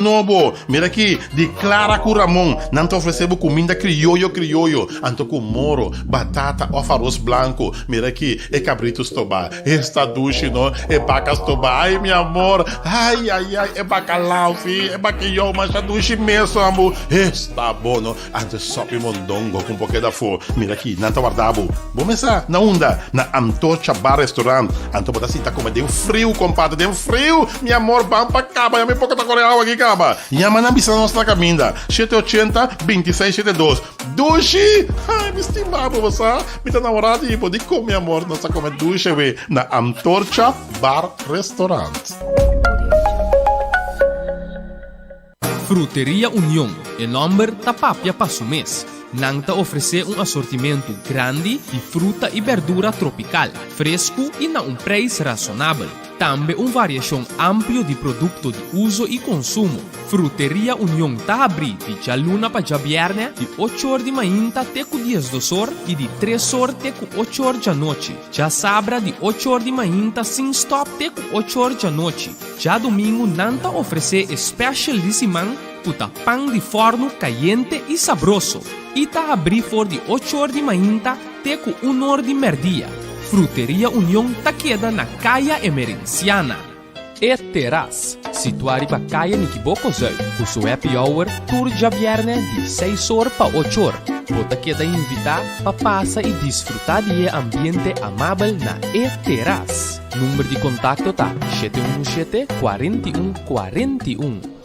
Nobo, mira aqui, de Clara Curamon, não te oferecemos comida criollo, anto com moro, batata ou arroz branco, mira aqui, é cabritos tobá, esta duche, não, é bacas tobá, ai, meu amor, ai, é bacalhau, filho, é baquião, mas a duche mesmo, amor, está bom, não, anto sope mondongo, com um pouquinho da fo, mira aqui, não te guardavo, vamos começar, na onda, na Antorcha Bar Restaurant, anto botar assim, tá comendo frio, compadre, tem frio, meu amor, vamos pra cá, já me pouco tá coreal aqui, cara. Llama bisa nossa caminda 780-2672 Dushi! Ai, me estimava você. Me tá namorado e pode comer, amor. Nossa comer dushi, we, na Antorcha Bar Restaurant. Fruteria União, em nome da Papia Pasumês. Nanta oferece assortimento grande de fruta e verdura tropical, fresco e a preço razonável. Também variação ampla de produtos de uso e consumo. Fruteria União está aberta de luna para viernes, de 8 horas de manhã até 10 horas e de 3 horas até 8 horas da noite. Já sabra de 8 horas de manhã sem stop até 8 horas da noite. Já domingo, Nanta oferece especial de semana, puta pão de forno caliente e sabroso. E está aberto de 8 horas de manhã até 1 hora de merdia. Fruteria União está queda na Caia Emerenciana. E Terras, situado para Caia Niquibocozel, com seu happy hour, tour de viernes de 6 horas para 8 horas. Você queda invitar para passar e desfrutar de ambiente amável na E Terras. Número de contato tá 717-4141.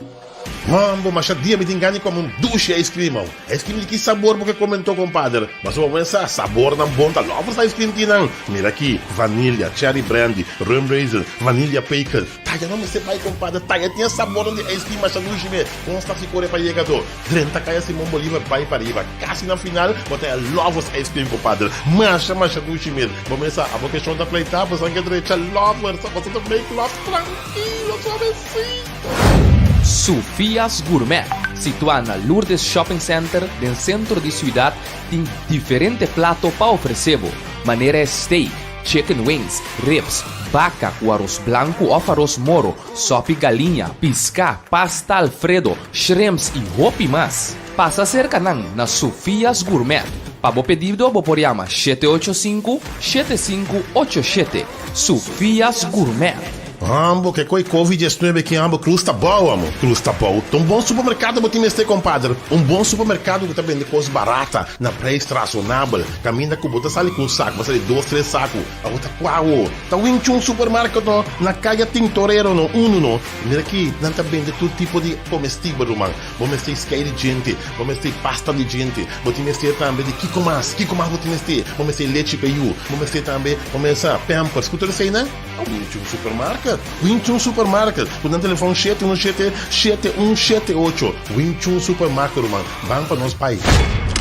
Mambo, mas a dia me engane como duche ice cream. Ice cream de que sabor porque comentou, compadre. Mas vamos pensar, sabor não bom, tá logo ice cream que não. Mira aqui, vanilha, cherry brandy, rum raisin, vanilha bacon. Tá, já não me sei mais, compadre. Tá, já tinha sabor de ice cream, mas a duche me. Como está se correr para llegador? 30 caia Simão Bolívar, vai para arriba. Quase na final, botei a lovos ice cream, compadre. Mas a duche me. Vamos pensar, a boca chão da pleitar, você que direita, lovers, você também que love tranquilo, suavecito. Sofia's Gourmet, situada na Lourdes Shopping Center, no centro de ciudad, tem diferentes pratos para oferecer. Maneira steak, chicken wings, ribs, vaca com arroz branco ou arroz moro, sopa galinha, pisca, pasta alfredo, shrimps e hopi mais. Passa cerca na Sofia's Gourmet. Para o pedido, você chama 785-7587. Sofia's Gourmet. Ambo, que coi Covid-19 que ambo, cruz tá bom, amo. Cruz tá bom. Um bom supermercado, vou te investir, compadre. Um bom supermercado que tá vendendo coisas baratas, na preço razonável. Caminha com botar sali com um saco, você 2, 3 sacos. A outra qual? Tá um supermercado, na caia Tintoreiro, no uno, no. Mira aqui, não tá vendendo todo tipo de comestível, irmão. Vou investir skate de gente, vou investir pasta de gente. Vou te investir também de Kiko mais vou te investir. Vou investir leite PU. Vou investir também, começa Pampers. Escuta isso aí, né? É um supermercado. 21 Supermarket, com o telefone 717-7178. 21 Supermarket, mano. Vamos para nosso país.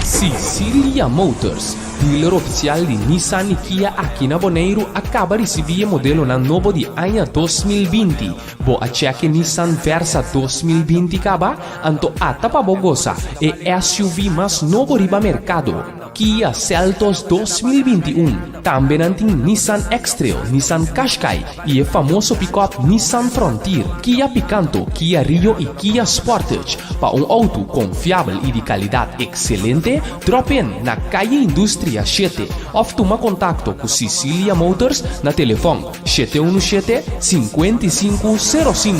Cecilia Motors, dealer oficial de Nissan e Kia aqui na Bonaire, acaba de receber modelo na novo de ano 2020. Boa cheque Nissan Versa 2020 acaba, anto ata para bogosa e SUV mais novo riba mercado. Kia Seltos 2021. Também tem Nissan X-Trail, Nissan Qashqai e o famoso pick-up Nissan Frontier, Kia Picanto, Kia Rio e Kia Sportage. Para auto confiável e de qualidade excelente, drop-in na Calle Indústria 7. Ou toma contato com Cecilia Motors na telefone 717-5505.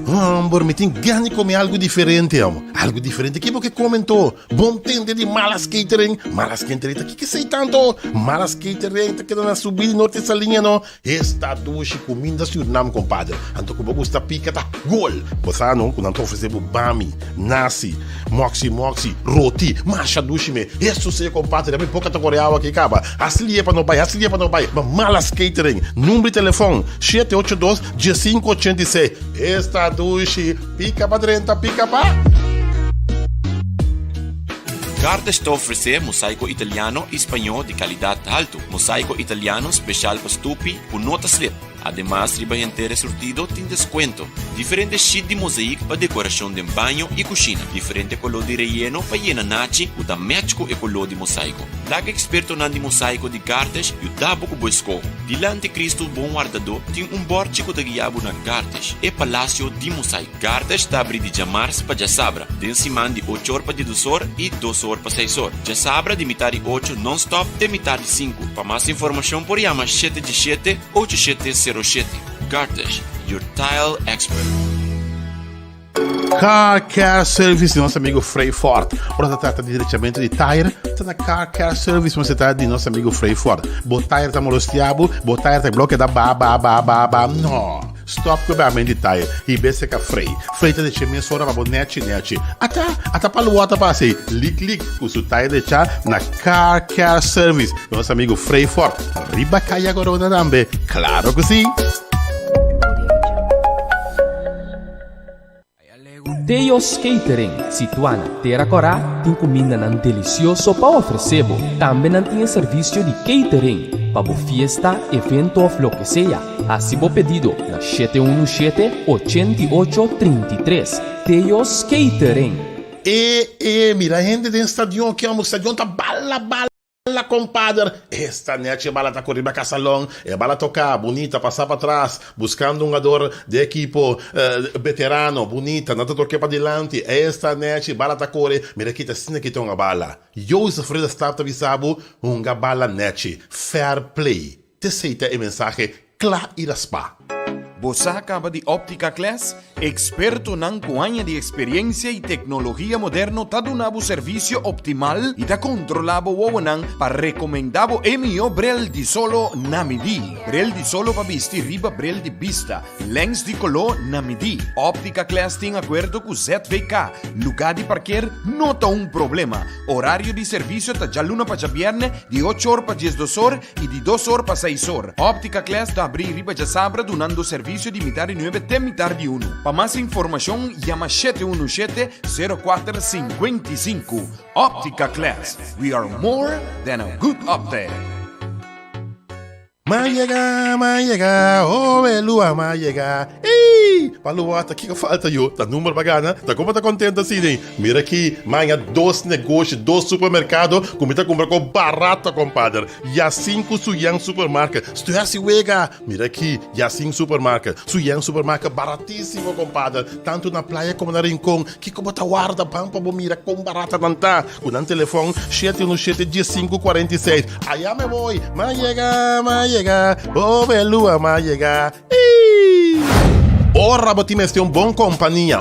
Amor, me tem ganho de comer algo diferente, amo. Algo diferente que você comentou. Bom tende de Malas Catering. Malas Catering, o que sei tanto? Malas Catering, tá querendo subir norte essa linha, não? Esta duche comida Suriname, compadre. Anto que você gosta pica, tá? Gol. Você não? Quando eu oferecemos bami, nasi, moxi, roti, marcha duche, me. Isso sei, compadre. É bem pouca coreal aqui, acaba. Aslia para não vai. Malas Catering. Número de telefone 782-1586. Esta duche, pica para dentro, pica para... Garda está a oferecer mosaico italiano e espanhol de qualidade alta. Mosaico italiano especial para stupi com nota slip. Además, riba inteira surtido tem descuento. Diferentes sheet de mosaic para decoração de banho e cozinha. Diferente color de relleno para llena nachi o da match com o color de mosaico. Daga experto na de mosaico de cartas e o dabo com boisco. Dilante Cristo bom guardador tem borchico de guiabo na cartas e palácio de mosaico. Cartas está abrir de jamars para jasabra. Den siman de 8 horas para de 2 horas e 2 horas para 6 horas. Jasabra de metade 8 non-stop de metade 5. Para mais informação por chama 717 8707. Cartas, your tile expert. Car Care Service de nosso amigo Frei Ford. Ora se trata diretamente de tire, está na Car Care Service, mas se trata de nosso amigo Frei Ford. Bo tire está morostiabo, bo tire está bloque da ba. No. Stop com o de tire. E bese ka Frei. Frei está deixando minha sora para neti. Ata para luata para assim. Lick. O seu tire deixar na Car Care Service. Nosso amigo Frei Ford. Riba caia corona tambe. Claro que sim. Teos Catering, situada na Terra Corá, tem comida nan delicioso para oferecer. Também não tem serviço de catering para fiesta, evento ou lo que seja. Assim, o pedido na 717-8833. Teos Catering. Mira, gente tem estadion aqui, o estadion tá bala, compadre. Esta net bala tá correndo para salão, bala tocar, bonita, passar para trás, buscando um jogador de equipo veterano, bonita, não tá toque para delante. Esta net bala tá correndo, mira aqui tá sendo que tem uma bala. Eu sou Freda Starta Visabo, uma bala net, fair play. Te aceita a mensagem clara e raspa. Você acaba de Óptica Class, experto na cuanha de experiência e tecnologia moderna, tá dando serviço optimal e tá controlado o para recomendar o MO Brel de solo na medi. Brel de solo para vestir riba Brel de vista, lens de color na medi. Óptica Class tem acordo com ZVK, lugar de parquear não tá problema. Horário de serviço tá de luna para viernes, de 8 horas para 12 horas e de 2 horas para 6 horas. Óptica Class tá abrir riba de sabra donando serviço de metade 9 até metade 1. Para mais informação, chama 717-0455. Óptica Class. We are more than a good optic. Maiega, lua, maiega. Paluata, o que falta eu? Tá número bagana? Tá como tá contente assim, né? Mira aqui, manha 2 negócios, 2 supermercados, como tá comprando com barato, compadre. Já 5 Suyang Supermarket. Estou assim, wega. Mira aqui, já 5 supermarket. Suyang Supermarket, baratíssimo, compadre. Tanto na praia como na Rincón. Que como tá guarda, pampa, mira, com barata não tá. Com um telefone, 717-1546. Aí me voy. Maiega. Lua, maiega. Ora, você tem uma boa companhia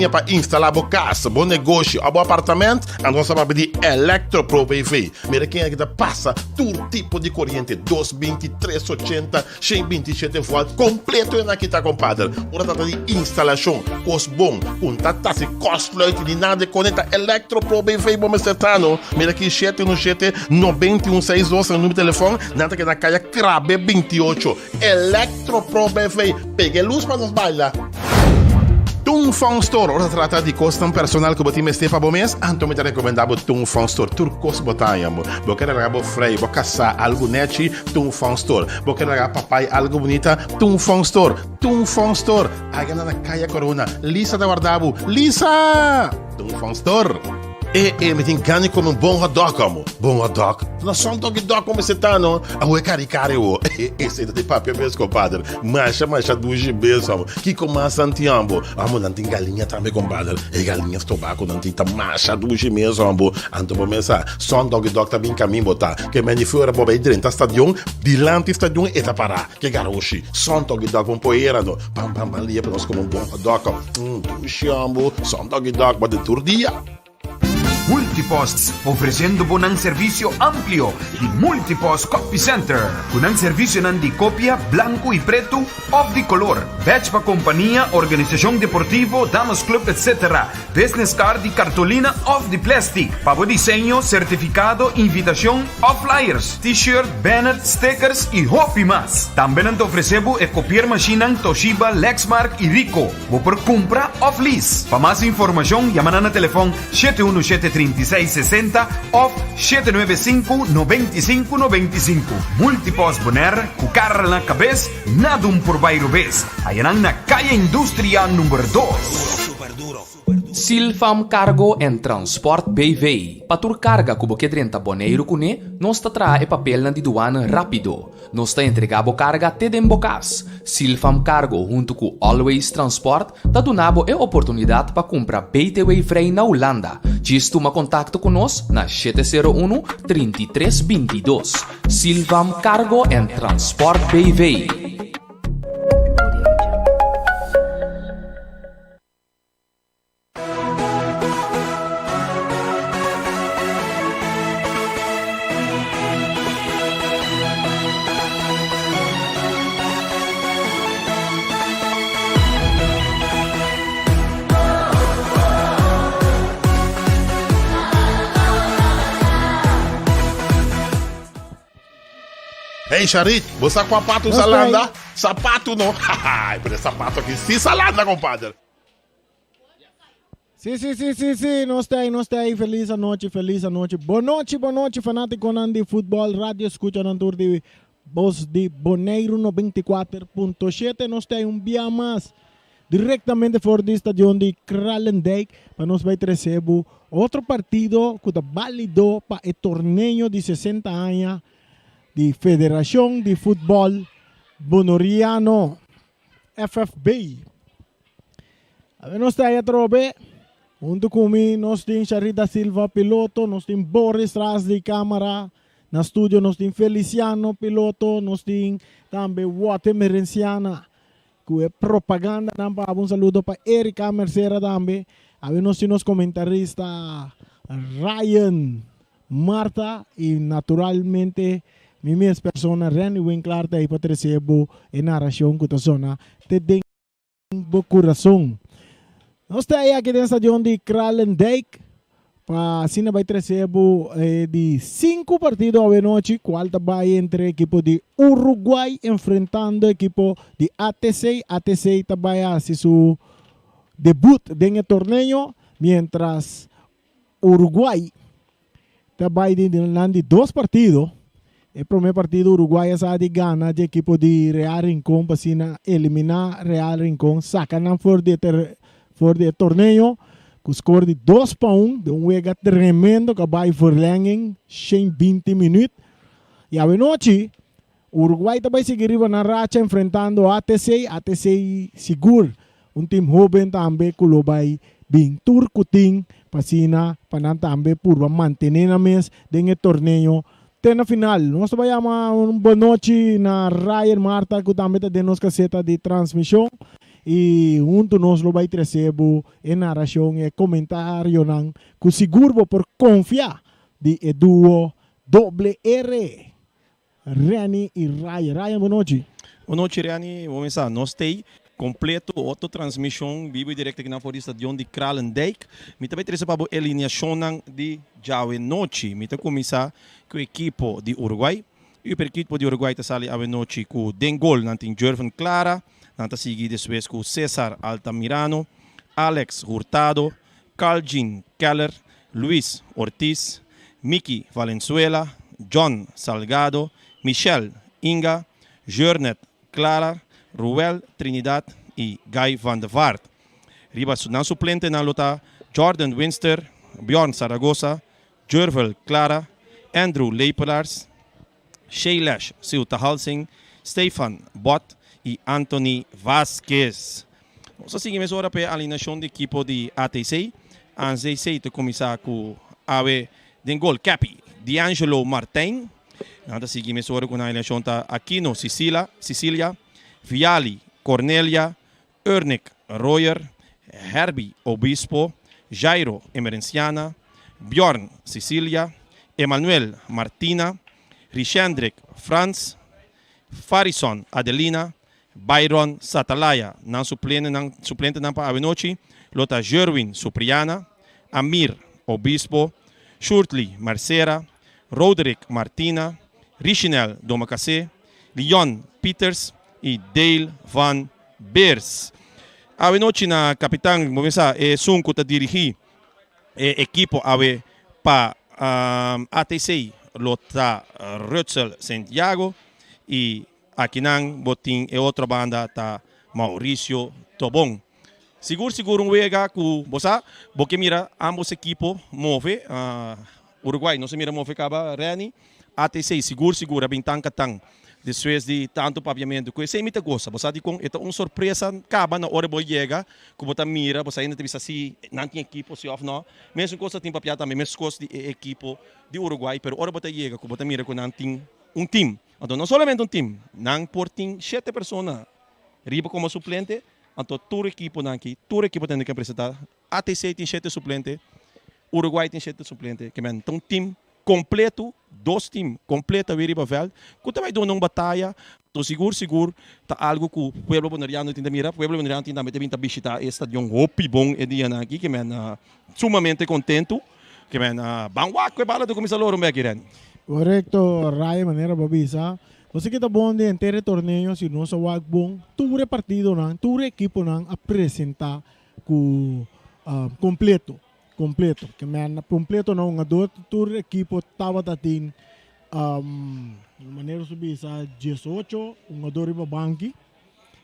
para instalar a casa, bom negócio, bom apartamento, a nossa vai pedir Electropro PV. Mira quem é que passa todo tipo de corrente, 220, 380, 127 volts, completo e aqui tá, compadre. Ora, trata de instalação, custo bom, tata se custo de nada, conecta Electropro PV, bom acertando. Mira aqui, 717-9162, o número de telefone, nada que na caia Crabe 28. Electropro PV, pegue luz para nos baila. Tung Fong Store, ora trata de custom personal que botim este para mês, então me recomendava Tung Fong Store, turcos botanhamo. Bo quer regar frei, bo caçar algo neti, Tung Fong Store. Bo quer regar papai algo bonita, Tung Fong Store. Tung Fong Store. Aí na caia Corona, Lisa da guardabo, Lisa. Tung Fong Store. Me tem ganho como um bom hot dog, como. Bom hot dog. Não só um dog como você tá, não. A caricare, esse é de papel mesmo, compadre. Mancha do GB, sabe? Que com massa antiambo. Não tem galinha também, compadre. E galinhas tobaco, não tem mancha do GB mesmo, ambo. Então, vou pensar, só um dog também caminho, botar. Que me fora, boba, dentro do estadion, dilante do estadion, e tá parar. Que garoche. Só um dog com poeira, não. Pam, ali, para nós como um bom hot dog, ambo. Só um dog, pode tur dia. Multiposts, ofreciendo un servicio amplio y Multipost Copy Center, con un servicio de copia blanco y preto o de color, badge para compañía, organización deportivo, damas club, etc. Business card y cartolina of the plastic, para diseño, certificado, invitación o flyers, t-shirt, banner, stickers y hopi más. También te ofrecemos copiar machine Toshiba, Lexmark y Ricoh, o por compra o lease. Para más información, llaman al teléfono 717 73660 of 795-9595. Multipos Bonaire, kukar na kabes, nadum por bairo bes. Ayan na Calle Industria número 2. Silfam Cargo and Transport BV. Patur carga kubo kedrenta boneiro kune, nós tra e papel na diduana rápido. Nós entregabo carga te dembocas. Silfam Cargo junto com Always Transport tá donabo e oportunidade para comprar BTW frei na Holanda. Disto uma contato conosco na 701-3322. Silfam Cargo and Transport BV. Hey, Charit, você com sapato salanda? Sapato não. Haha, pero sapato aqui. Sim, salanda, compadre. Sim, nós está aí. Feliz a noite. Boa noite, fanático de futebol, rádio, escuta na tour de voz de Boneiro 94.7. Nós está aí dia mais, diretamente fora do estádio de Kralendijk, para nós vai receber outro partido que está válido para o torneio de 60 anos de Federação de Futebol Bonoriano, FFB. Nós está aí a trobe. Junto comigo, nós temos Charita Silva, piloto, nós temos Boris Ras de câmara, no estúdio nós temos Feliciano, piloto, nós temos também Wate Merenciana, que é propaganda. Um saludo para Erika Mercera também. Nós temos comentarista Ryan, Marta e naturalmente minhas pessoas, Reni Winkler, aí para receber a narração que está te tem o coração. Nós estamos aqui no estádio de Kralendijk para assim vai receber de 5 partidos a noite, qual vai entre equipo de Uruguai enfrentando equipo de ATC. ATC vai fazer seu debut no torneio, mientras Uruguai vai de 2 partidos. El primer partido Uruguay sa de gana de equipo de Real Rincón para eliminar Real Rincón, sacan for de torneo com score de 2-1, de juego tremendo que vai verlenging 20 minutos. E a noite Uruguay vai seguir na racha enfrentando ATC seguro, time joven também que lo vai bem turcuting para também por mantener a mes de torneio. Na final, nós vamos uma boa noite na Ryan Marta, que também tem nossa caseta de transmissão. E junto nós vai receber a narração e comentário que seguro por confiar de duo WR. Rani e Ryan. Ryan, boa noite. Boa noite, Rani. Vamos começar. Nós temos completo outra transmissão vivo e direto aqui na Estadion de Kralendijk. Me também traz para a alineação de Jaue Noite. Me também começar com a equipe de Uruguai. E o equipe de Uruguai está sali a noite com Dengol, nanti Jervan Clara, nanti seguir depois com César Altamirano, Alex Hurtado, Carlin Keller, Luis Ortiz, Miki Valenzuela, John Salgado, Michel Inga, Jornet Clara, Ruel Trinidad e Guy van der Vaart. Riba na suplente na luta Jordan Winster, Bjorn Zaragoza, Jervel Clara, Andrew Leipelaars, Shailesh Siltahalsing, Stefan Bot e Anthony Vasquez. Nós seguimos agora para a alineação de equipe de ATC. Antes de começar com a Dengol Capi, D'Angelo Martin. Nós seguimos agora com a alineação de Aquino Sicilia, Viali Cornelia, Ernik Royer, Herbie Obispo, Jairo Emerenciana, Bjorn Sicilia, Emanuel Martina, Richendrik Franz, Farison Adelina, Byron Satalaya, suplente ng paawinochi, Lota Jerwin Supriana, Amir Obispo, Shortly Marcera, Roderick Martina, Richinel Domacase, Leon Peters e Dale Van Beers. Awinochi na kapitan, momesa, sunko ta dirigi equipo awe pa ATC lota Rutzel Santiago e aqui nang boting e outra banda ta Mauricio Tobong. Seguro wega ku bosa boke mira ambos equipo move Uruguai não se mira move kaba Reni ATC seguro bintang katang depois de tanto papiamento que sei muita coisa bosa di com esta surpresa kaba na hora boy chega ku bota mira bosa ainda teve assim não tinha equipo se off não mesmo coisa tem papia também mesmo coisa de equipo de Uruguai pero hora bota chega ku bota mira ku não tem team então não somente team não por tem 7 pessoas riba como suplente. Então, todo equipo tem que apresentar. ATC tem 7 suplentes, Uruguai tem 7 suplentes. Então, time completo, 2 times completo a para veld. Quando vai dar uma batalha, tô seguro, tá algo que o povo bonariano tem que mirar. O povo bonariano tem também que visitar este estádio hopi bom e dia aqui, que sumamente contento. Que bangwa que bala do comissário Romero aqui. Correcto, Raya maneira babisa. Você que está bom de inteiro torneio, se não só é bom, todo partido não, todo equipo não apresentar com completo, que completo não, todo equipo estava tendo maneira subir 18, jogador para banque,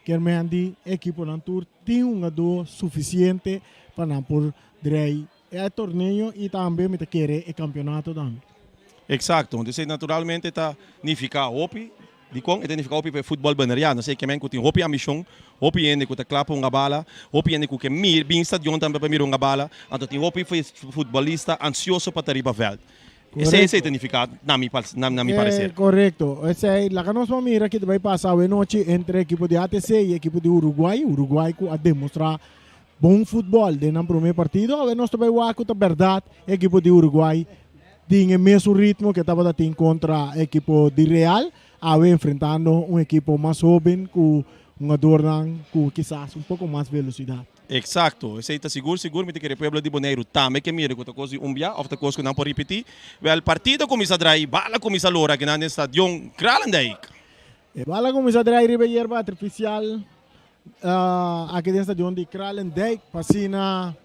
que me equipo não tem jogador suficiente para não por drei é torneio e também me querer o campeonato também. Exacto, então naturalmente está nificar hopi, di kong ito nificar hopi para futebol banariano, sei que men kuting hopi a missão, hopi ende kuta klapa uma bala, hopi ende ku que mir bin stadion também para mir uma bala, então tem hopi foi futebolista ansioso para arriba veld. Esse é significado na mi parecer. Correcto, esse é lá que nós vamos mirar que vai passar a noite entre equipo de ATC e equipo de Uruguai que a demonstrar bom futebol no primeiro partido, a nós também o a verdade, equipo de Uruguai tinha o mesmo ritmo que estava tendo contra o equipo de Real, ahora enfrentando um equipo mais jovem com um jogador com quizás um pouco mais velocidade. Exacto, esse está seguro, me te querer Pueblo de Boneiro também que mira que coisa dia, outra coisa que não pode repetir. Well, partida começa a trair, bala começa a lora que na estadion Kralendijk. Bala começa a trair riba hierba artificial aqui no estadion de Kralendijk, passina.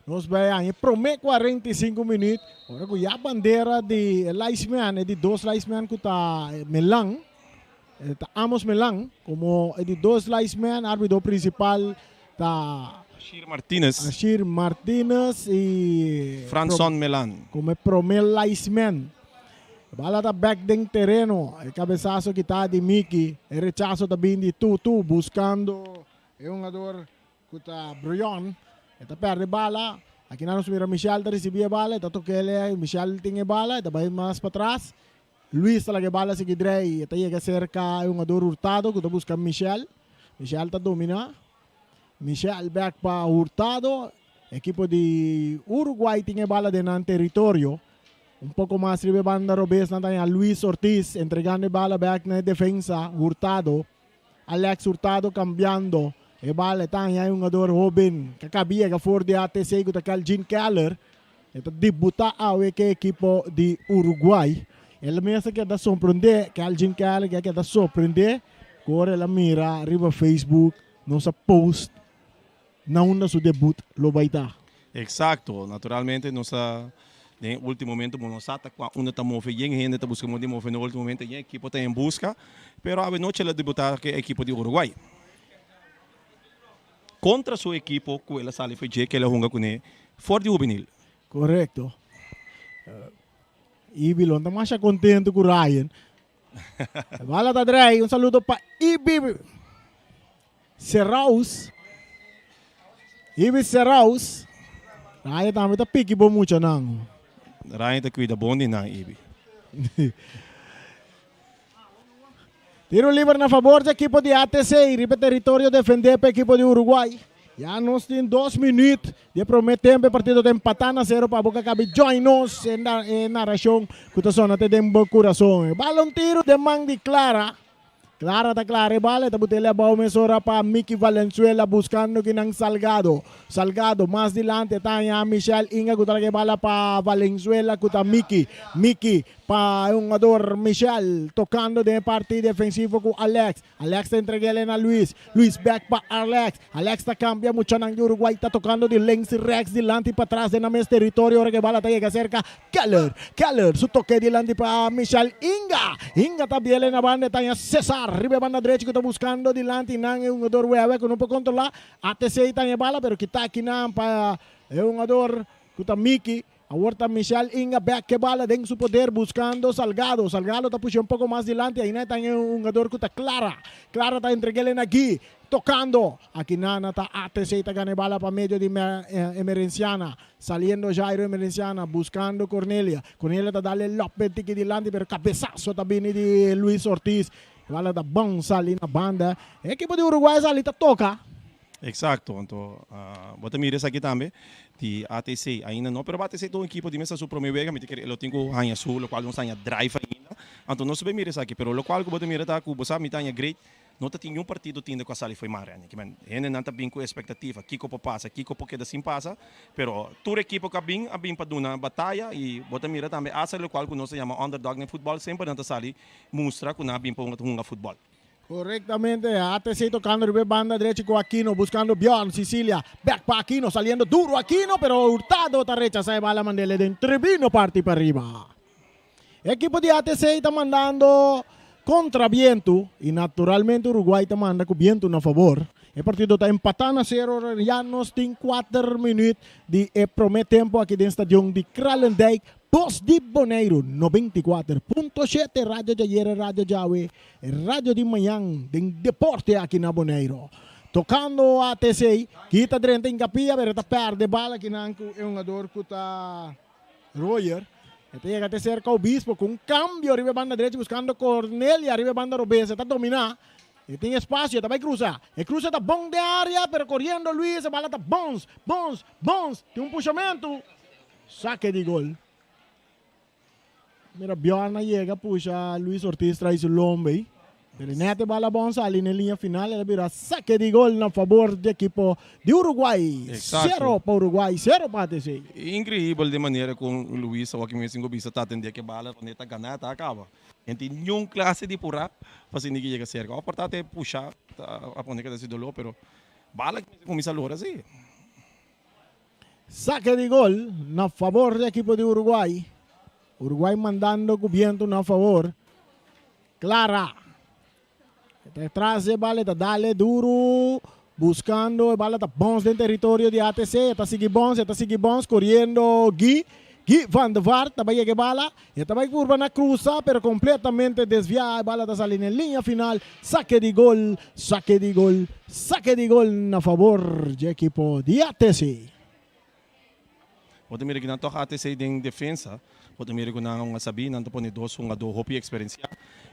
Nós vamos prometer 45 minutos. Agora que a bandeira de Liceman é de 2 Liceman que está Melang. Está Amos Melang. Como é de 2 Liceman, árbitro principal está Ashir Martinez e Franson Melan. Como é Promel Liceman. Bala está back dentro terreno. O cabeçaço que está de Mickey. O rechazo também de Tutu buscando um jogador que está Brion. Está perde bala. Aqui nós mira Michel da recebia bala, está toquele, Michel tinha bala, está vai mais para trás. Luis está lá bala seguir drei, está chega cerca um jogador Hurtado que está buscando Michel. Michel está domina. Michel back para Hurtado. Equipo de Uruguai tinha bala dentro do território. Um pouco mais ribe banda Robes na tinha Luis Ortiz entregando bala back na defensa Hurtado. Alex Hurtado cambiando. E bala tanya yung jogador jovem que cabia que for de ATC que takal Jean Keller ito debuta ao equipo de Uruguai ele mesmo que da surpreender que Jean Keller que da surpreender agora ela mira arriba Facebook nossa post não na seu debut lo vai dar. Exacto, naturalmente nossa no último momento nós ata com uma tá move e ainda tá buscando de move no último momento e a equipe tá em busca pero a noite ela debutar que a equipe de Uruguai contra sua equipe que ela sale foi que ela junga com ele for de juvenil. Correto. Ibi está mais contente com o Ryan. Bala tá drei, saludo para Ibi Serraus. Ibi Serraus. Ryan também tá pique bom muito não. Ryan tá cuida bom de não Ibi. Tiro livre na favor da equipe de ATC e ribe território defender para a equipe de Uruguai. Já nós temos 2 minutos de prometer o partido de empatar na 0 para a boca cabe join nos na narração que está sonando de bom coração. Balão tiro de mão de Clara. Clara ta clara bala, tabutela ba umesora pa Mickey Valenzuela buscando kinang Salgado. Salgado más dilante tanya Michelle Inga kutalagay bala pa Valenzuela kuta Mickey. Mickey pa yung ador Michelle tocando de parte defensivo ku Alex. Alex ta entregele na Luis. Luis back pa Alex. Alex ta cambia mucho ng Uruguay ta tocando de Lenzi Rex dilante pa atrás de na mes territorio ora que bala ta llega cerca. Keller su toque dilante pa Michelle Inga. Inga ta biele na banda tanya Cesar. Ribe banda derecha que está buscando dilante nang un ador hueve que no puede controlar. ATC tanya bala pero kita kinang pa un ador kuta Mickey. Ahorita Michelle Inga back que bala den su poder buscando Salgado. Salgado está puxando un poco más dilante. Ahí na tanya un ador kuta Clara. Clara está entregando aquí. Tocando. Aquí nana está ATC está gane bala para medio de Emerenciana. Saliendo Jairo Emerenciana. Buscando Cornelia. Cornelia está dale López tiki dilante pero cabezazo también de Luis Ortiz. Bala da bom sali na banda. Equipo de Uruguay sali ta toca. Exacto. Então, bota mira aqui também. De ATC ainda não, pero ATC todo equipo de mesa su promevega, me que eu tenho hanya sul, lo qual não sai drive ainda. Então não se mira aqui, pero lo qual que bota mira tá com você me tanya great. Não tinha partido tinha com a sali foi mar, que man, ele não tá bem com expectativa. Kiko pa passa, Kiko porque assim passa, pero todo equipo que bem, a bem para duna batalha e bota mira também asa lo qual que nós se chama underdog no futebol, sempre não tá sali mostra que na bem para um futebol. Correctamente, ATC tocando de banda derecha con Aquino, buscando Bjorn, Sicilia, back para Aquino, saliendo duro Aquino, pero Hurtado está rechazando bala mandele de Trevino parte para arriba. Equipo de ATC está mandando contra viento y naturalmente Uruguay está mandando con viento a favor. El partido está empatando a 0, ya nos tiene 4 minutos de primer tiempo aquí en el estadio de Kralendijk. Bos de Bonaire, 94.7, Rádio Jayera, Rádio Jawe, Rádio de Manhã, de deporte aqui na Bonaire. Tocando a TCI, kita direita em capia, pero está perde bala que não é um jogador que está Royer. Chega até cerca o Bispo com um cambio, arriba banda direita buscando Cornelia, arriba banda Robesa, está dominar. E tem espaço, está vai cruzar. E cruza está bom de área, pero correndo Luiz, a bala está bons. Tem um puxamento. Saque de gol. Mira, Bjorn llega, puxa, Luis Ortiz trae su lombe. Pero nete bala bom sale na linha final, ela vira saque de gol na favor do equipo de Uruguai. Exacto. 0 para Uruguai, 0 para TC. Incrível de maneira com o Luiz, o que me singo bisa tá atender que bala, quando tá ganhar, tá acaba. Gente, nenhum classe de pura, para se ninguém chega cerca. O importante é puxar, a poner que desse dolor, pero bala que começa a lora assim. Saque de gol na favor do equipo de Uruguai. Uruguay mandando cubierto a favor. Clara. Detrás de bala, dale duro. Buscando, bala está bons dentro del territorio de ATC. Está sigue bons, corriendo Gui Van der Vaart, também que bala. Está vai curva na cruza, pero completamente desviada. Bala está saliendo en línea final. Saque de gol na favor do equipo de ATC. Pode mira que não toca ATC em defesa. Pode mira que não sabi, não pone dois do hopi experiência.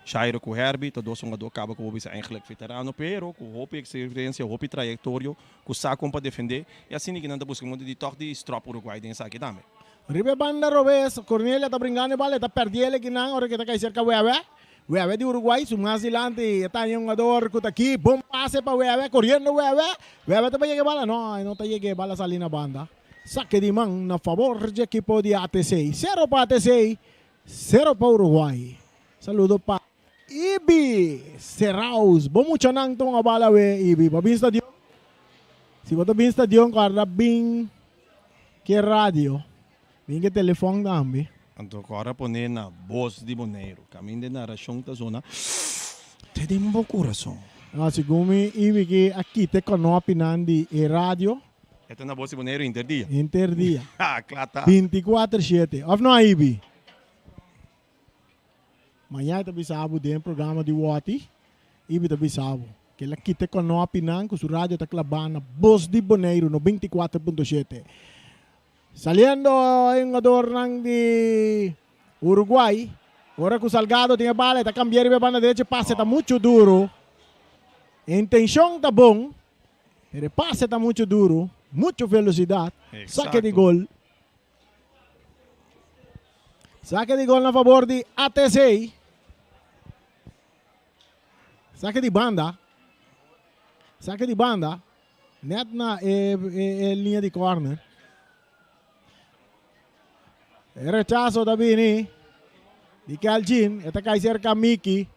Shairo com Herbie, dois do acaba com o bisa eigenlijk veterano, pero com hopi experiência, hopi trajetória, com saco para defender. E assim ninguém anda buscando de toque de strop Uruguai dentro aqui também. Ribe banda Robes, Cornelia está brincando bala, está perdiendo que não, ahora que está cerca Hueve de Uruguay, su más adelante, está en un jugador que está aquí, bom pase para Hueve, corriendo Hueve te va a llegar bala, no te llegue bala salir na banda. Saque de man a favor do equipo de ATC. 0 para ATC, 0 para Uruguay. Saludo para Ibi Serraus. Vamos chanang tong abala we Ibi. Pabin stadion. Si bato bin stadion karna bin que radio. Bin que telefone dambi. Então agora pone na voz de Bonaire, caminho de narração da zona. Te dei um bom coração. Sigumi Ibi que aqui te konopinan di radio. Ito na voz de Bonaire interdia. Interdia. Claro. 24/7. Of no Ibi. Amanhã tabi sabo din programa de Wati. Ibi tabi sabo. Que la kita com no apinan com su radio ta klabana Voz de Bonaire no 24.7. Saliendo en adornan de Uruguay. Ahora que Salgado tiene bala, está cambiando a banda derecha, pase está muito duro. Intenção está bom, pero pase está muito duro, muita velocidade. Saque de gol. Saque de gol a favor de ATC. Saque de banda. Saque de banda. Net na linha de corner. Rechazo da Bini. Di Calgin. Esta cai cerca Mickey.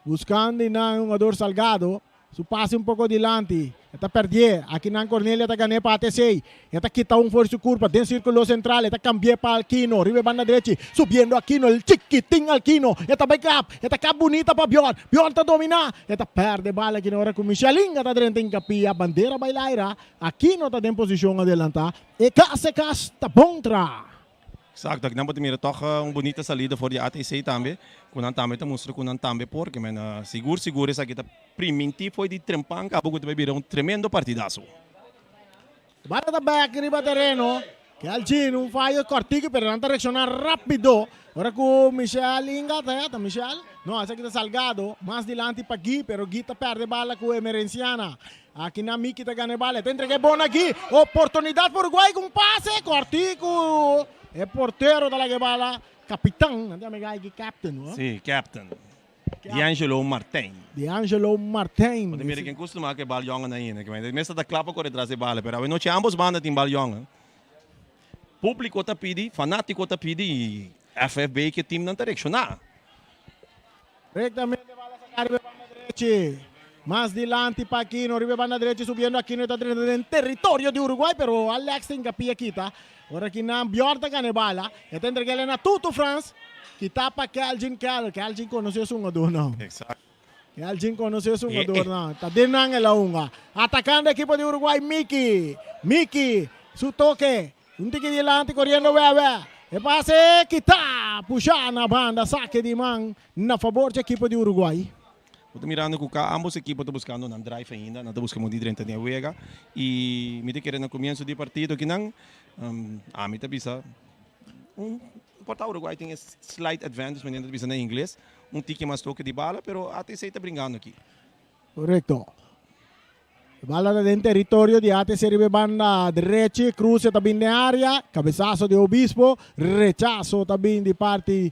Buscando na un jogador Salgado. Su passe um pouco adiante. Está perder. Aqui na Cornelia está ganhando para ATC. Está quita um força curva. Dentro do círculo central. Está cambiando para Alquino. Ribe banda direita. Subindo Aquino. El chiquitinho Alquino. Está backup. Está cap bonita para Bjorn. Bjorn está dominar. Está perde bala aqui na hora com Michelinha. Está dentro em capia. Bandeira bailaira. Aquino está em posição adelante. E Casekas está bontra. Exacto, ik denk dat toch een bonita salida voor de ATC também. Quando também te mostro quando também porque men seguro essa aqui tá priminti foi de trempan, acabou que vai virar um tremendo partidaço. Bala da back riba terreno. Que Algin un fallo cortico pero non reaccionar rápido. Ora con Michel Inga, tá Michel? No, essa aqui tá Salgado, mais dilante para Gui, pero Gui tá perde bala com Emerenciana. Aqui na Miki tá ganha bala, tem entregue bom aqui. Oportunidade para Uruguai com passe cortico. É porteiro da la bala, capitão, andiamo aqui captain, no? Sim, captain. D'Angelo Martin. D'Angelo Martin. Want de quem costuma que bal jongen na ine, que meestal da klapa corre atrás de bala, pero não tinha ambos bandas tem bal jongen. Público tá pedi, fanático tá pedi e FFB que time não tá reaccionar. Rectamente bala sacar ribe banda direita. Más dilante para Aquino, ribe banda direita subindo Aquino está dentro del territorio de Uruguay, pero Alex tem capia quita. Ora aqui na Bjorn tá ganha bala, e tem entregue na Tuto France, que tá para Calgin conheceu um jogador não. Exato. Calgin conheceu um jogador não. Tá dentro na unga. Atacando a equipe de Uruguay, Mickey, su toque. Un tique dilante correndo bebe. E passe que tá puxando a banda, saque de mão na favor da equipe de Uruguay. Estou mirando que ambos equipos estão buscando um drive ainda, não estão buscando de 30 de juega e me querendo no começo do partido que não a mim tá bisa Portugal Uruguai tem slight advantage, mas ainda bisa na inglês, tique mais toque de bala, pero ATC está brincando aqui. Correcto. Bala dentro territorio di ATC ribe banda derecha, cruce também na área, cabeçazo de Obispo, rechazo também de parte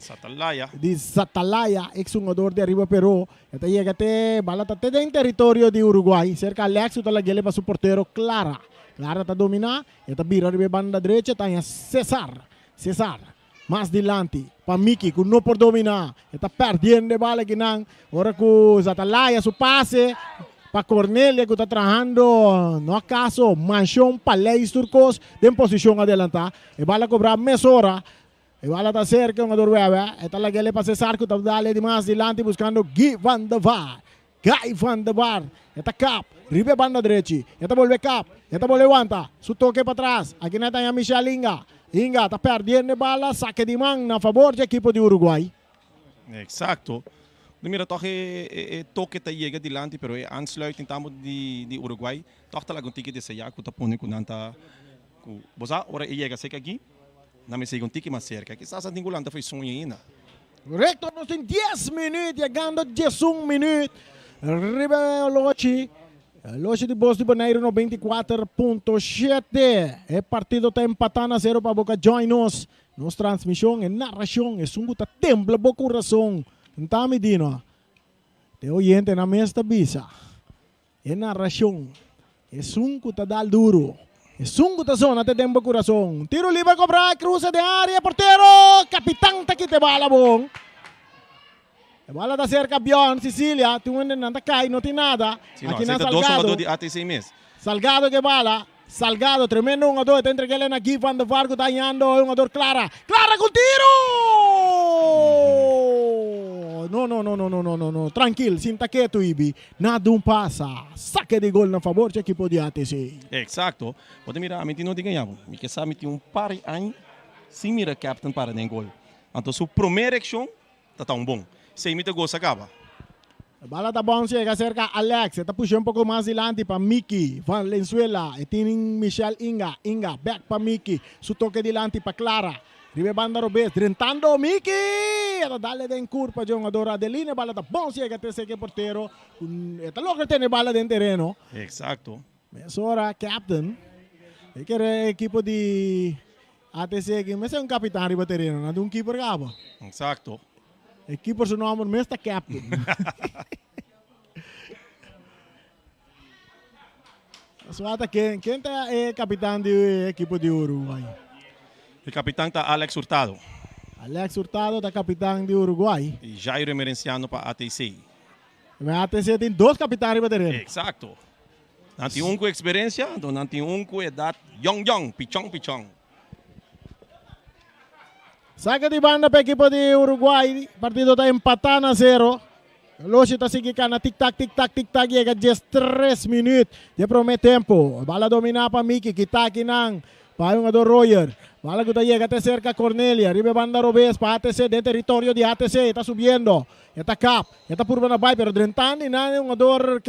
de Satalaya, ex-jogador de arriba Peru. Esta llega até, bala está dentro territorio de Uruguay, cerca Alex, está la guele para su portero Clara. Clara está domina, esta vira ribe banda derecha, está en Cesar, mais dilante, para Miki, que não por dominar, está perdendo bala aqui não, ora com Satalaya, su passe, para Cornelia que está trabajando, no acaso, Manchón, Palais Turcos, en posición adelantada. Y va a cobrar mesora. Y va a estar cerca, un jugador bebé. Esta es la que le pasa a Cesar, que está dale de más adelante buscando Guy van der Vaart. Esta cap, ribe banda derecha. Esta vuelve cap, esta vuelve aguanta. Su toque para atrás. Aquí no está Michel Inga. Inga está perdiendo bala, saque de mano a favor del equipo de Uruguay. Exacto. Mira, toch toque tá chega dilante, pero aansluiting tamo de Uruguay, toch tá lagun ticket de seja, que tá pondo com nanta, bosa, ora chega seca aqui, na me segue ticket mais cerca, que sasa dingulanta foi sonho ainda. Correcto, nos tem 10 minutos, chegando a 11 minutos. Ribe Loche de Bos de Bonaire 94.7. É partido está empatando a 0 para Boca Juniors. Nossa transmissão e narração é um que tembla o coração. Então, me dino, te oyente na mesa bisa. É narração. É um que dá duro. É um que zona te tempo coração. Tiro livre cobrar, cruza de área, porteiro, capitão tá aqui te bala bom. A bola está cerca, Bjorn, Sicília, tu não está cai, não tem nada. Sim, aqui na dois Salgado. jogadores de ATC mesmo. Salgado que bala. Salgado, tremendo jogador. Está entregando na Guy van der Vaart, está ganhando um jogador Clara. Clara com tiro! No. Tranquilo, sinta quieto, Ibi. Nada passa. Saque de gol na favor da equipe de ATC. Exacto. Pode mirar, a mim não tem ganhado. Me que sabe tem par de anos sem mirar captain para den gol. Então, sua primeira ação está tão bom. Se imita gol, se acaba. A bola está bom, chega cerca Alex. Está puxando um pouco mais adiante para Mickey. Valenzuela. E tem Michel Inga. Inga, back para Mickey. Su toque adiante para Clara. Ribe banda Robes. Drentando Mickey. Ela dá-lhe den curva, jogador Adeline. Bola está bom, chega até ser porteiro. Está logo tem bola dentro terreno. Exacto. Mesora, captain. E que é a equipe de ATC. Mas é um capitão riba terreno. Não é um keeper cabo. Exacto. Equipe su nome mesmo captain. Suata, quem é capitão do equipe de Uruguai? O capitão está Alex Hurtado. Alex Hurtado da capitão de Uruguai. E Jairo Emerenciano para ATC. Mas a ATC tem 2 capitães para terreno. Exacto. Nanti um com experiência, nanti um com edad young, pichong. Saca de banda para a equipe de Uruguai. Partido está empatado a 0. Losi está seguindo tic-tac, chega 3 minutos de primeiro tempo. Bala dominar para Miki, kitaki nang para o jogador Royer. Bala que llega até cerca Cornelia, ribe banda Robes para ATC, de território de ATC, está subindo. Está cap, está por banda vai, pero drentando e nada, um jogador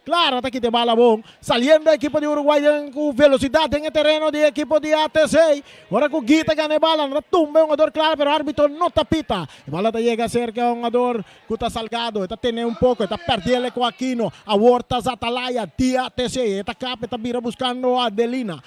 claro, está aqui de bala bom. Saliendo a equipe de Uruguai com velocidade em terreno de equipe de ATC. Agora com Guita ganha bala, não tumba um jogador claro, pero o árbitro não tapita. A bala chega cerca um jogador que está salgado, está tendo um pouco, está perdendo com Aquino. A Hortas Atalaya de ATC, está cap, está vira buscando a Adelina.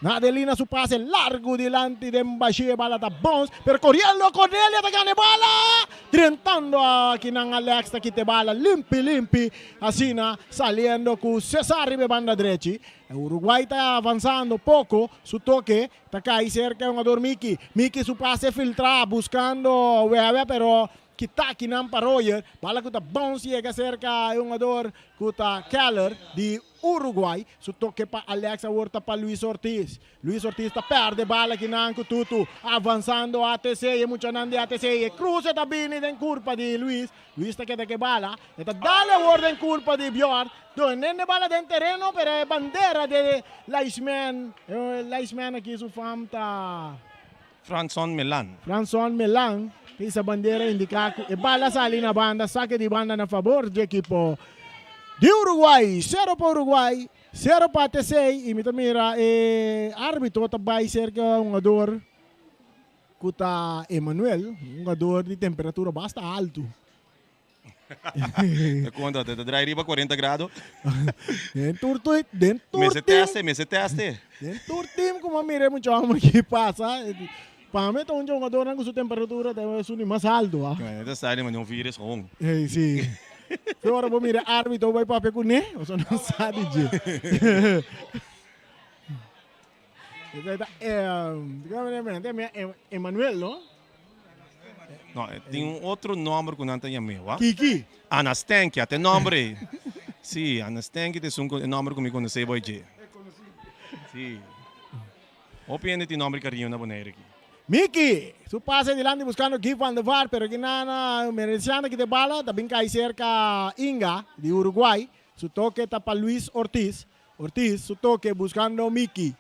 Adelina su pase largo delante de Mbaxi, bala está bons, pero corriendo Cornelia está ganhando bala, tentando aqui na Alex, está aqui te bala, limpi, assim, saliendo com Cesar ribe banda direita. O Uruguai está avançando pouco, su toque, está cai cerca um jogador Miki su pase filtrar, buscando, pero que está aqui na Royer, bala que está bom, chega cerca um jogador que está Keller de Uruguai, su toque para Alex, Horta para Luis Ortiz. Luis Ortiz está perde bala aqui na Tutu, avançando a ATC, e muito de ATC, e cruza está bem em curva de Luis. Luis está que bala, está dale ordem em curva de Bjorn. Nene bala dentro terreno, pero é bandeira de Leisman aqui, su fam está Franson Melan. Essa bandeira indica que bala sali na banda, saque de banda na favor de equipo de Uruguai. 0 para Uruguai, 0 para ATC. E mira, árbitro também cerca um jogador que está Emanuel, um jogador de temperatura bastante alto. Quando te drai riba 40 graus. Dentro Me se teste. Dentro time como mira muito homem que passa. Para mim, um jogador com sua temperatura deve ser mais alto. Ito sa akin, yung virus kong. Sim. Agora vou mirar árbitro vai para pecuné, ou só não sabe de. Emanuel, não? Não, tem outro nome que não tem meu, Kiki. Anastenki, até nome. Sim, Anastenki é um nome que me conhece hoje. Sim. Opinião de nome que rio na boneira aqui. Miki, su pase delante buscando Guy van der Vaart, pero que nada, Mereciano que te bala, también cae cerca Inga de Uruguay, su toque está para Luis Ortiz, su toque buscando Miki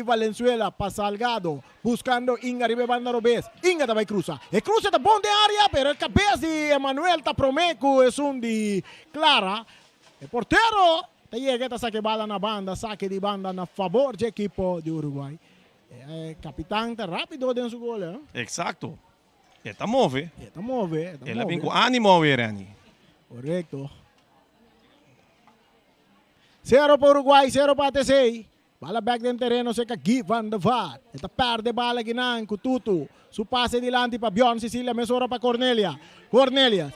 Valenzuela para Salgado, buscando Inga Ribe Banda Robes, Inga también cruza está bom de área, pero el cabeza de Emanuel está promeco, es un de Clara, el portero, te llega esta saque bala na banda, saque de banda na favor de equipo de Uruguay. Capitão está rápido dentro do gol, hein? Exacto. Está move. Ele vem com ânimo, Rani. Correto. 0 para Uruguai, 0 para ATC. Bala back dentro terreno, seca Guy van der Vaart. Esta perde bala ginang Kututu. Su pase delante para Bjorn Cecilia, mesura para Cornelia. Cornelius.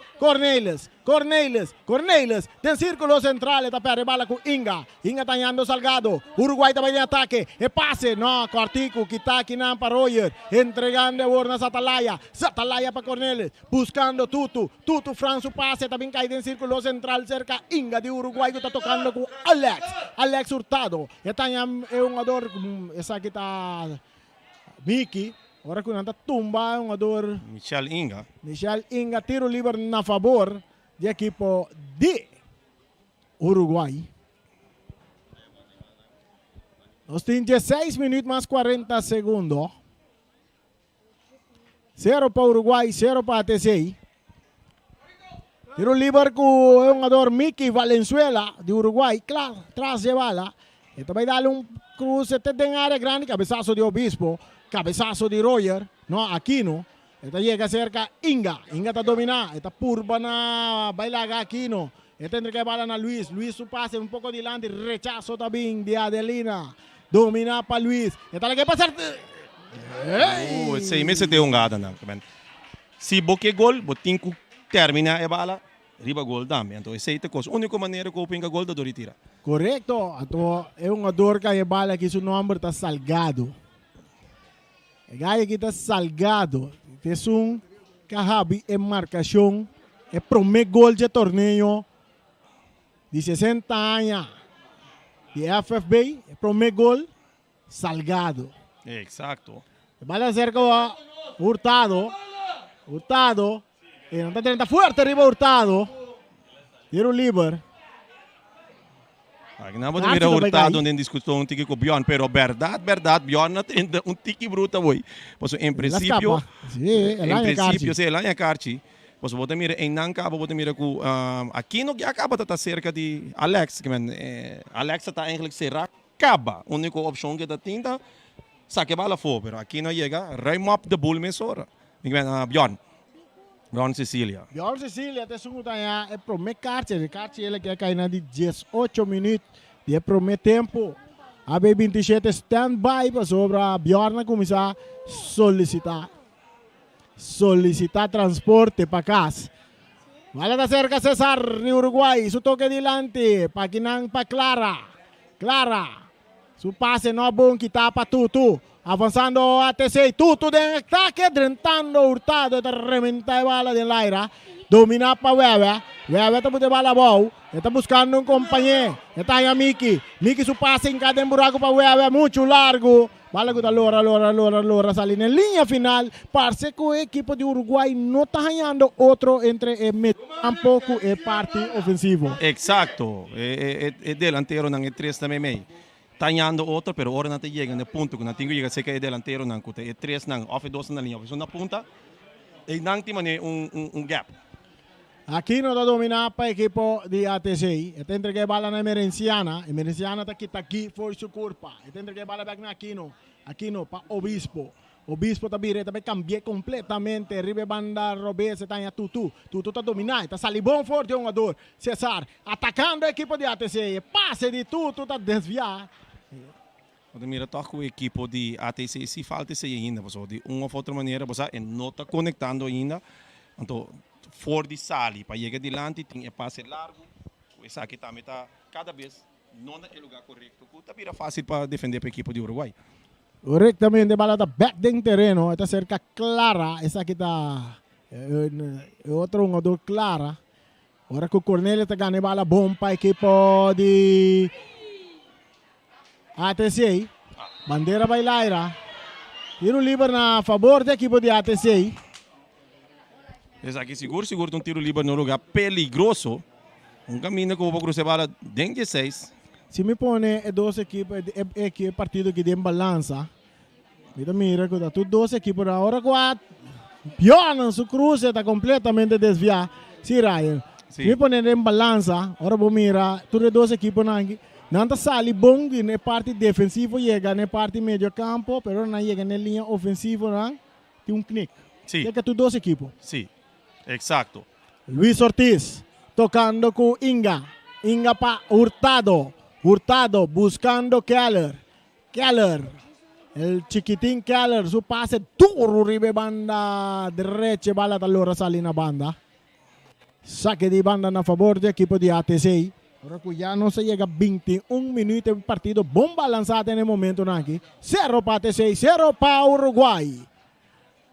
Del círculo central, esta perde bala con Inga tañando Salgado. Uruguay también en ataque. El pase, no, Cortico, Kitaki, para Royer. Entregando a Bornas Atalaya para Cornelius. Buscando Tutu. Fran su pase, también cae en círculo central cerca Inga de Uruguay que está tocando con Alex Hurtado. Está un jugador, esa que está Miki. Agora que nanta tumba um jogador Michel Inga, tiro livre na favor de equipo de Uruguai. Nós temos 16 minutos mais 40 segundos. 0 para Uruguai, 0 para ATC. Tiro livre com o jogador Miki Valenzuela de Uruguai, claro, traz de bala. E também dá um cruze em área grande, cabeçazo de Obispo. Cabezazo de Royer, no, Aquino. Esta llega cerca Inga está dominada. Esta purba na bailaga Aquino. Esta entrega bala na Luis su pase un poco delante, rechazo también de Adelina. Domina para Luis. Esta la que pasar. Sei meses de ungada na. Si boque gol, botin ku termina e bala, riba gol dami. Então essa é a única maneira que o pinga gol da dori tira. Correcto. Ato é um jogador que bala aqui seu nome está Salgado. O gajo aqui está Salgado. É um carrabi em marcação. É primeiro gol de torneio de 60 anos. De FFB, é primeiro gol Salgado. Exacto. Bala cerca o Hurtado. Hurtado. Não está tendo forte arriba Hurtado. Tiro livre. Aqui não pode mirar Hurtado onde discutiu um tiki com Bjorn, pero verdade, Bjorn não tem um tiki bruta boy. Pois em princípio, lá em Carchi, pois você mira em Nanca, você mira com aqui no que acaba tá cerca de Alex, que Alex está eigenlijk será acaba, a única opção que tá tinta, saque bala fora, pero aqui não chega, rem up the bull mesora. Bjorn Cecilia. Bjorn Cecilia, até segundo é primeiro Carchi, Carchi ele quer cair na de 18 minutos, de primeiro tempo. A B27 stand-by para sobre a Bjorn começar a solicitar transporte para casa. Vale da cerca César de Uruguay, su toque delante, Paquinang para Clara, su pase no bom que tá para Tutu. Avanzando a TC, Tutu de ataque, drentando Hurtado, está reventar bala de Laira, domina para Webe está botando bala boa, está buscando um companheiro, está aí a Miki su pase em cada buraco para Webe, muito largo, bala que está Lora, sale na linha final, parece que o equipo de Uruguai não está ganhando outro entre tampoco e parte ofensivo. Exacto, é delantero ng 3 também meio. Tanhando outro, pero ora não te chega no ponto que não tem que chegar, sei que é delantero não, que é 3 não, off 2 na linha, na ponta, e não tem gap. Aqui não está dominando para o equipo de ATC. Está entregue bala na Emerenciana. Emerenciana está aqui por sua culpa. Está entregue bala back na Aquino para Obispo. Obispo também cambiou completamente. Ribe banda Robes está em Tutu. Tutu está dominando. Está salibão forte um jogador. César atacando a equipe de ATC. Passe de Tutu está desviado. Mira, toch o equipo de ATC se falta isso ainda, de uma ou outra maneira, você não está conectando ainda. Então, fora de sali, para chegar adiante, tem passe largo. Isso aqui também está cada vez não é o lugar correto. Está bem fácil para defender para a equipe de Uruguai. Correctamente, bala está back dentro terreno, está cerca Clara, essa aqui está outro jogador Clara. Agora que o Cornélio está ganhando bala bom para a equipe de ATC. Bandeira bailaira. Tiro livre na favor da equipe de ATC. Esse aqui seguro um tiro livre no lugar peligroso. Caminho que eu vou cruzar bala dentro de 6. Se me põe duas equipes, é partido que tem balança. Mira, que tu duas equipes na hora 4. Pior, su cruze está completamente desviado. Sim, Ryan. Se me põe em balança, agora vou mirar, tu duas equipes não está sali bom na parte defensiva, chega na parte meio campo, mas não chega na linha ofensiva, não tem um knick. Sim. É que tu duas equipes. Sim, exacto. Luis Ortiz, tocando com Inga para Hurtado buscando Keller, el chiquitín Keller, su pase duro, ribe banda derecha, bala allora sale na banda. Saque de banda a favor do equipo de ATC. Ahora que ya no se llega 21 minutos de partido, bomba lanzada en el momento aquí. 0 para ATC, 0 para Uruguay.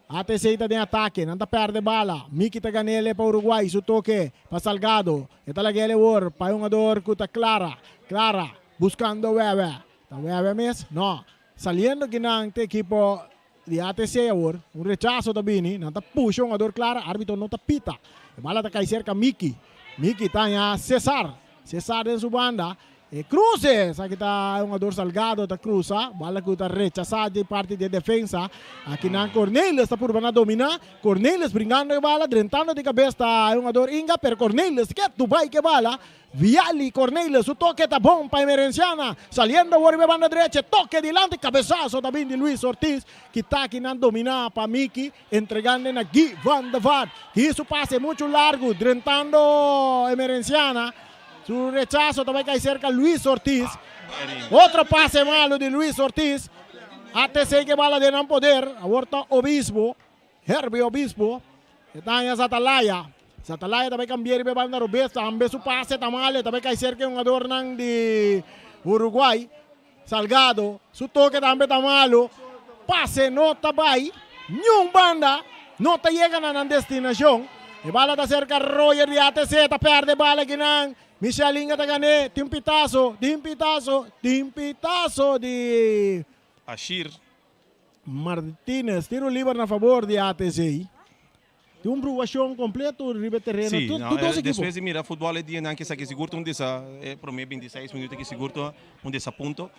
ATC está de ataque, não perde bala. Miki está ganhando para Uruguay, su toque para Salgado. Está la guele war, para un jogador que está Clara, buscando Webe. ¿Está Webe mes? No. Saliendo que não tem equipo de ATC agora, um rechazo também, não está puxa um jogador Clara, árbitro não está pita. A bala está cai cerca Miki está em César em sua banda. Cruces, aqui está um jogador Salgado, está cruza, bala que está rechazada de parte de defesa. Aqui na Cornelius está por banda dominar, Cornelius brincando de bala, drentando de cabeça, está um jogador Inga, pero Cornelius, que tu vai que bala, Viali Cornelius, su toque está bom para Emerenciana, saliendo por banda derecha, toque delante, cabezazo también de Luis Ortiz, que está aquí na dominar para Miki, entregando a Guy Van de Vaart, y su pase muito largo, drentando Emerenciana. Su rechazo também cai cerca Luis Ortiz. Outro passe malo de Luis Ortiz. ATC que bala de não poder. Aborta Obispo. Herbie Obispo. Está em Atalaya. Sa talaya também cambiar ibe banda Robes, também su pase tamale, também cai cerca um ador nang de Uruguay. Salgado, su toque também tamalo. Pase no tabay, nyung banda, no te llega na destinación. E bala da cerca Roger de ATC, ta perde bala ginang. Michelinga ta gane, timpitazo de Ashir. Martínez, tiro livre na favor de ATC. Tem uma provação completa no terreno. Sim, Todos depois de mirar futebol é dia não que se segura dessa promedio 26 minutos que segura dessa ponto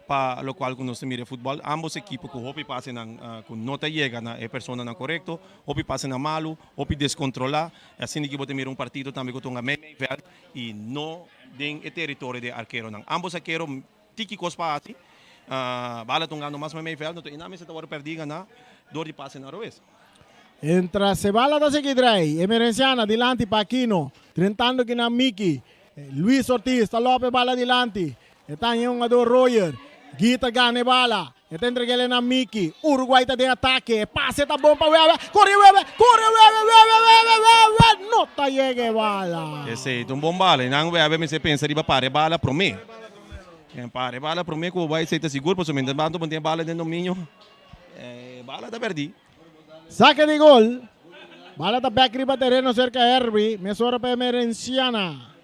para o qual nós mira futebol ambos equipos que hopi passam com nota chega na persona na correto hopi passam na malo hopi descontrolar assim que botar mira partido também com um meio e não tem o território de arqueiro não ambos arqueiro tiki cospati bala tongando mais meio velho então iname se tawar perdiga na dor de passe na revés. Entra Cebala da Seguidrey, Emerenciana, dilante Paquino, tentando que na Miki, Luis Ortiz, Talope bala dilante, está yung ador Royer, Gita gane bala, entre que na Miki, Uruguay ta de ataque, pase ta bom pa Webe, corre Webe, no ta llegue bala. Esse é um bom bala, não Webe me se pensa riba pare bala pro me. Pare bala pro me que vai ser seguro, porque se bando tem bala dentro do minho, bala da perdi. Saque de gol. Bala ta back riba terreno cerca Herbie. Mesora pa Emerenciana.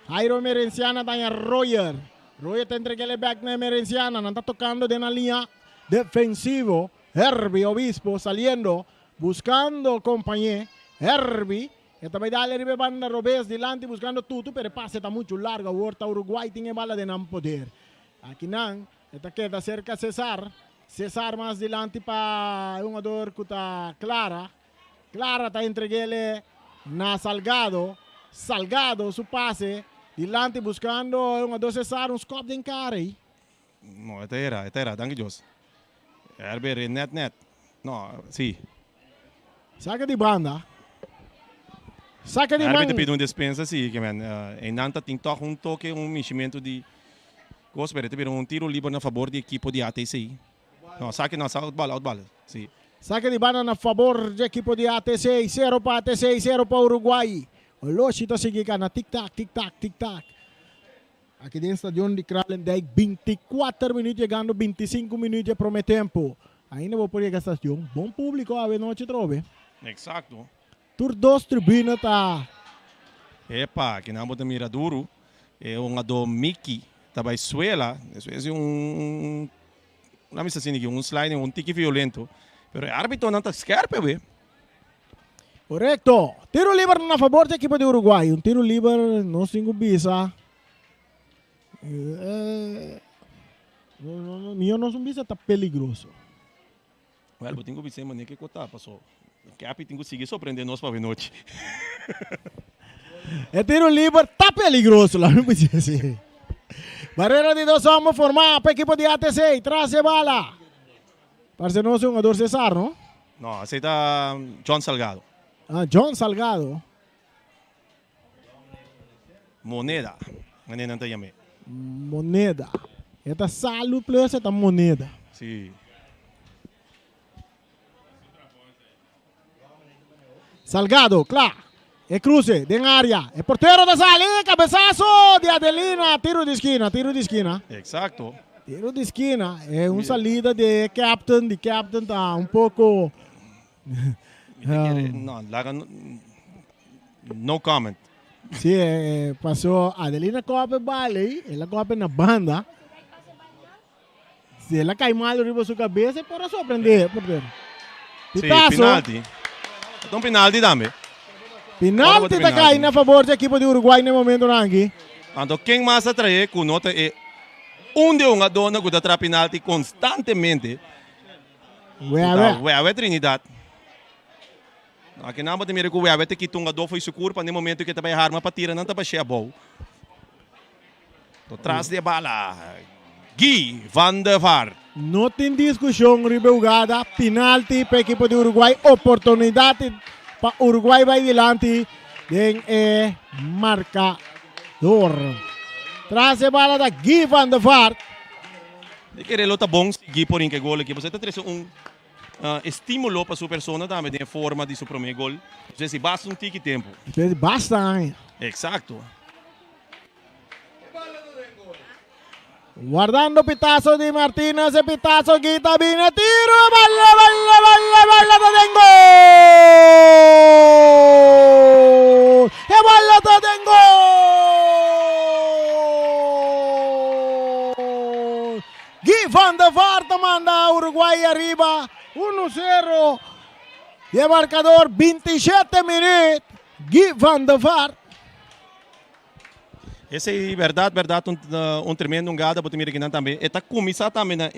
Jairo Emerenciana tanya Royer. Royer te entrega el back na Emerenciana. No está tocando de una línea defensivo. Herbie Obispo saliendo. Buscando compañía. Herbie. Esta vai darle riba banda Robes delante buscando tudo. Pero pase está mucho largo. Huerta Uruguay tiene bala de nan poder. Aquí nan. Esta queda cerca Cesar. Cesar mais delante para um jogador que está Clara. Clara está entreguele na Salgado. Salgado, su pase. Delante buscando um jogador Cesar, um scope de encare. Não, até era, danke Deus. RB, net. Não, sim. Saca de banda. Saca de RB banda. te pede dispensa, sim, que man. Em Nanta tem toch toque, meximento de... Gospel, te pede tiro livre na favor da equipe de ATC. No, saque não, outball, sim. Saque de banda na favor do equipo de ATC, 0 para ATC, 0 para Uruguay. O Loshito sigue na tic-tac. Aqui dentro do estádio de Kralendijk, 24 minutos chegando, 25 minutos para o tempo. Ainda vou poder gastar um bom público a noite trove. Exato. Tur dos tribunas tá. Epa, que não bota mira duro. É do Mickey, tá vai suela, isso é não me assim que slide, tique violento. Pero o árbitro não está scarpe, ué. Correcto. Tiro livre na favor do equipo de Uruguay. Um tiro livre, não singo bisa. Meu não bisa tá peligroso. Well, eu tenho que pensar, mas nem que contar, passou. Que a tem que seguir surpreendendo nós para ver noite. É tiro livre, tá peligroso lá, não precisa assim. Barreira de 2 homens formada para o equipo de ATC. Traz a bala. Parece não ser um jogador Cesar, não? Não, esse está John Salgado. John Salgado. Moneda. Não te chamei. Moneda. Esta Salu plus esta Moneda. Sim. Salgado, claro. E cruce, de área. E porteiro da sala, cabeçaço de Adelina. Tiro de esquina. Exato. Tiro de esquina. É uma salida de captain. De captain tá um pouco... Não, no comment. Sim, passou. Adelina copa vale. Ela copa na banda. Se ela cai mal arriba sua cabeça, para surpreender, porteiro. Pitaço. Sim, penalti. Então penalti também. Penalti tá caindo a favor da equipe de Uruguai no momento aqui. Então quem mais atrai com nota é de uma dona que dá penalti constantemente. Ué, Trinidad. Aqui não pode mirar que o Ué tem que tunga do foi seguro para no momento que também arma para tirar não tá para cheia bom. Atrás de bala. Guy van der Vaart. Não tem discussão, ribelgada, penalti para a equipe de Uruguai, oportunidade para Uruguai vai adiante em marcador. Traz a bala da Guy van der Vaart. De querer lutar bom, Guy por que gol aqui, você tá 3-1. estímulo para su persona também de forma de su primeiro gol. Então, se basta tiki tempo. Basta, hein? Exacto. Guardando pitazo di Martinez, e pitazo quita, viene tiro, balla, tengo! E balla tengo! Guy van der Vaart manda a Uruguay arriba, 1-0. Y el marcador 27 minutos, Guy van der Vaart. Esse é verdade, tremendo jogada, porque mira que não também. Está começar também na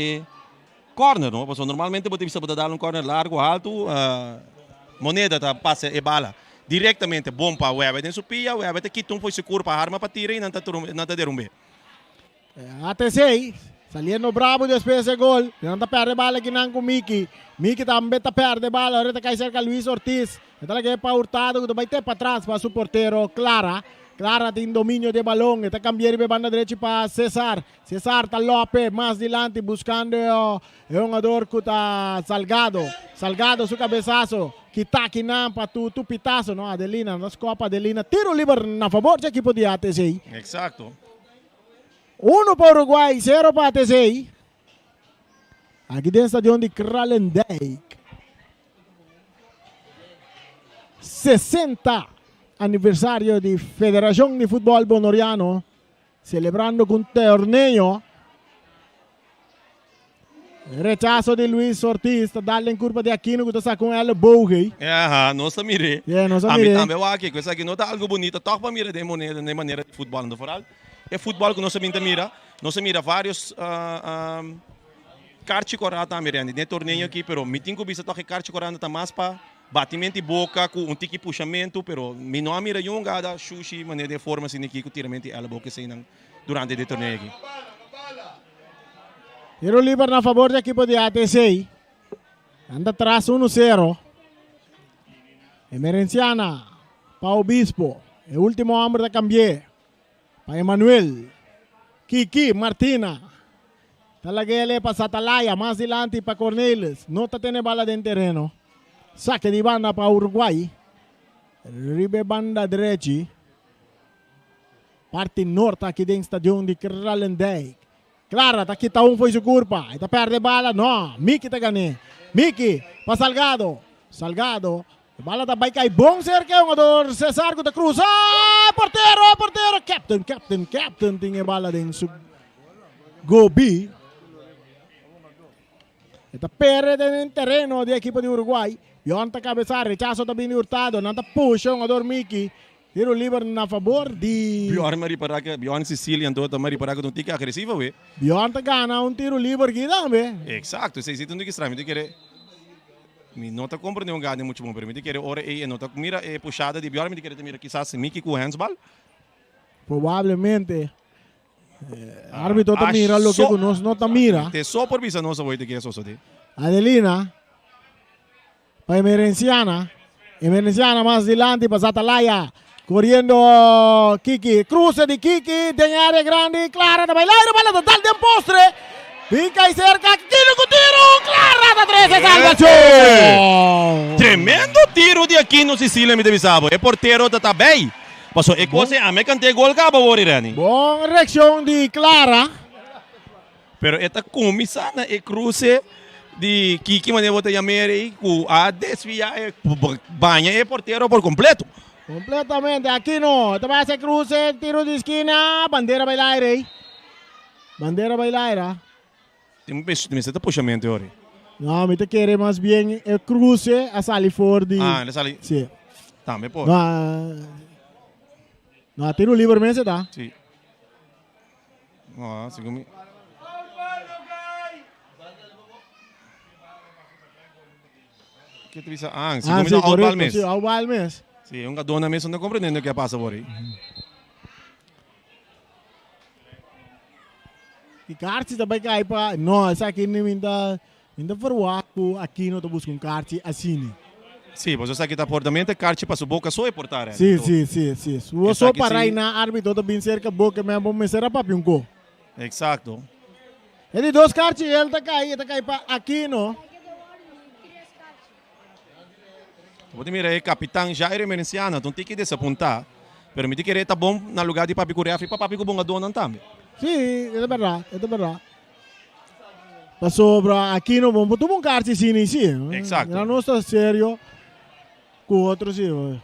corner, não? Porque normalmente você precisa dar corner largo, alto, moneda tá passa e bala diretamente bom para o web. Tem supia, o web tem que foi seguro para arma para tirar e não tá derrumbe. ATC, saliendo bravo después de ese gol, no está perde bala aquí con Miki. Miki también está perde bala, ahorita cae cerca Luis Ortiz. Está la que para Hurtado, que va a ir para atrás para su portero Clara. Clara tem domínio de balão, está cambiando de banda direita para César. César está Lopes, mais adiante, buscando o jogador que está Salgado. Salgado, seu cabeçaço, que está aqui para tu pitaço, não? Adelina, nas copas, Adelina. Tiro livre na favor da equipe de ATC. Exato. 1 para Uruguai, 0 para ATC. Aqui dentro do estádio de Kralendijk. 60 aniversario de Federación de Fútbol Bonoriano, celebrando un torneo. Rechazo de Luis Ortiz, dale en curva de Aquino que está com ela bogue. Nossa mire. Nossa a mire. mim também aqui, coisa aqui não tá algo bonito, toca para mira de maneira de futebol no foral. É futebol que nós mira vários kart corata mirando, de torneio aqui, pero mitin ko bisa toque kart corata tá mais para batimento de boca com tiki puxamento, pero mi não mira yung gada sushi maneira de forma assim aqui com tiramento ela boca sem durante o torneio aqui. Tiro livre na favor da equipe de ATC. Anda atrás 1-0. Emerenciana para Obispo. El último hombre de cambié. Para Emanuel. Kiki Martina. Talagele para Satalaya. Más adelante para Cornelis. No te tiene bala de terreno. Saque de banda para Uruguay. Ribe banda derecha. Parte norte aqui dentro do estádio de Kralendijk. Clara, tá aqui, tá foi sua curva. Está perde bala, não. Miki tá ganhando. Miki, para Salgado. Salgado. A bala tá vai cair bom cerca. O jogador César que tá cruz. Porteiro. Captain. Tem a bala dentro do Gobi. Está perde no terreno da equipe de Uruguai. Bionta cabeçar, rechazo também de Hurtado. Não tá puxa o jogador Miki. Tiro livre na favor de... Bjorn Sicília andou também para que não tique agressiva, ué. Bjorn tá ganhando tiro livre aqui também. Exato, se não que estranho, me quer não tá compreendendo um gado muito bom, pero me quer ora e não tá mira é puxada de Bjorn, me quer mira quizás Miki com handsball. Provavelmente. Árbitro tá mira lo que nós não tá mira. Te só por visa nossa voite que é só de. Adelina. Para Emerenciana más adelante para Satalaya. Corriendo Kiki, cruce de Kiki, de área grande, Clara de bailar, bala total de postre. Pica y cerca, tiro, Clara de 13, salvación. Tremendo tiro de aqui no Sicília, me devisava. É porteiro da bem. Passou, é coisa, a me cantei gol cabo, Borirani. Boa reação de Clara. Pero esta começando é cruce de Kiki, mas eu vou te chamar aí, a desviar, banha é porteiro por completo. Completamente, aquí no. Esta va a ser cruce, tiro de esquina, bandera bailaire. Bandera bailaire. Me está puxamento agora. No, me te quiere más bien el cruce a salir for de... ele sali. Sí. Também pode. No, tiro livre mesmo, tá? Sim. Segundo. Que tu visa? Segundo ao Balmes. Sí, ao Balmes. Sim, uma dona mesmo não compreendendo o que passa por aí. E Carti também cai para... Não, essa aqui não ainda verwaco aqui não tô buscando Carti assim. Sim, você sabe que está portamento, Carti para sua boca só é portar. Sim. Só para aí na árbitro também cerca boca mesmo, mas será para piunco. Exato. Ele dois Carti, ele tá cai para aqui, não? Você mira, é capitão Jairo Merenciano, então tem que desapontar. Pero me que tá bom na lugar de papi Coreia, para papi com bom dona também. Sí, es verdad, es verdad. Passou para aqui no bombo, tu bom carte sim, sim. Exato. Não está sério com outro sim.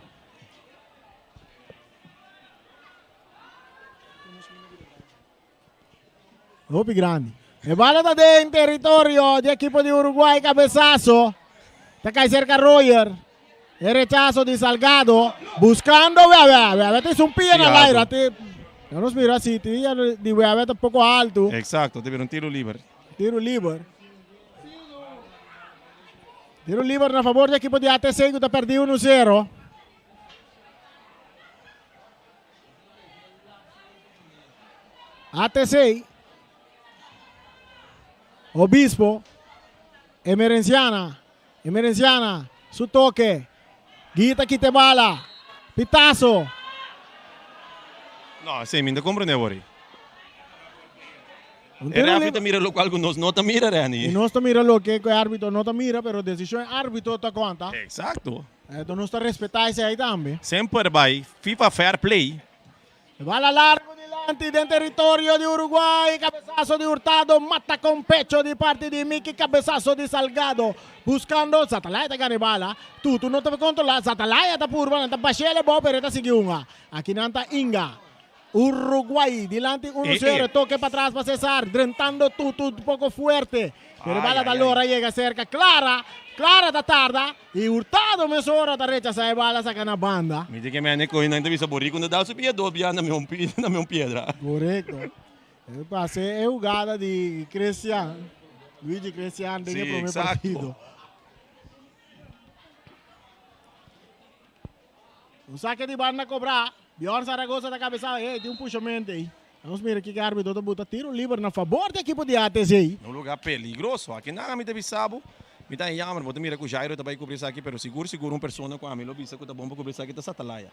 Hopi grande. E bala da em territorio de equipo de Uruguay, cabezazo. Está cae cerca Roger. El rechazo de Salgado. Buscando, vea, te hizo un pie en el aire. Ya nos mira así, vea, un poco alto. Exato, teve um tiro livre. Tiro livre. Tiro livre a favor do equipo de ATC, que está perdido 1-0. ATC. Obispo. Emerenciana. Su toque. Guita quite bala. Pitazo. No, sim, ainda compreende, Bori. Un El tiro árbitro libre. mira lo cual nos nota mira, Y Rani. no está mira lo que el árbitro no está mira, pero decisión árbitro está cuenta. Exacto. Esto no está respetarse ahí también. Sempre vai FIFA Fair Play. Bala largo delante del territorio de Uruguay. Cabezazo de Hurtado. Mata con pecho de parte de Miki. Cabezazo de Salgado. Buscando. Satalaya te gana bala. Tú no te controlas. Satalaya te purba. Te bachele bo. Pero te sigue una. Aquí nanta Inga. Uruguay. Delante 1-0. Toque para atrás para César. Drentando tú un poco fuerte. Pero bala da Lora llega cerca. Clara da tarda. Y Hurtado mesora da recha. Sai bala saca na banda. Me diga que me ane na entrevista Bori quando dá subir dobia na minha pedra. Correcto. Eu passei a jogada de Cristiano. Luigi Cristiano tem o primeiro partido. O saque de banda cobrar. Bjorn Zaragoza da cabeçada. Tem um puxamento aí. Vamos ver aqui que o árbitro bota tiro livre na favor da equipe de ATC. Um lugar perigoso. Aqui nada me deve saber. Me tá em jammer, botar mira que o Jairo também cobrir isso aqui, pero seguro uma pessoa com a mim, lobista que tá bom para cobrir isso aqui da Satalaya.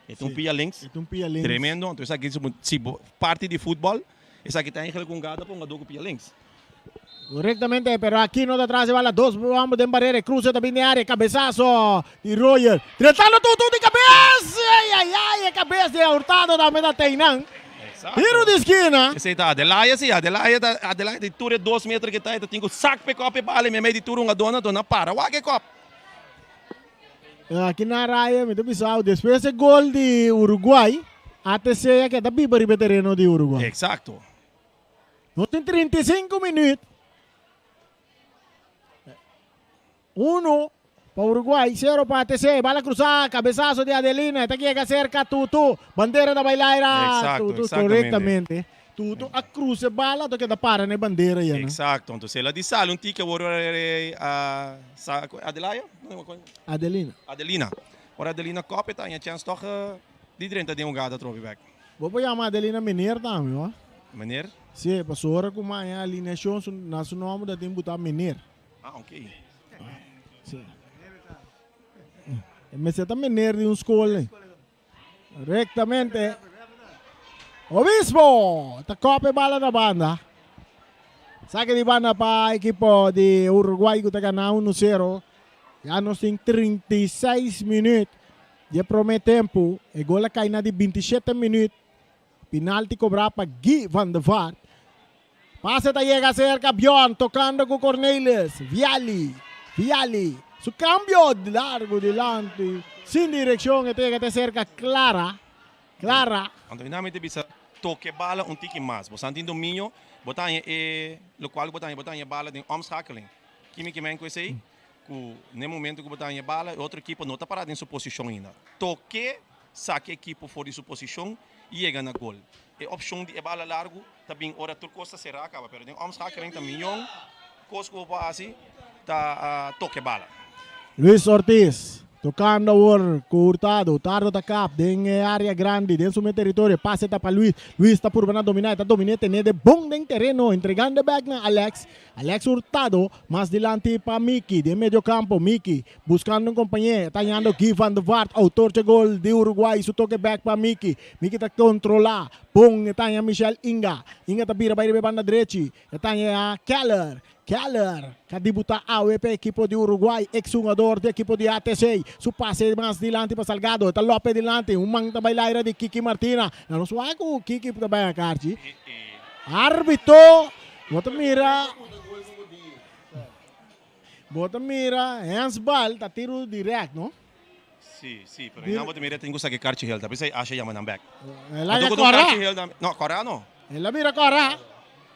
É um pia links. É um pia links. Tremendo. Então isso aqui se parte de futebol, isso aqui tá eigenlijk um gada para um adulto pia links. Correctamente, pero aquí no detrás de bala, dos vamos de barrera, cruce también de área, cabezazo de Roger, tratando todo de cabeza, ay, cabeza de Hurtado también da Teinan. Tiro de esquina. Esse tá Adelaia, sim, Adelaia de tour 2 metros que tá, tem o saco pe copo bala, me meio de tour uma dona para, o que copo. Aqui na área, muito bizarro, depois desse gol de Uruguai, ATC que tá bíbaro de terreno de Uruguai. Exacto. Nós tem 35 minutos. 1 para Uruguay, 0 para ATC, bala cruzada, cabezazo de Adelina, está aquí cerca Tutu, bandera da bailaira, Exacto, Tutu, exactamente. correctamente. Tutu a cruze bala, do que da para na bandeira yan. Exacto. Então, se ela disse, um tique agora Adelaia? Adelina. Ora Adelina copa tá, a chance toch de 30 de gada throwback. Vou chamar Adelina Mineiro também, ó. Meneer? Sim, passou hora com a alineação na seu nome da tem botar Mineiro. Ah, ok. Sim. Mas você tá Mineiro de escola. Correctamente. Obispo, ta copa bala na banda. Saque de banda para a equipo de Uruguay que está ganando 1-0. Já nós temos 36 minutos de primeiro tempo. O gol cai na de 27 minutos. Penalti cobrado para Guy van der Vaart. Pase ta llega cerca Bjorn tocando con Cornelis. Viali. Su cambio de largo delante. Sin dirección. Este que cerca Clara. Então, finalmente, bisa toque bala tique mais. Você tem domínio, botar lo qual botar bala de omschakeling. Que men conhece que no momento que botar bala, outra equipe não está parada em sua posição ainda. Toque, saque a equipe fora de sua posição e chega na gol. A opção de bala largo, também ora turcosta será acaba, pero tem omschakeling também, cosco assim, tá toque bala. Luis Ortiz. Tocando por Hurtado, Hurtado da cap, em área grande, dentro do meu território, passe para Luis, Luis está por dominar, está dominante, de bom em terreno, entregando back na Alex Hurtado, mais delante para Miki, de meio campo, Miki, buscando companheiro, está ganhando Guy van der Vaart, autor de gol de Uruguai, su toque back para Miki está controlar, bom, está Michel Inga está vira para a banda direita, está Keller Keller, que debuta AWP, equipo de Uruguay, ex-jugador do equipo de ATC. Su pase mais dilante para Salgado. Está Lopes dilante. Man também lá de Kiki Martina. Não suave com o Kiki também a Carti. Árbitro. Bota mira. Handsball. Tá tiro direto, não? Sim, pero não vou te mirar, tem que usar que Carchi Hill. Tapi saya acha yaman ang back. Ela é Cora. No, Cora no. Ela mira Cora.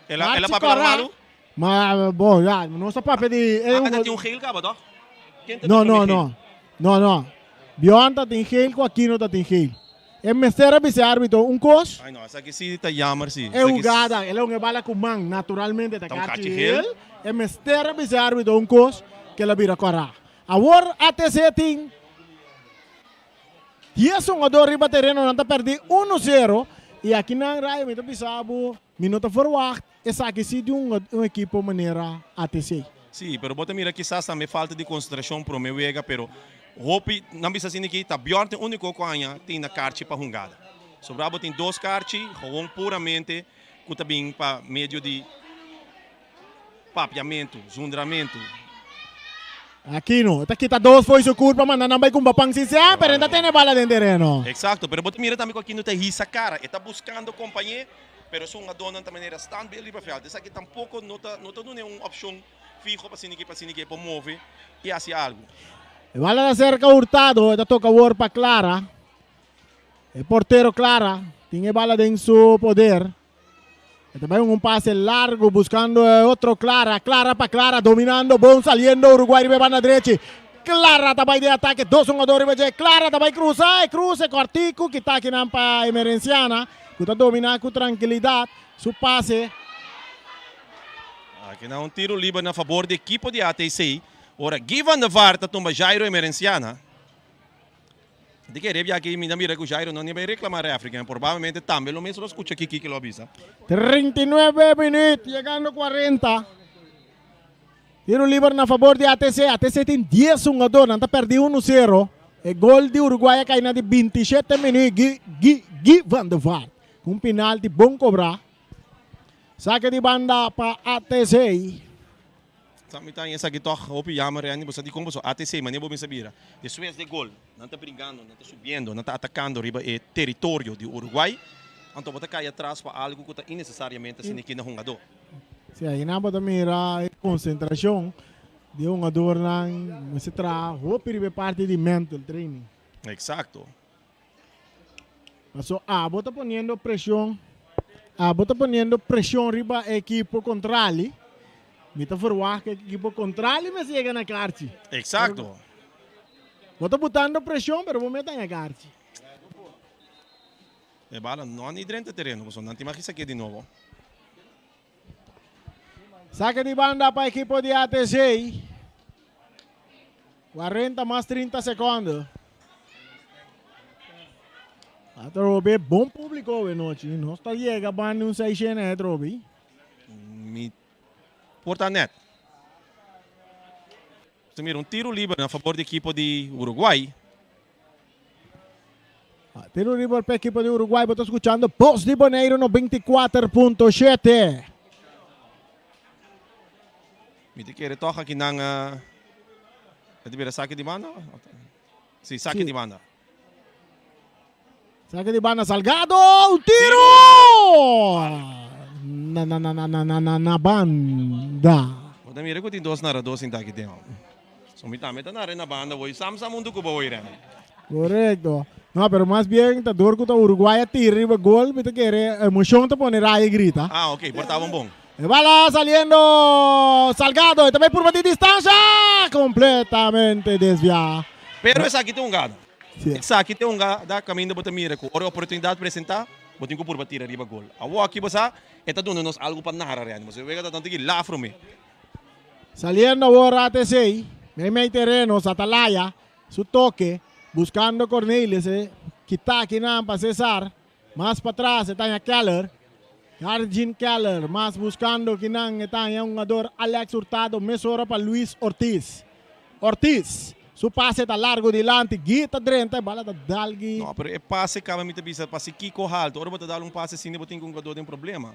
Ela papel malo. Mas, bom, já, não está para pedir. Ada yung Hill ka ba to? Não. Bionta tem Hill, com aqui não tem Hill. É mestre esse árbitro, cos. Ai no, sa que si ta yammer si. É jogada, ele é um bala com man, naturalmente tá Carchi Hill. É mestre esse árbitro, cos, que ela vira Cora. Agora, ATC tem 10 jogadores riba terreno, não está perdi 1-0. E aqui na Raio, me pisabo, minuto forward, essa aqui sim de um equipo maneira ATC. Sim, pero bota mira quizás também falta de concentração pro meu ega, pero hope não bisa sini kita Bjorn tem único coanha tem na Carchi para jungada. Sobrabo tem 2 Carchi, jogam puramente kutabing pa medio de papiamento, zundramento. Aqui não, kita 2 foi sua curva, mas não vai com bapang sincero, pero ainda tem bala dentro terreno. Exacto, pero bota mira também com aqui não tem risa cara, está buscando companhia, pero são adona da maneira stand bem livre fiel. Essa aqui tampouco não é uma opção fijo para sinigay para mover e assim algo. Bala da cerca Hurtado, esta toca war para Clara. El portero Clara, tiene bala de en su poder. También un pase largo buscando otro Clara para Clara, dominando, bon saliendo Uruguay, van a derecha. Clara também de ataque, 2 jogadores, Clara também cruza, cortico, que está aqui na emergenciana, que está dominando com tranquilidade, su pase. Aqui não tiro livre na favor da equipe de ATC. Ora, Givan de Varta tumba Jairo emergenciana. De que revia aqui, mira que Jairo não vai reclamar a África, provavelmente também, lo mesmo escucha aqui que lo avisa. 39 minutos, llegando 40. Tiro livre na favor de ATC. ATC tem 10 jogadores, não está perdido 1-0. O gol de Uruguai cai na de 27 minutos. Givan de Varta. Com penalti, bom cobrar. Saque de banda para ATC. Sabi tayo sa gito, hopi yamar yan, basta di kung baso, ATC, mani bo sabira. Después de gol, não está brincando, não está subindo, não está atacando riba o território de Uruguai, então bota cair atrás para algo que está innecessariamente siniki na jogador. Sim, aí não pode mirar a concentração de jogador não se traz, hopi riba parte de mental training. Exacto. So, bota poniendo presión, bota poniendo presión riba equipo contrario. Mita forward que equipo contrario me llega na Carchi. Exacto. Bota botando pressão, pero vou meter na Carchi. E bala, não há nem dentro do terreno, não tem mais aqui de novo. Saque de banda para a equipe de ATC. 40 mais 30 segundos. Trobe, bom público hoje noite. Não está chegando 600, Trobe. Portanet. Mira, tiro livre a favor da equipe de Uruguai. Tiro livre para a equipe de Uruguai. Estou escutando Voz de Boneiro no 24.7. Me quer toca aqui na saque de banda? Sim, saque de banda. Saque de banda Salgado. Um tiro! Na banda. Oda mira ko tin 2 narradores em daqui dentro. So mita na rin na banda, boy. Samsa mundo ko ba boy rin. Correcto. No, pero más bien, ta dor ko ta Uruguay a tiro, gol, mita quere emoción ta poner ahí grita. Ah, ok, portava bom. Bala saliendo Salgado, também por de distancia, completamente desviada. Pero essa aqui tem gado. Sí. Essa aqui tem gado, da caminho bota mira ko. Ora oportunidade apresentar, botin ko por batir arriba gol. Awo aqui basa, eta dono nos algo para narrar yan. Mas vega tanto que lá from me. Saliendo ahora ATC, meio terreno, Satalaya, su toque, buscando Cornelis, quita aqui para Cesar, más para atrás está Keller, Arjun Keller, más buscando que está un jugador Alex Hurtado, mesora para Luis Ortiz. Su pase está largo delante, guita drenta, bala da dalgi. No, pero é passe acaba me bisa passe Kiko alto. Ora bota dar passe assim, botin com jogador tem problema.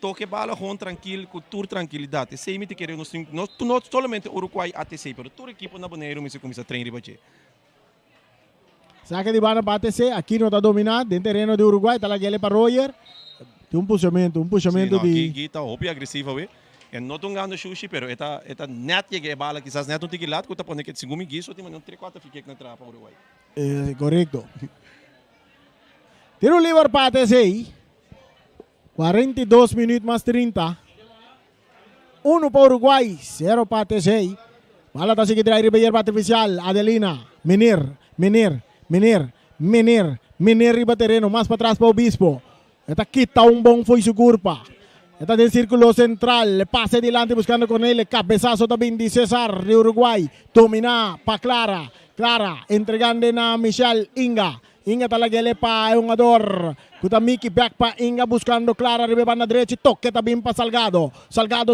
toque bala gewoon tranquilo, com tour tranquilidade. Sei me te querer não somente Uruguai ATC, pero todo equipo na Bonaire me se começa a treinar bache. Saca de bala para ATC, aqui não está dominado, dentro do terreno de Uruguai, está lá aquele para Roger. Tem um puxamento de... Aqui está roupa agressiva, we. E não estão ganhando sushi, pero eta net que bala, quizás net não tem que lado, que tá pondo que segundo guiso, tem mas não 3-4 fiquei na trapa Uruguai. Correcto. Tiro livre para ATC. 42 minutos mais 30. 1 para Uruguai, 0 para ATC. Bala está seguindo a ribeira artificial. Adelina, Menir riba terreno, mais para trás para o Bispo. Esta quita um bom foi su curva. Está del círculo central, le pase adelante buscando con él, cabezazo también de César de Uruguay, domina para Clara, entregando a Michelle Inga talaga pa yung ador, kuta Mickey back pa Inga buscando Clara, riba na derecha, toque también pa Salgado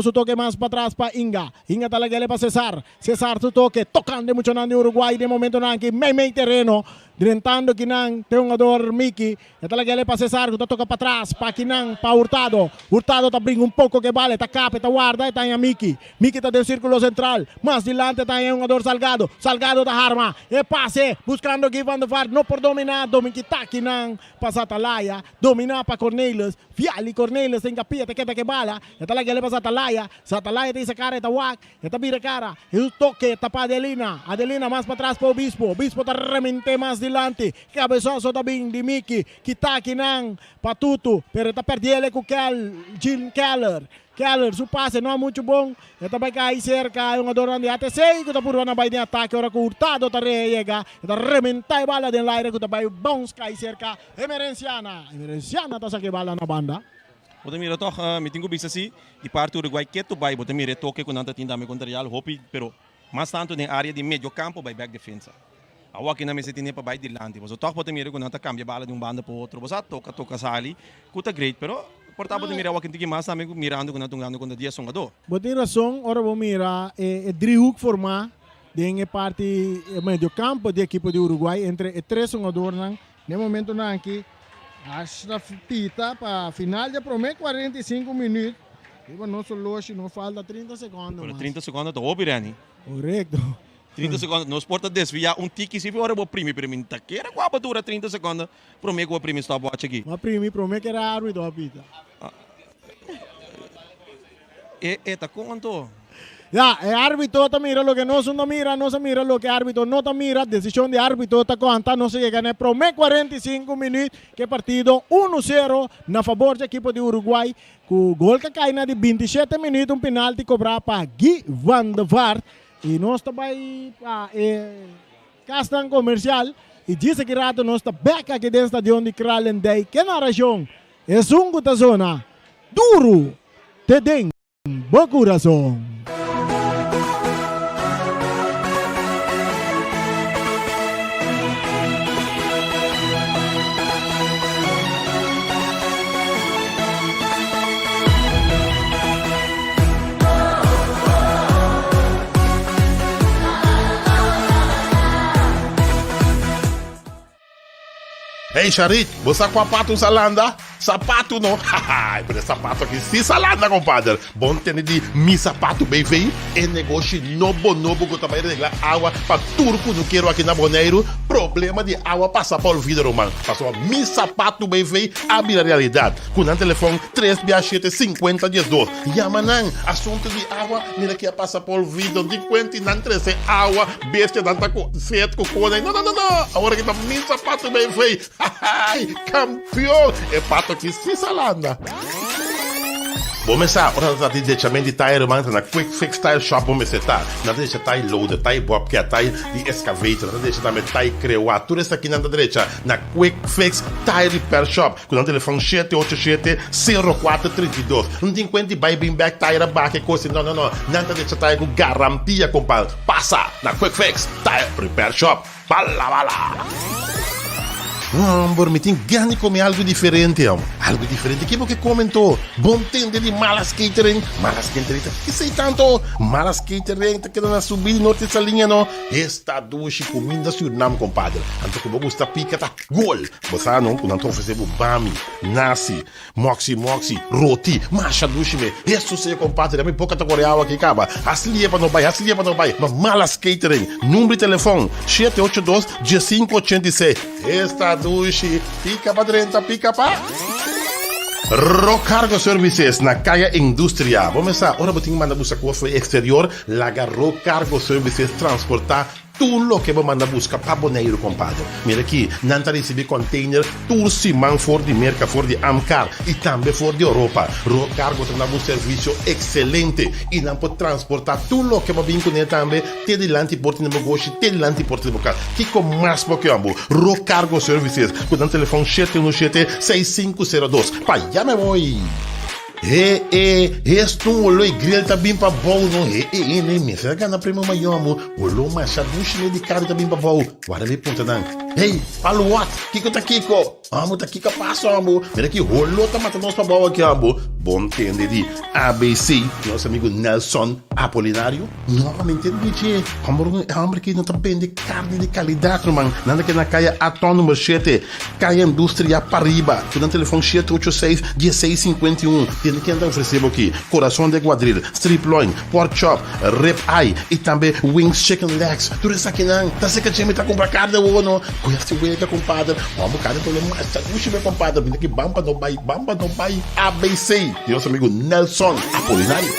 su toque más para atrás pa Inga talaga pa César su toque, tocando mucho de Uruguay, de momento nanki, may terreno, direntando kinang teungador Mickey, talaga pa César, kuta toca para atrás, pa kinang pa Hurtado ta bring un poco que vale, ta cape, ta guarda, ta yung Mickey ta del círculo central, más dilante ta yung ador Salgado ta harma, e pase, buscando give on the far, no por dominar, Dominkita kinang pa Satalaya, domina pa Cornelius, Fiali Cornelius, tem capia, te queda que bala, talaga pa Satalaya tem essa cara, eta wak, eta vira cara, e o toque, ta pa Adelina mais para trás pa Obispo ta remente mais dilante, cabeçoso também de Mickey, kita kinang pa Tutu, pero ta perdi ele com Jim Keller, su passe não é muito bom. Esta vai cair cerca, um adorno de ATC, que está por uma vai de ataque, ora com Hurtado está rega, está rementar bala dentro do aire, que está vai bons cair cerca. Emerenciana está saque bala na banda. Bota mira toch, me tenho visto assim, de parte do Uruguai que tu vai, bota mira toque com nanta tinda me contrarial, hopi, pero mais tanto na área de meio campo vai back defensa. A aqui na mesa tinha para vai dilante, mas o toque bota mira com nanta cambia bala de banda para outro, você toca sali, cuta great, pero portava de mirar o que mais também mirando quando tungando quando dia songador. Botem razão, ora vou mirar driehoek formar de parte meio campo de equipe de Uruguai entre três songadores no momento não aqui a pita para final já promete 45 minutos. Iba não só longe, não falta 30 segundos. Por 30 segundos tá obirani. Correto. 30 segundos, nos porta desviar tiki se for o primi permita que era qual dura 30 segundos, promete o primi stop watch aqui. Mas promete que era árbitro a pita. Tá quanto? Ya, el árbitro te mira lo que no se mira lo que el árbitro no te mira, decisión de árbitro te cuenta, no se llega en el promedio 45 minutos, que partido 1-0 na favor del equipo de Uruguay, con gol que cae de 27 minutos, un penalti cobrado para Guy van der Vaart, y no está ahí castan comercial, y dice que rato no está back aquí del estadio de Kralendijk, que narración, es un zona duro, te den buen corazón. Hey Charit, você com sapato salanda? Sapato não? Haha, mas sapato aqui sim salanda, compadre. Bom ter de mi sapato bem feio. É negócio novo que também regula água para turco no queiro aqui na Bonaire. Problema de água passar para o vidro, mano. Passou mi sapato bem feio, abre a realidade. Com o telefone 367-5012. E amanhã, assunto de água, mira que passa por o vidro. De quanto não trazer água, besta, não tá feito com coisa. Não. Agora que tá mi sapato bem feio. Campeão! É pato aqui, sim, salanda. Vamos lá, ora de diretamente tire manta na Quick Fix Tire Shop vamos estar. Na direita tire loader, tire bobcat, tire de excavator, na direita também tire creuar. Tudo isso aqui na direita na Quick Fix Tire Repair Shop. Com o telefone 787-0432. Não tem quanto vai bem back tire back coisa. Não. Na direita tire com garantia, compadre. Passa na Quick Fix Tire Repair Shop. Bala. Amor, me tem gana de comer algo diferente, amor. Algo diferente. Que você comentou? Bom tende de Malas Catering. Malas Catering, que sei tanto? Malas Catering, tá querendo subir norte dessa linha, não? Esta duche comida Suriname, compadre. Anto que você gusta pica, tá? Gol. Você não, quando oferecer bami, nasi, moxi, roti, macha duche, me. Isso sei, compadre. Me pouca tá coreal aqui, caba. Aslia para não vai. Mas Malas Catering. Número de telefone, 782-1586. Esta duche, pica pra dentro, pica pra... Rocargo Services na Caia Indústria. Vamos lá, ora você manda buscar com o exterior, laga Rocargo Services transportar tudo o que você manda buscar para Bonaire, compadre. Mira aqui, não está recebendo container, tudo se for de merca, for de Amcar e também for de Europa. Rocargo tem um serviço excelente e não pode transportar tudo o que você vem com ele também, te delante porte de negócio, te delante porte de boca. Que com mais porque amo, Rocargo Services, com o telefone 717-6502. Pai, já me vou. Esto olo grill também para bom, não? Nem me será na prima maior, olo machadushi ne de cara também para bom. Guarda ali ponta não. Hey, falo what? Kiko tá Kiko. Amo tá Kika passo, amo. Mira aqui, rolo tá matando nós para bom aqui, amo. Bom entende de ABC, nosso amigo Nelson Apolinário. Não, me entende de amor que não tá bem de carne de qualidade, man. Nada que na caia Atom número 7, Caia Indústria Pariba. Tu no telefone 786-1651. Tem que andar oferecendo aqui coração de quadril, strip loin, pork chop, rib eye e também wings, chicken legs. Tudo isso aqui não. Tá certo que a gente tá comprando carne ou não? Conhece o que compadre? Vamos cara todo mundo. Puxa meu compadre, vindo aqui bamba não vai ABC. E nosso amigo Nelson Apolinário.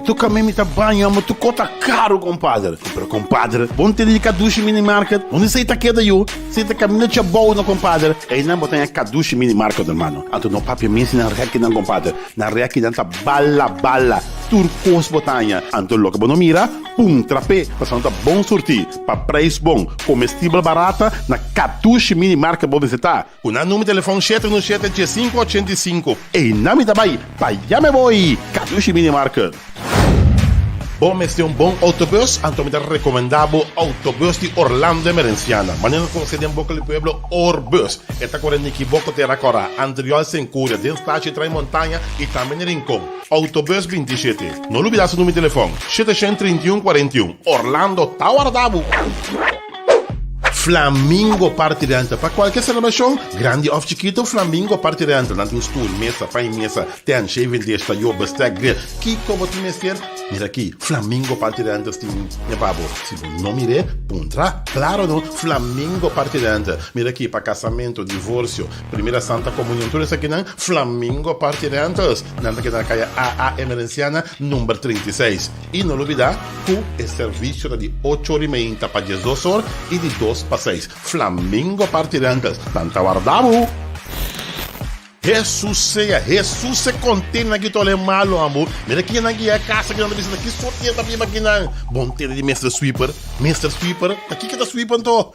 Tu também me tá banhando, tu cota caro, compadre. Pero, compadre, bom ter de Kadushi Mini Market. Onde você tá queda, eu? Você tá caminhando de boa, não, compadre? E não botar em Kadushi Mini Market, irmão. Anto não papi minha na reaki, não, compadre. Na reaki, não tá bala. Turcos botanha. Anto louco, bom, mira. Pum, trapé. Passando tá bom sortir. Pa preço bom. Comestível barata. Na Kadushi Mini Market, bom você tá. O número de telefone 717-585. E não me dá bem. Pai, já me vou. Kadushi Mini Market. Bom, este é um bom autobus, então me recomendado autobus de Orlando Emerenciana. Mañana concede um pouco do pueblo Orbus. Esta correndo aqui, boco terra cora, Andriol Sencúria, dentro da Trai Montanha e também em Rincón. Autobus 27. Não olvide o número de telefone, 731-41. Orlando, Tauardabo. Flamingo partirante. Para qualquer celebração, grande ou chiquito, Flamingo partirante. Não tem stool, mesa, pai mesa, tem shaving dish, taio, bastec, grill. Que como tu me ser? Mira aqui, Flamingo partirante. É babo. Se não mire, puntra. Claro, não. Flamingo partirante. Mira aqui, para casamento, divórcio, primeira santa comunhão, tudo isso aqui não. Flamingo partirantes. Nada que na caia AA Emerenciana, número 36. E não olvidar, tu é serviço de 8h30 para 10 horas e de 2 para 6. Flamingo partirantes. Tanta guardavo. Jesus se contém na guitarra malo, amor. Mira aqui na guia casa que não precisa aqui só tinha também aqui na. Bom ter de Mr. Sweeper, aqui que tá sweepando to.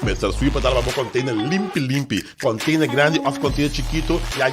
Mr. Sweeper dá uma container limpe, container grande ou container chiquito, ya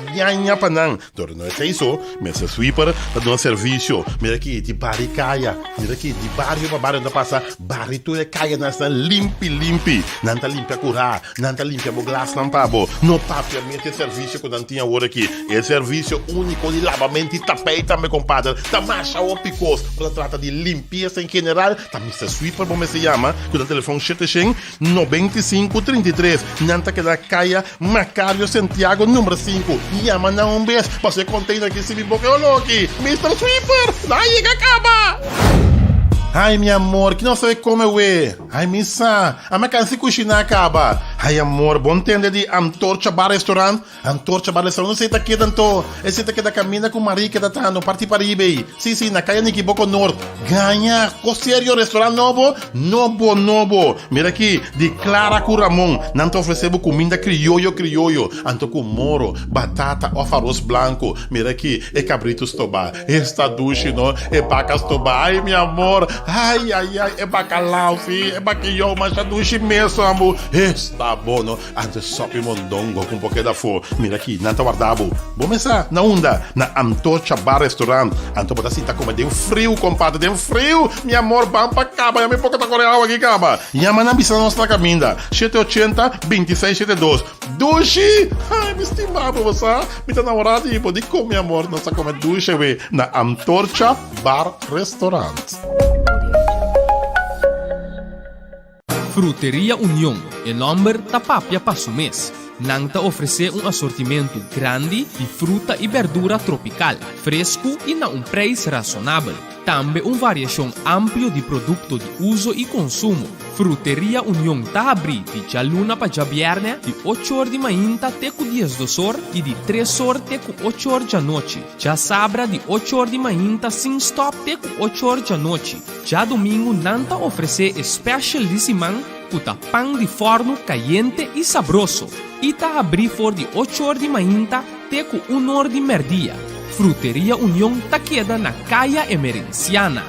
para não. Torno é isso. Mr. Sweeper dá um serviço. Mira aqui de baricaia, mira aqui de barrio para barrio da passa, barrio tu é caia nessa limpe. Não tá limpa curar, não tá limpa o glass não pabo. No papo mente serviço que não tinha hora aqui. É serviço único de lavamento e tapete também, compadre. Tá macha ou picos. Para trata de limpeza em geral. Tá Mr. Sweeper, como se chama. Com o telefone 795-33. Nanta que da Caia, Macário, Santiago, número 5. Chama não um beijo. Você container aqui se me boqueou aqui. Mr. Sweeper, daí que acaba. Ai, meu amor, que não sabe como eu é. Ai, missa, a minha cansa cozinhar acaba. Ai, amor, bom entender de Antorcha Bar Restaurant. Antorcha Bar Restaurant, não sei tá aqui tanto. Esse tá aqui da caminha com Maria que tá no Parti Paribe. Sim, na caia Niquiboco Norte. Ganha, sério, restaurante novo. Mira aqui, de Clara Curamon. Não te oferecemos comida criollo. Anto com moro, batata ou arroz branco. Mira aqui, é cabritos tobá. Esta duche, não? É pacas tobá. Ai, meu amor. Ai, é bacalhau, filho. É baquilhão, mas a duche imenso, amor. Esta abono ante sopi mondongo com pouquinho da fo. Mira aqui, nanta guardabo. Vou começar na onda, na Antorcha Bar Restaurant. Anto bota assim, tá como deu frio, compadre, deu frio. Minha amor, vamos pra caba, já me pouco tá coreal aqui, caba. Yama na bisa nossa caminda. 780-2672. Dushi! Ai, me estimava, você. Me tá namorado e pode comer, meu amor. Nossa, come dushi, we. Na Antorcha Bar Restaurant. Fruteria União, em nombre da Papia Pasumês. Nanta oferece assortimento grande de fruta e verdura tropical, fresco e na preço razonável. Também variação ampla de produtos de uso e consumo. Fruteria União está aberta de luna para viernes, de 8 horas de manhã até 10 da horas e de 3 horas até 8 horas da noite. Já sábado de 8 horas de manhã sem stop até 8 horas da noite. Já domingo Nanta oferece especialíssimo puta pão de forno caliente e sabroso. E está aberto de 8 horas de manhã até 1 hora de merdia. Fruteria União está queda na Caia Emerenciana.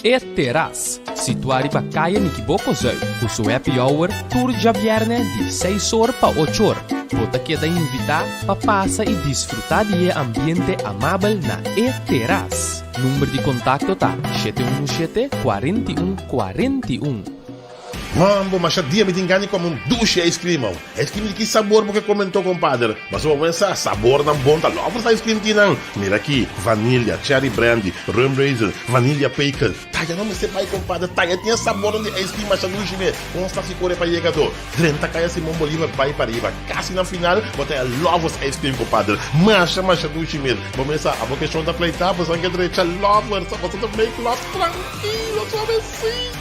E Terras, situado para Caia Nikibocozão, com seu happy hour, tour de viernes de 6 horas para 8 horas. Você queda invitar para passar e desfrutar de ambiente amável na E Terras. Número de contato tá 717-4141. Mambo, mas a dia me engane como duche ice cream. Ice cream de que sabor porque comentou, compadre. Mas vamos pensar, sabor não bom, tá logo essa ice cream que não. Mira aqui, vanilha, cherry brandy, rum raisin, vanilha bacon. Taia não me sei pai, compadre. Taia tinha sabor de ice cream, mas a duche me. Vamos estar se correr para llegador. 30 caia Simão Bolívar, pai para riba. Casi na final, botei a lovos ice cream, compadre. Mas a duche me. Vamos pensar, a boca chão da pleitar, você vai direita lovers. Você vai make love tranquilo, suavecito.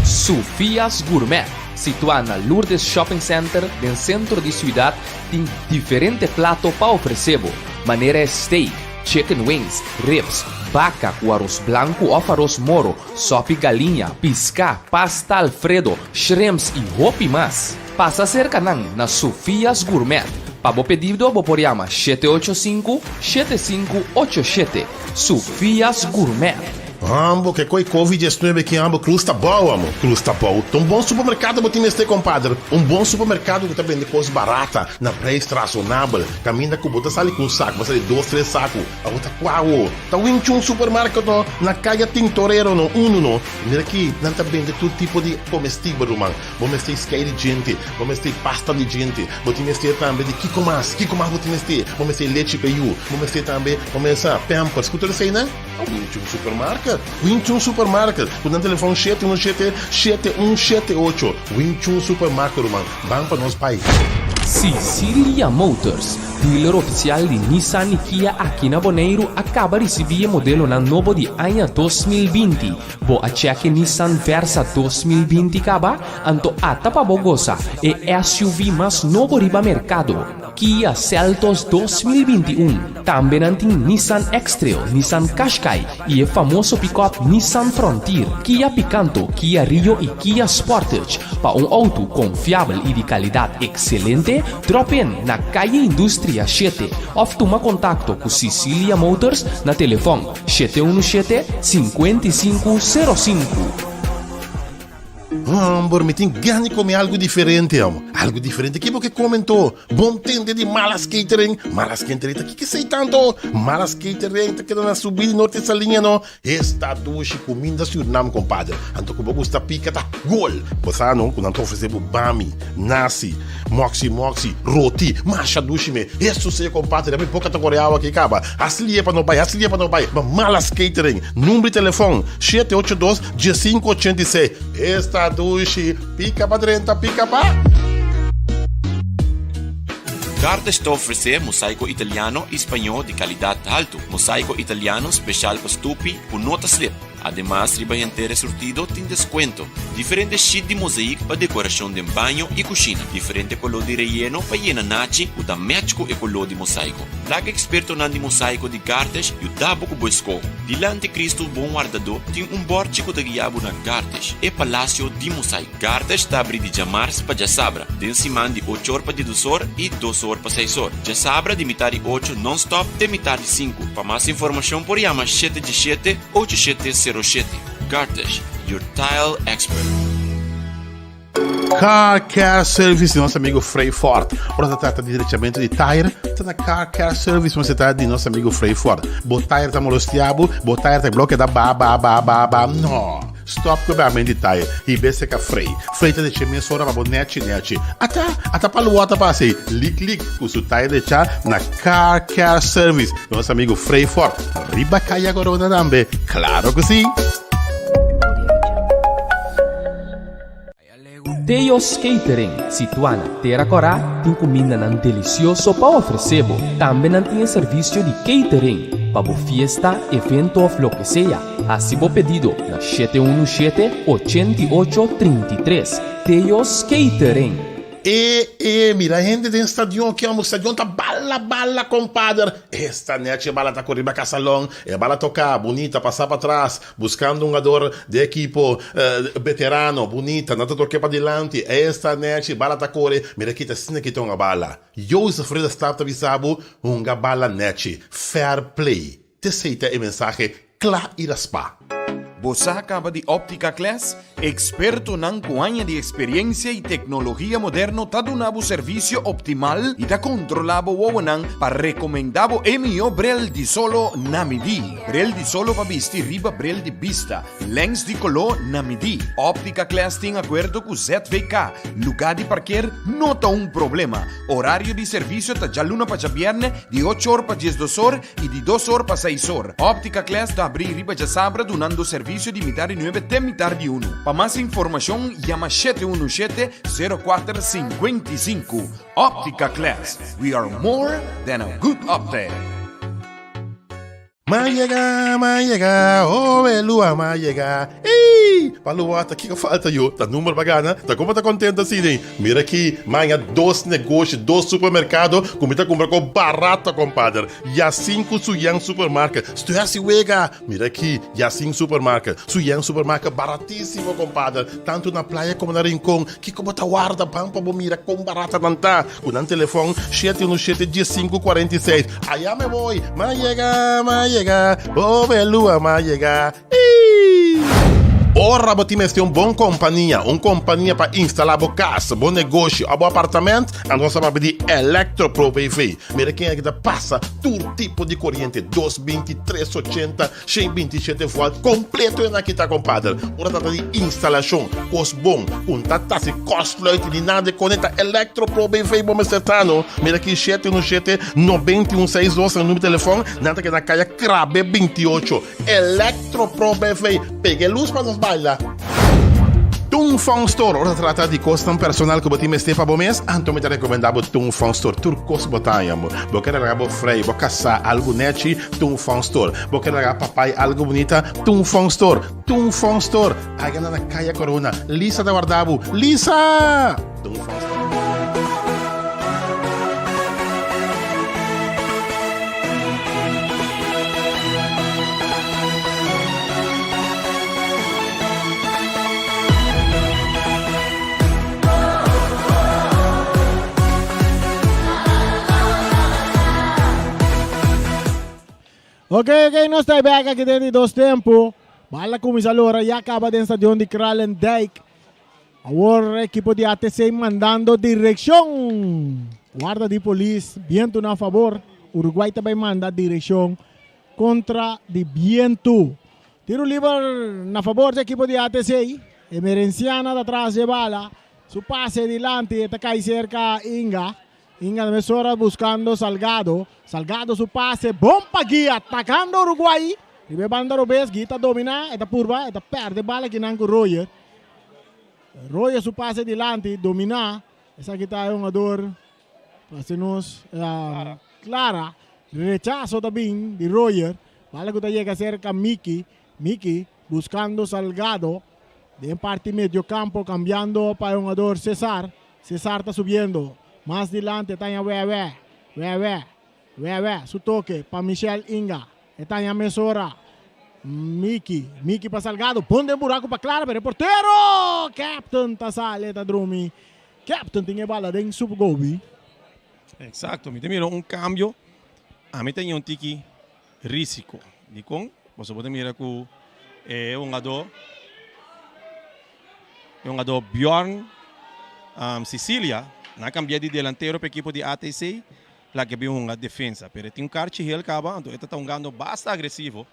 Sofia's Gourmet, situada na Lourdes Shopping Center, no centro de ciudad, tem diferentes pratos para oferecer. Maneira steak, chicken wings, ribs, vaca com arroz branco ou arroz moro, sopa galinha, pisca, pasta alfredo, shrimps e hopi mais. Passa cerca na Sofia's Gourmet. Para o pedido, você chama 785-7587. Sofia's Gourmet. Ambo, que coi Covid-19 que ambo, clusta bom, amo. Clusta bom. Um bom supermercado, botem neste, compadre. Um bom supermercado que tá vendendo coisas baratas, na preço razonável. Caminha com bota sali com saco, você 2, 3 sacos. A outra qual? Tá um supermercado no, na caia Tintoreiro no, no. Mira aqui, não tá vendendo todo tipo de comestível, mano. Vamos ter skate de gente, vamos ter pasta de gente, botem neste também de Kiko mais botem neste. Vamos ter leite peiu, vamos ter também, vamos ter Pampers, escuta isso aí, né? Um supermercado. 21 Supermarket, com o telefone 717-7178. 21 Supermarket, mano. Vamos para nosso país. Cecilia Motors, dealer oficial de Nissan e Kia aqui na Bonaire, acaba de receber modelo na novo de ano 2020. Bo a cheque Nissan Versa 2020 acaba, anto ata pa bogosa e SUV mais novo riba mercado. Kia Seltos 2021. Também tem Nissan X-Trail, Nissan Qashqai e o famoso pick-up Nissan Frontier, Kia Picanto, Kia Rio e Kia Sportage. Para auto confiável e de qualidade excelente, drop in na Calle Indústria 7 ou toma contato com Cecilia Motors na telefone 717-5505. Amor, me tem ganho de comer algo diferente, amo. Algo diferente. Que porque comentou? Bom tende de Malas Catering. Malas Catering, tá que sei tanto? Malas Catering, tá querendo subir de norte essa linha, não? Esta duche comida Suriname, compadre. Anto que você pica, tá gol. Você não, quando anto oferecer bami, nasi, moxi, roti, macha duche me. Isso sei, compadre. Me pouca tá coreal aqui, caba. Aslia para não vai. Malas Catering. Número de telefone 782-1586. Esta duche, pica para dentro, pica para. Gartes está a oferecer mosaico italiano e espanhol de qualidade alta. Mosaico italiano especial para stupi com nota slip. Además, riba inteira surtido tem descuento. Diferentes sheets de mosaico para decoração de banho e cozinha. Diferente color de relleno para llenar nachi ou da match com o color de mosaico. Laga experto na de mosaico de Gartes e o dabo com boisco. Dilante Cristo bom guardador tem borchico de guiabo na Gartes e palácio de mosaico. Gartes está abrindo de março para Jasabra. Den siman de 8 horas para de 2 horas e 2 horas para 6 horas. Jasabra de metade 8 non-stop de metade 5. Para mais informação por chama 717-8707. Gartes, your tile expert. Car Care Service de nosso amigo Frei Ford. Ora se trata diretamente di tire, sta na Car Care Service, ma si tratta di nostro amigo Frei Ford. Bo tire ta molostiabo, bo tire ta blocca da ba. No. Stop com a mente tire. E besse ka Frei. Frei ta dice mesora ma bo neci. Ata paluota pa sei. Lick com su tire de cha na Car Care Service. Nosso amigo Frei Ford. Riba kaya corona nambe. Claro que sim. Teos Catering, situada Terra Corá, tem comida nan delicioso para oferecer. Também não tem serviço de catering para fiesta, evento ou lo que seja. Assim, o pedido na 717-8833. Teos Catering. Mira, gente tem stadion que amo stadion tá bala, compadre. Esta net bala tá correndo para salão, bala tocar, bonita, passar para trás, buscando um jogador de equipo veterano, bonita, não tá toque para dilante. Esta net bala tá correndo, mira aqui tá sendo que tem uma bala. Eu sofri da staff tá bisabo, uma bala net, fair play. Te aceita a mensagem, claro e raspa. Você acaba de Óptica Class, experto na cuanha de experiência e tecnologia moderna, tá dando serviço optimal e tá controlado o para recomendar o melhor brel de solo na medi. Brel de solo para vestir riba brel de vista, lens de color na medi. Óptica Class tem acordo com ZVK, lugar de parquear não tá problema. Horário de serviço tá de luna para viernes, de 8 horas para 12 horas e de 2 horas para 6 horas. Óptica Class tá abrir riba de sabra donando serviço de metade 9 até metade 1. Para mais informação, chama 717-0455. Óptica Class. We are more than a good optic. Mayega, oh, lua, mayega. Paluata, que falta eu? Tá número bagana? Tá como tá contente assim, né? Mira aqui, manha 2 negócios, 2 supermercados, comida compra com barata, compadre. E assim com Suyang Supermarket. Se tu é assim, wega. Mira aqui, e assim Supermarket. Suyang Supermarket, baratíssimo, compadre. Tanto na praia como na Rincón. Que como tá guarda, pampa, mira, com barata não tá. Com um telefone, 717-1546. Aí me vou. Mayega, oh, lua, mayega. Ora, você tem uma boa companhia para instalar a casa, bom negócio, a bom apartamento, a nossa marca de Electropro BV. Mira quem é que passa todo tipo de corrente, 220, 380, 127 volts, completo aqui, tá, compadre. Ora, trata de instalação, custo bom, contato se custo de nada, conecta Electropro BV, bom, acertando. Mira aqui, 717-9162, número de telefone, nada que na caia Crabe 28. Electropro BV, pegue luz para nos baila. Tung Fong Store, ora trata di custom personal que botim este pa mês, anto me te recomendavo Tung Fong Store, turcos botaiamo. Boquera ragabo frei, bocassa algo neci, Tung Fong Store. Boquera ragabo papai algo bonita, Tung Fong Store. Tung Fong Store. Agana na Kaya Corona, Lisa da guardavo, Lisa! Tung Fong Store. Ok, nós estamos back aqui dentro de 2 tempos. Bala comissalora já acaba dentro do estadião de Kralendijk. Agora, equipo de ATC mandando direção. Guarda de polícia, viento na favor. Uruguai também manda direção contra de viento. Tiro livre na favor do equipo de ATC. Emerenciana de atrás de bala. Su pase adelante, está cai cerca Inga. Inga de Mesora buscando Salgado. Salgado su pase. Bomba guia. Atacando Uruguay. Ribe banda Robes. Guita domina. Eta purva. Eta perde bala kinang Royer. Royer su pase dilante. Domina. Esa kita yung ador. Pasinos. Clara. Rechazo também de Royer. Bala que llega cerca Miki. Miki buscando Salgado. De parte medio campo. Cambiando para un ador Cesar. Cesar está subiendo. Más adelante está en Wewe. Su toque para Michelle Inga. Está en Mesora. Miki para Salgado. Pone buraco para Clara, pero portero. Captain Tasale está Drumi. Captain tiene bala de Subgobi. Exacto. Mira, un cambio. A mí tenía un tiki risco. Dicon, você pode mirar que un jogador Bjorn Sicilia, na cambiar de delantero para equipo de ATC, lá que viu uma defesa. Pero tem Carchi Hill acabando, ele está jogando bastante agressivo.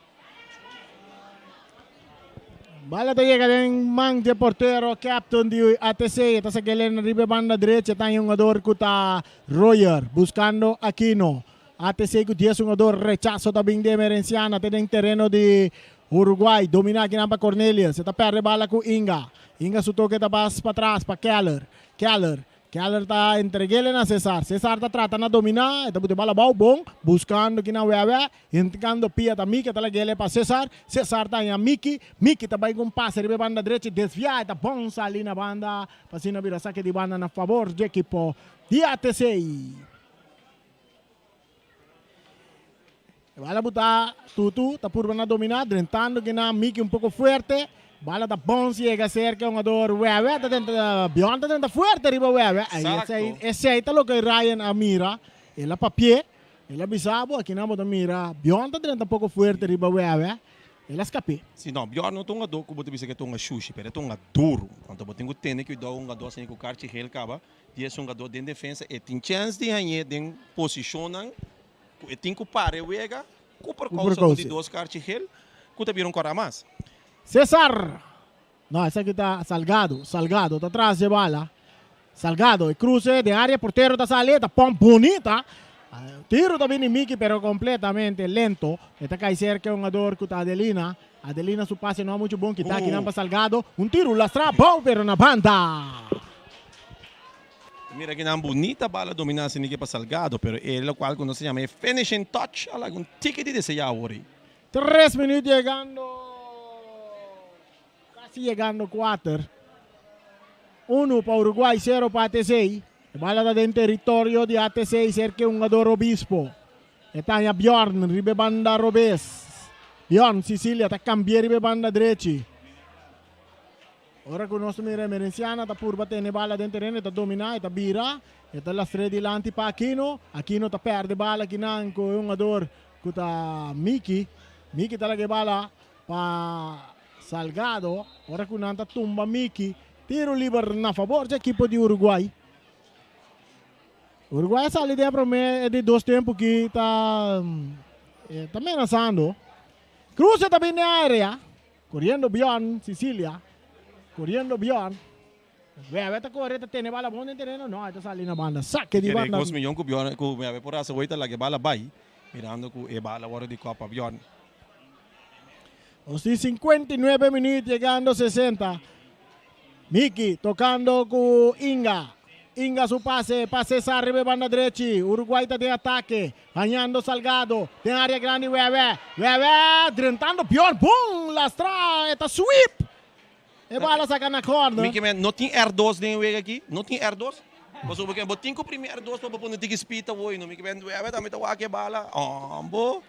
Bala ta llega den mang de portero captain di ATC. Ita sa gelen ribe banda derecha ta yung jogador kuta Royer buscando Aquino. ATC ku 10 jogador rechazo tabing de Merenciana tedeng terreno di Uruguay. Domina ginamba Cornelius. Ita perde bala ku Inga. Inga sutoke tapas pa atrás pa Keller. Keller ta entregele na Cesar. Cesar ta trata na dominar. Ita buti bala bau bom. Buscando kinawewe. Intikando pia ta Miki. Ita lagele pa Cesar. Cesar ta yung Miki. Miki ta bay kung pase. Ribe banda derecha. Desvia. Ita bom sa lina banda. Pasina bira saque di banda na favor de equipo di ATC. Bala buta Tutu. Ta purba na dominar. Drentando kina Miki un poco fuerte. Bala da bom llega cerca un jogador Wewe, Beyond tenta fuerte arriba Wewe. Esse aí tá louco Ryan Amira, ela papie, ela bisabo, aqui não bota mira. Beyond tenta pouco fuerte arriba Wewe, ela escape. Sim, não, Bjorn não tonga do, como você que tonga sushi, pero tonga duro. Quando você tem que ter que dar um jogador sem que o Carchi Hill acaba, e esse jogador de defesa, e tem chance de ganhar, de posicionar, e tem que parar Wega, com por causa de dois Carchi Hill, que te viram correr mais. César. No, esa aquí está Salgado. Salgado está atrás de bala. Salgado, el cruce de área, portero está saliendo. Pom bonita. Tiro también en Miki, pero completamente lento. Está cae cerca un jugador que está Adelina. Adelina su pase no ha mucho bom. Quita aquí para Salgado. Un tiro, lastra, bom, pero na banda. Mira que una bonita bala dominada sin para Salgado, pero es lo cual cuando se llama finishing touch, un ticket de ese ya ahora. 3 minutos llegando 4. 1 para Uruguay, 0 para ATC. Bala da dentro territorio de ATC cerca de un jugador Obispo. Está ya Bjorn, ribe banda Robes. Bjorn, Sicilia, está cambiando ribe banda derecha. Ora con nostro mira Merenciana, está pur batene bala dentro terreno, está dominando, está bira. Está la strada dilanti para Aquino. Aquino está perde bala, Kinan con un jugador que está Miki. Miki está la bala para Salgado, ora con una tumba Miki, tiro libre na favor del equipo de Uruguay. Uruguay sale de 2 tiempos que está amenazando. Cruza también en área, corriendo Bjorn, Sicilia, corriendo Bjorn. Vea, esta correta tiene bala buena en terreno, no, esta sale en la banda, saque de banda. 2 milhões que Bjorn, que por essa vuelta la que bala vai, mirando que bala ahora de Copa Bjorn. Os 59 minutos llegando 60. Miki tocando con Inga. Inga su pase César, arriba banda derecha. Uruguay está de ataque. Bañando Salgado. De área grande, Wewe. Drentando Bjorn. Boom! Lastra. Está sweep. E bala saca na corda. Miki, não tem R2 nem Wega aqui? Não tem R2? Mas porque botin ko primeiro R2 para pôr no tigispita, Miki, Wewe, também tá aqui bala. Ambo.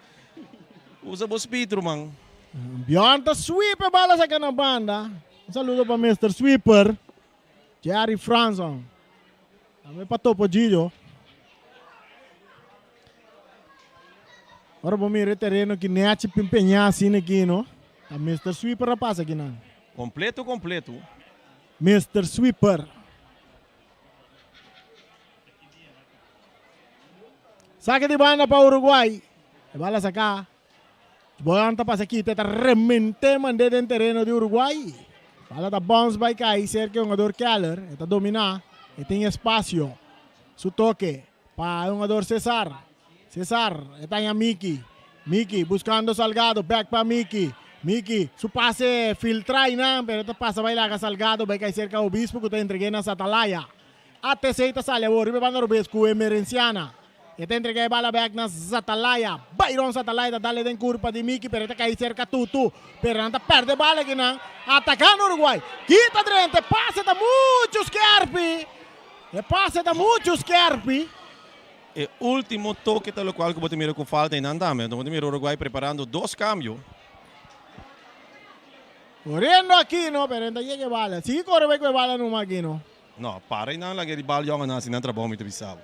Usa bo speed, man. Bjorn está sweep e bala saca na banda. Un saludo para Mr. Sweeper. Jerry Franson. Dame para Topo Gillo. Ora vamos mirar o terreno que nem a chip empenhar assim aqui, não? A Mr. Sweeper rapaz aqui, não? Completo. Mr. Sweeper. Saque de banda para Uruguay. E bala sacar. Boyan tapas aqui, teta remente mandé dentro terreno de Uruguay. Bala da bounce by cair cerca de um jogador Keller. Está dominar. E tem espaço. Su toque para um jogador Cesar. Cesar, está em Miki. Miki buscando Salgado. Back para Miki. Miki, su pase filtra y nada, pero esta pasa bailar a Salgado. Vai cair cerca de Obispo que está entregue na Satalaya. ATC está sale, arriba banda Robescu, Merenciana. Esta entrega de bala back na Satalaya. Byron Satalaya dale den curva de Miki, pero esta cae cerca Tutu. Pero anda perde bala que não. Atacando Uruguay. Quita Drente, pase da muchos Scarpi. E pase da muchos Scarpi. E último toque, tal qual que Botemiro com falta em andamento. Botemiro Uruguay preparando 2 cambios. Corriendo aquí, no, pero anda llegue bala. Sí, corre con bala no aquí, no. No, para não lagi di bal yung na sinantra bom ito bisab.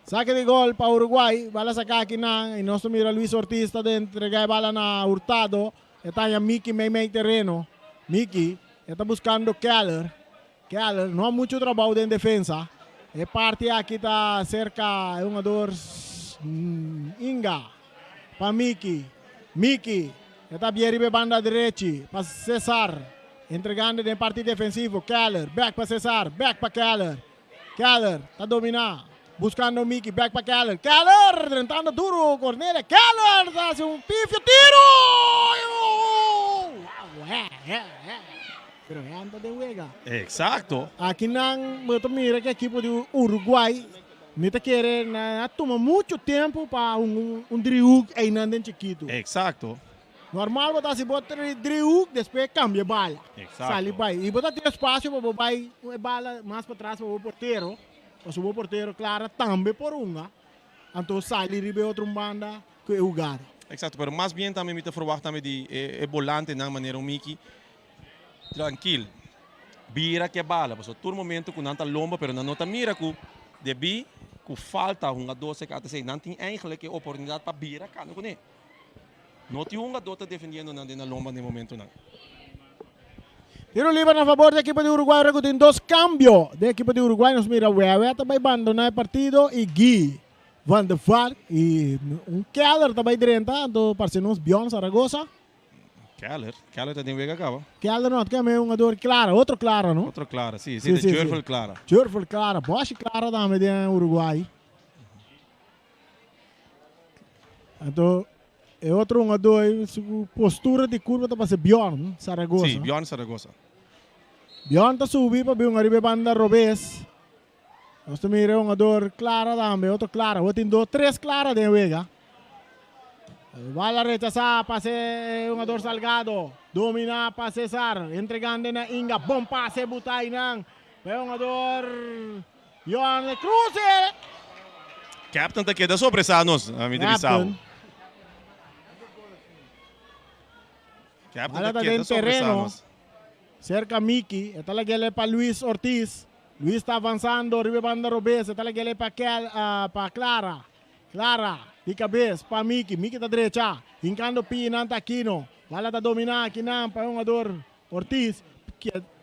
Saque de gol para Uruguay. Bala saca aquí na. Y nuestro mira Luis Ortiz está de entregar bala na Hurtado. Está ya Miki meio terreno. Miki está buscando Keller. Keller, no mucho trabajo en defensa. E parte aqui está cerca, é um jogador Inga, para Miki. Miki, está bem banda direita, para Cesar. Entregando de parte defensivo, Keller, back para Cesar, back para Keller. Keller, está dominando, buscando Miki, back para Keller. Keller, tentando duro, Cornelia. Keller, hace um pifio, tiro! Pero anda de huega. Exacto. Aqui não, eu mira que a equipe do Uruguai não quer toma muito tempo para drill aí não dentro chiquito. Exacto. Normal botar se bota drill, depois cambia bala. Exato. Sali vai. E botar ter espaço para vai bala mais para trás para o porteiro. O porteiro claro também por uma. Então sali ribe outro banda que é o lugar. Exacto, pero más bien también me te verwacht también de volante na maneira Miki. Tranquilo. Vira que bala, pues todo momento com tanta lomba, pero na nota mira que de bi que falta uma doce que até não tem eigenlijk a oportunidade para vira cano com ele. Não tem uma dota defendendo na lomba no momento não. Tiro livre a favor da equipe de Uruguai, tem dois cambios da equipe de Uruguai. Nos mira, Wewe também abandonar o partido e Gui Van der Vaart e Keller também dentro, então parece uns Bjorn Zaragoza. Keller tem vega acaba. Keller não, que é um jogador claro, outro claro, não? Outro claro, sim, Sim, de sim, Jurfel sim. Clara. Jurfel Clara, Bosch Clara também de Uruguai. Então, é outro jogador, postura de curva está para ser Bjorn Zaragoza. Sim, Bjorn Zaragoza. Bjorn está subindo para ver um arriba banda Robes. Nós temos um jogador Clara também, outro Clara. Outro tem três Clara de Vega. Bala rechazada para ser um jogador Salgado. Domina para Cesar. Entregando na Inga. Bom passe, butai nang. É um jogador Bjorn Cruz. Captain te queda sobressanos, a mi divisão. Captain Bala te está queda dentro terreno. sobressanos. Cerca Miki. Está la guele para Luis Ortiz. Luis está avançando. Arriba banda Robes. Está la guele para Clara. Clara. De cabeça para Miki. Miki da direita. Hincando Pinanta Aquino. Bala está dominando aqui para um jogador Ortiz.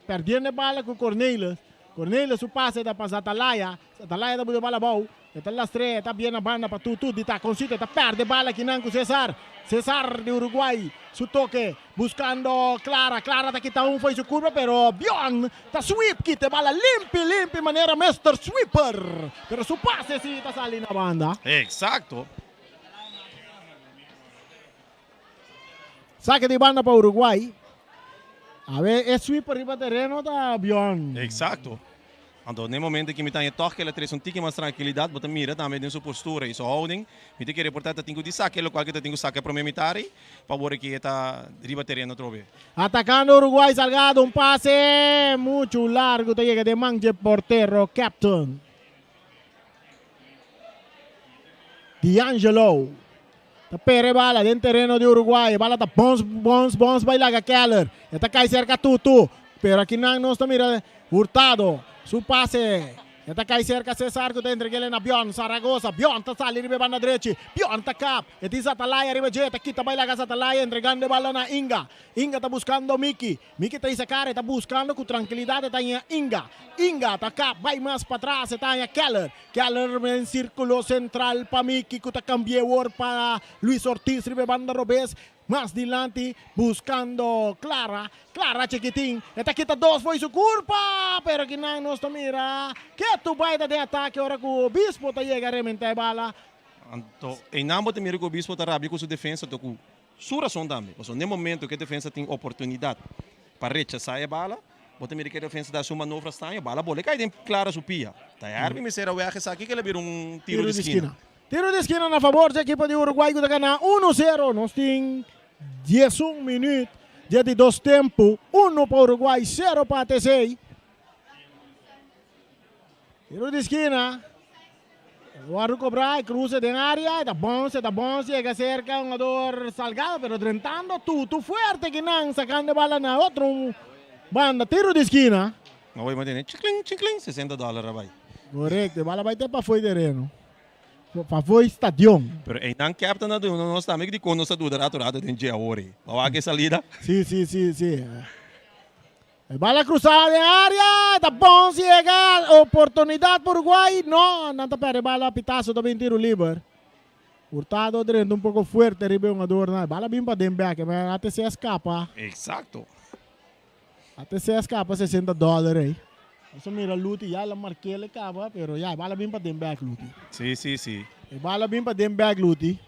Perdendo a bala com Cornelius. Cornelius o passe da para Atalaya. Atalaya está botando bala bom. Está lá estreia. Está bem na banda para tudo. Está consciente. Está perde bala aqui com Cesar. Cesar de Uruguai. Su toque. Buscando Clara. Clara está aqui. Foi sua curva. Pero Bjorn está sweep. Quita bala limpe. Maneira Mr. Sweeper. Pero su passe sim está salindo na banda. Exacto. Saque de banda para Uruguai. A ver, é sweep arriba terreno da Bjorn. Exacto. Então, no momento que me tem toque, ele traz tique mais tranquilidade, bota mira também em sua postura e sua holding. Me tem que reportar que tenho de saque, o qual que tenho saque para me mitari, para ver que está arriba terreno outra vez. Atacando Uruguai, Salgado, um passe muito largo, te llega de manje portero, captain. D'Angelo. Pere bala dentro terreno de Uruguai. Bala está bons, bailaga Keller. Está cai cerca tudo. Pero aqui não está mira Hurtado. Su passe. Está cai cerca Cesar que está entregando na Bjorn Zaragoza. Bjorn está salindo riba banda direita. Bjorn está cap. Eta Atalaya riba direita. Aqui está bailaga Atalaya entregando bala na Inga. Inga está buscando Miki. Miki está essa cara, está buscando com tranquilidade está em Inga. Inga está cap. Vai mais para trás está em Keller. Keller em círculo central para Miki que está cambiando para Luis Ortiz riba banda Robes. Mais dilante, buscando Clara. Clara chiquitín. Está aqui, dois, foi sua culpa. Pero que não nos mira. Que tu vai de ataque, ora que o Bispo está chegando a rementar bala. Então, em ambos de mira que o Bispo está rápido com sua defesa, está com sua razão também. Porque no momento que a defesa tem oportunidade para rechazar a bala, você mira que a defesa dá sua manobra, a bala bola cai dentro Clara sua pia. Tá aí, me será o erro aqui que ele vira tiro de esquina. Tiro de esquina na favor da equipe de Uruguai que está ganhando 1-0. Nós temos 11 minutos de dois tempos. 1 para Uruguai, 0 para TC. Tiro de esquina. O Arruco Bray cruza de área. Está bom. Chega cerca um jogador Salgado, pero tentando tudo forte que não sacando bala na outro banda. Tiro de esquina. Não vai manter, chiclin, $60 vai. Correto, bala vai ter para fora terreno. Para fora estadião. Pero em não capta nada, não está meio de conosco do rato de dia hora. Para que salida. Sim. Bala cruzada de área, tapón ciega, oportunidad por Uruguay. No, nada para bala pitazo também tiro livre. Hurtado dentro um pouco fuerte, arriba um adorno. Bala bem para Dembele, mas até se escapa. Exacto. Até se escapa $60 aí. Você mira Luti, já la marquei ele acaba, pero já bala bem para Dembele Luti. Sí, sí, sí. Bala bem para Dembele Luti.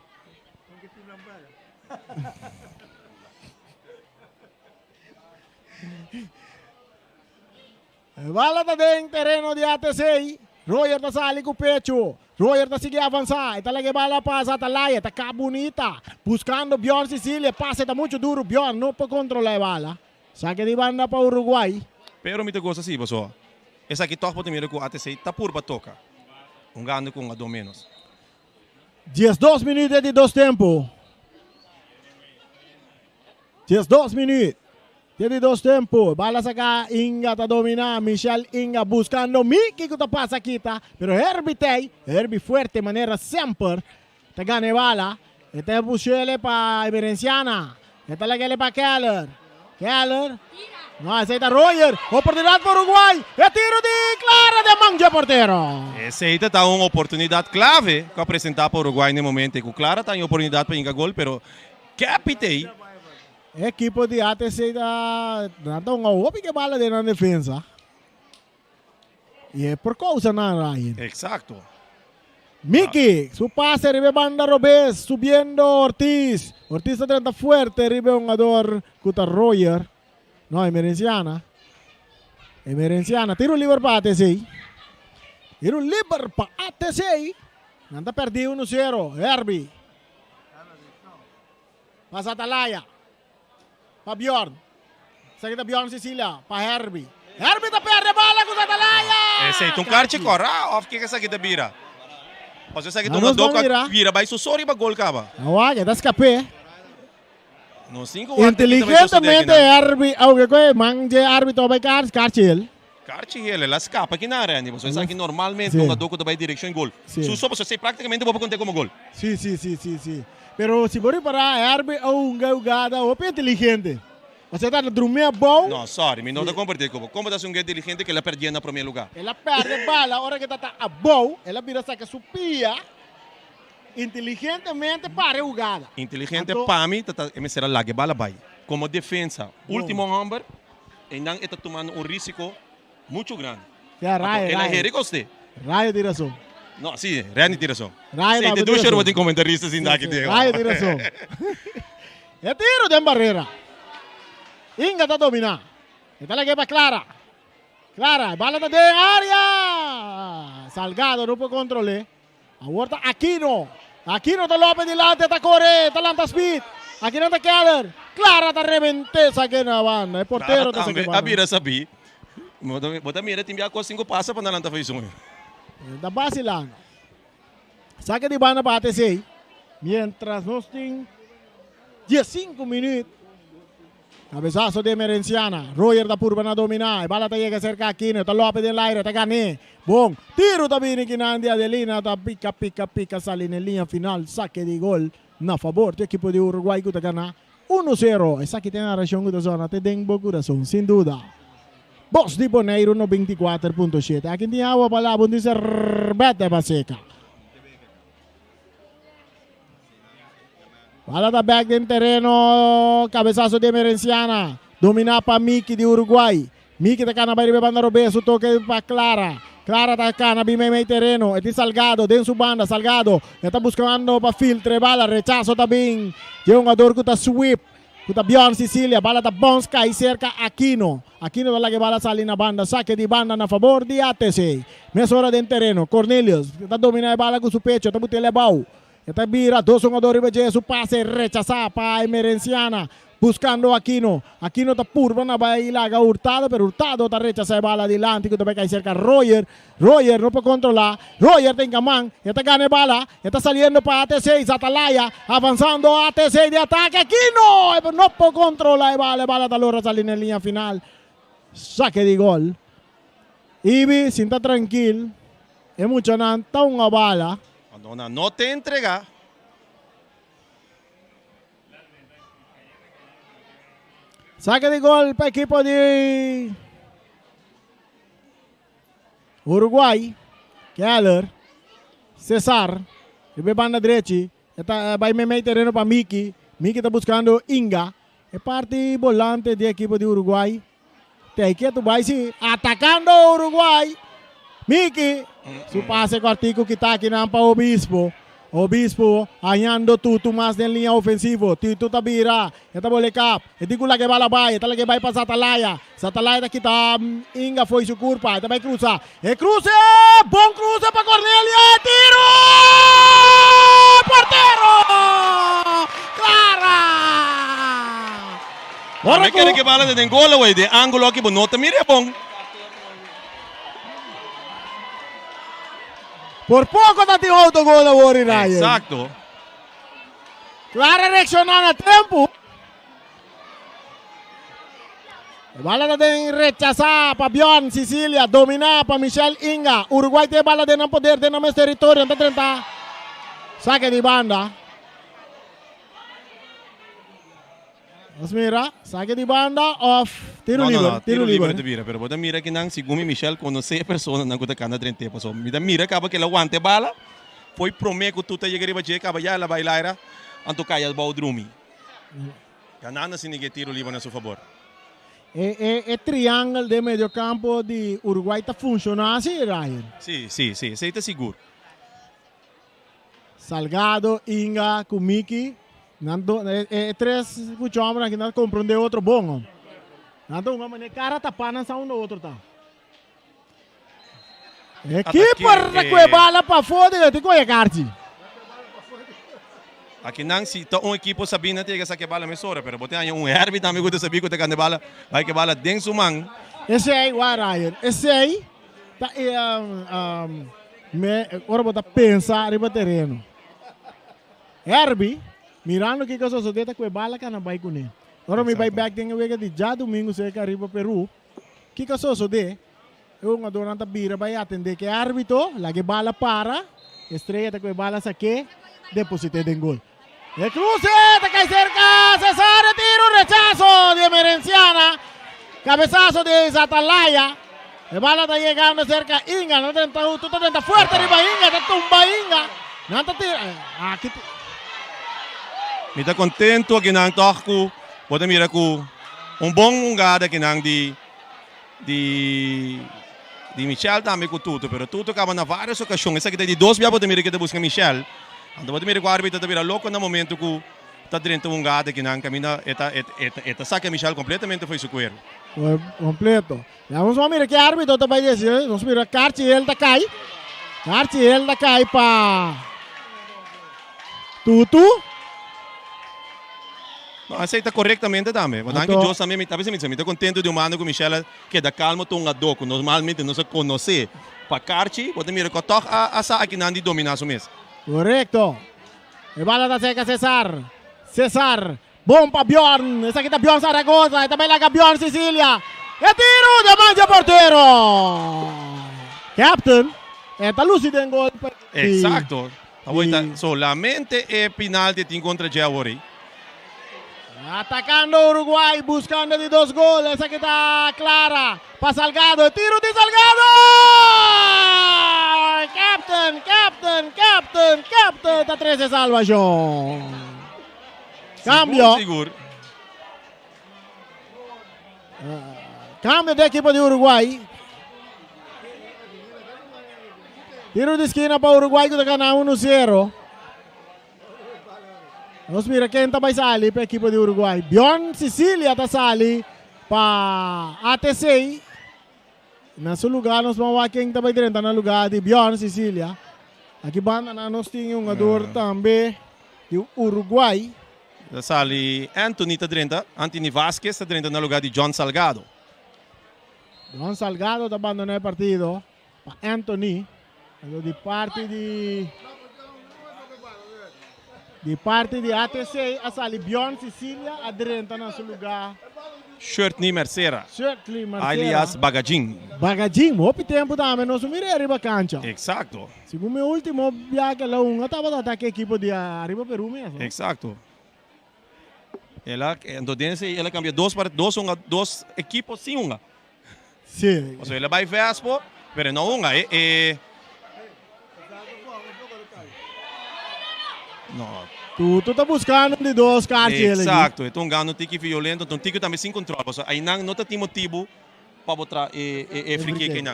Bala está dentro terreno de ATC. Royer está sali com o pecho. Royer está seguindo avançar. Está lá que bala passa Atalaya. Está cá bonita. Buscando Bjorn Sicília. Passa está muito duro. Bjorn não pode controlar a bala. Saque de banda para Uruguai. Pero me te gosta assim, pessoal. Essa aqui toca para mim com a ATC. Tá por para toca. Ganho com a do menos. 12 minutos de dois tempos. 12 minutos. Tiene dos tempos. Bala saca Inga está dominar. Michel Inga buscando Miki que passa kita. Pero Herbie tem. Herbie fuerte maneira sempre. Te gana bala. Este é puxele para Emerenciana. Este é para Keller. Keller. No, aceita Royer. Oportunidade para Uruguai. É tiro de Clara de mão de porteiro. Essa aí tá uma oportunidade clave para apresentar para o Uruguai no momento. Com Clara tem oportunidade para enganar gol, pero capitei. Equipo de ATC da uma outra que bala de na defesa. E é por causa na Ryan. Exacto. Miki, su pase arriba banda Robes, subiendo Ortiz. Ortiz está tratando fuerte, arriba un jugador Kuta Royer. No, Emerenciana. Emerenciana, tiro libre para ATC. Tiro libre para ATC. Nanda perdido 1-0. Herbie. Passa Atalaya. Para Bjorn. Seguida Bjorn Sicília. Para Herbie. Herbie está perde bala com Atalaya. Esse aí, carti corra, off que essa aqui da bira. Mas essa aqui Não uma nos vão doca virar. vira, vai sorry ba gol caba. Awag, está escapé. No 5 Inteligentemente Herbie, aunque que manje Herbie to vai carchil. Carti ele, la scapa aqui na área, mas essa aqui normalmente Sim. uma doca vai direção em gol. Sim. Su sopa você praticamente vou contar como gol. Sí. Pero si por para Herbie o un jugada o inteligente. Você está dormindo bom. No, sorry, me não dá compartilhar como das um inteligente que ela perdia na primeiro lugar. Ela perde bala, a hora que está a bom, ela vira saca su pia. Inteligentemente para a jugada. Inteligente Então- para mim, será lá que bala vai. Como defesa, último number, e não está tomando um risco muito grande. Ya, Ela é gostei. Raio de razão. No, sì, Rani tira razão. Raio Sei, da te due razão. cervo di comentarista sin da che te. Raio de razão. É tiro de barreira. Inga está dominando. Está lá que para Clara. Clara, bala está de área. Salgado não pode controlar. A volta Aquino. Aquino está López delante, está corre, está lanta speed. Aquino está Keller. Clara está reventeza aqui na banda. É porteiro está A aqui. bira sabi. Bota mira timbiar com 5 passa para nalanta fez um. Da vacilando. Saque de banda para ATC. Mientras nos tem 15 minutos. Cabezazo de Emerenciana. Royer da Purba na dominar. Bala ta llega cerca aqui. Está López del aire. Está gané. Bom. Tiro também aqui na Adelina. Está pica. Sale na linha final. Saque de gol. Na favor do equipo de Uruguai. Que está ganhando 1-0. Essa aqui tem a região da zona. Tem dengo coração. Sem dúvida. Boss di Boneiro no 24.7. Aqui tem água para lá. Bunde Bete Baseca. Bala da back dentro terreno. Cabezazo de Emerenciana. Domina para Miki de Uruguai. Miki está na barriga banda Robeso. Toque para Clara. Clara está cá na meio terreno. Este Salgado. Dentro su banda. Salgado. Está buscando para filtre. Bala. Rechazo também. De um jogador que está sweep. Kuta Bjorn Sicília, bala da Bonska e cerca Aquino. Aquino dalla che bala sale na banda, saque di banda na favor di ATC. Mezz'ora dentro terreno, Cornelius, está dominando a bala com su pecho, está botando lebau. Está vira, dois jogadores veje su passe, rechaza para Emerenciana. Buscando Aquino. Aquino está purba na bailaga Hurtado, pero Hurtado está rechazando a bala adelante, que está cerca Royer. Royer no puede controlar. Royer tem Gamán, está gana bala, está saliendo para ATC, Atalaya, avanzando ATC de ataque. Aquino no puede controlar a bala da Lora sale en línea final. Saque de gol. Ibi, sinta tranquilo. É mucho nanta una bala. Quando não te entregar. Saque de gol para el equipo de Uruguay. Keller. Cesar. De banda derecha. Vai meter terreno para Miki. Miki está buscando Inga. É parte volante do equipe de Uruguai. Tem que tu vai se atacando o Uruguai. Miki. Su pase cortico que está aqui na para Obispo. Obispo hallando Tutu mais em linha ofensiva. Tutu tabira. Esta bola cap. E digo lá que bala vai. Esta lá que vai para Satalaya. Satalaya daqui tá. Inga foi su curva. Esta vai cruzar. E cruze. Bom cruze para Cornelia. Tiro! Porteiro! Clara! Me quer que bala de Angola, güey, de ángulo aqui, não tá mira bom. Por pouco tá tem autogol da Warri Ryan. Exacto. Clara reaccionando a tempo. A bala da tem rechazar para Bjorn Sicilia, dominar para Michel Inga. Uruguai tem bala de não poder ter no mesmo território, tá 30. Saque de banda. Mas mira, saque de banda off. Tiro livre, tiro livre. Mira, pero você mira que não, segundo Michel, conhece a pessoa não que cana 30 passou. Mira acaba que ela aguante bala. Foi prometo que tu tá chegando para acaba já ela vai lá, anto caia o drumi. Canana se ninguém tiro livre a seu favor. E triângulo de meio campo de Uruguai está funcionando assim, Ryan? Sim, você está seguro. Salgado, Inga, com Miki. Três puxões que não compreendem outro bom. Então, uma maneira cara tapando sa um no outro tá. Equipe com bala para fora, tem que carte. Aqui não se tá equipo sabina tem que sacar bala mesora, pero bote aí herbi também gosta saber que tem bala, vai que bala dentro do man. Esse aí, Ryan. Esse aí tá ora botar pensar riba terreno. Herbi mirando que coisa só deta com bala que não vai com ele. Agora me vai back tem que de já domingo se arriba Peru. Que coisa só de eu uma durante a bira vai atender que árbitro, lá que bala para, estreia com bala saque, deposite de gol. E cruce, te cai cerca, Cesar, tiro, rechazo de Merenciana, cabezazo de Zatalaya. La bala está llegando cerca, Inga, no tenta, tú te tenta fuerte arriba Inga, te tumba Inga. No te tira, aquí Me está contento que não toco, pode mirar com bom jogada que não de Michel também com tudo, pero tudo acaba na várias ocasiões, essa que tem de dois via pode mirar que te busca Michel. Então pode mirar que o árbitro está vira louco no momento que está dentro de jogada que não camina, eta saca Michel completamente foi sucuero. Completo. Vamos a mirar que árbitro te vai dizer, vamos mirar Carti ele da cai para Tutu. Aceita corretamente também. Mas anche José também estava muito contente de humano com Michel que dá calma tom a doco. Normalmente não se conhece. Para Carti, pode mirar que toca a sa aqui não de dominar o mês. Correcto. E bala da seca Cesar. Bom para Bjorn. Essa aqui tá Bjorn Zaragoza. E também lá Bjorn Sicilia. E tiro de mancha porteiro. Captain. Está lúcido em gol. Exacto. Solamente é penalti te encontra Jaori. Atacando Uruguay, buscando de dos goles. Aquí está Clara. Para Salgado. Tiro de Salgado. Captain. Está 13 salvación. Cambio. Cambio de equipo de Uruguay. Tiro de esquina para Uruguay que gana 1-0. Vamos mira quem está vai sair para a equipe de Uruguai. Bjorn Sicilia está sali para ATC. Na seu lugar, nós vamos ver quem está vai direto no lugar de Bjorn Sicilia. Aqui banda nós temos um jogador também de Uruguai. Está sali Anthony está direto. Anthony Vasquez está direto no lugar de John Salgado. John Salgado está abandonando o partido para Anthony. De parte de ATC, a sali Bjorn Sicilia, aderenta no seu lugar. Shirtley Mercera. Alias Bagajin. Bagajin, houve tempo também, nós miramos arriba a cancha. Exacto. Segundo meu último viagem lá, estava a ataque a equipe de arriba Peru mesmo. Exacto. Entonces, ela cambia dos equipos sem uma. Sim. Ou seja, ela vai Vespo, mas não uma. Não. Tu tá buscando de dois cartas. Exato. Então, ganho tique violento, então tique também sem controle. Aí não tem motivo para botar free kick.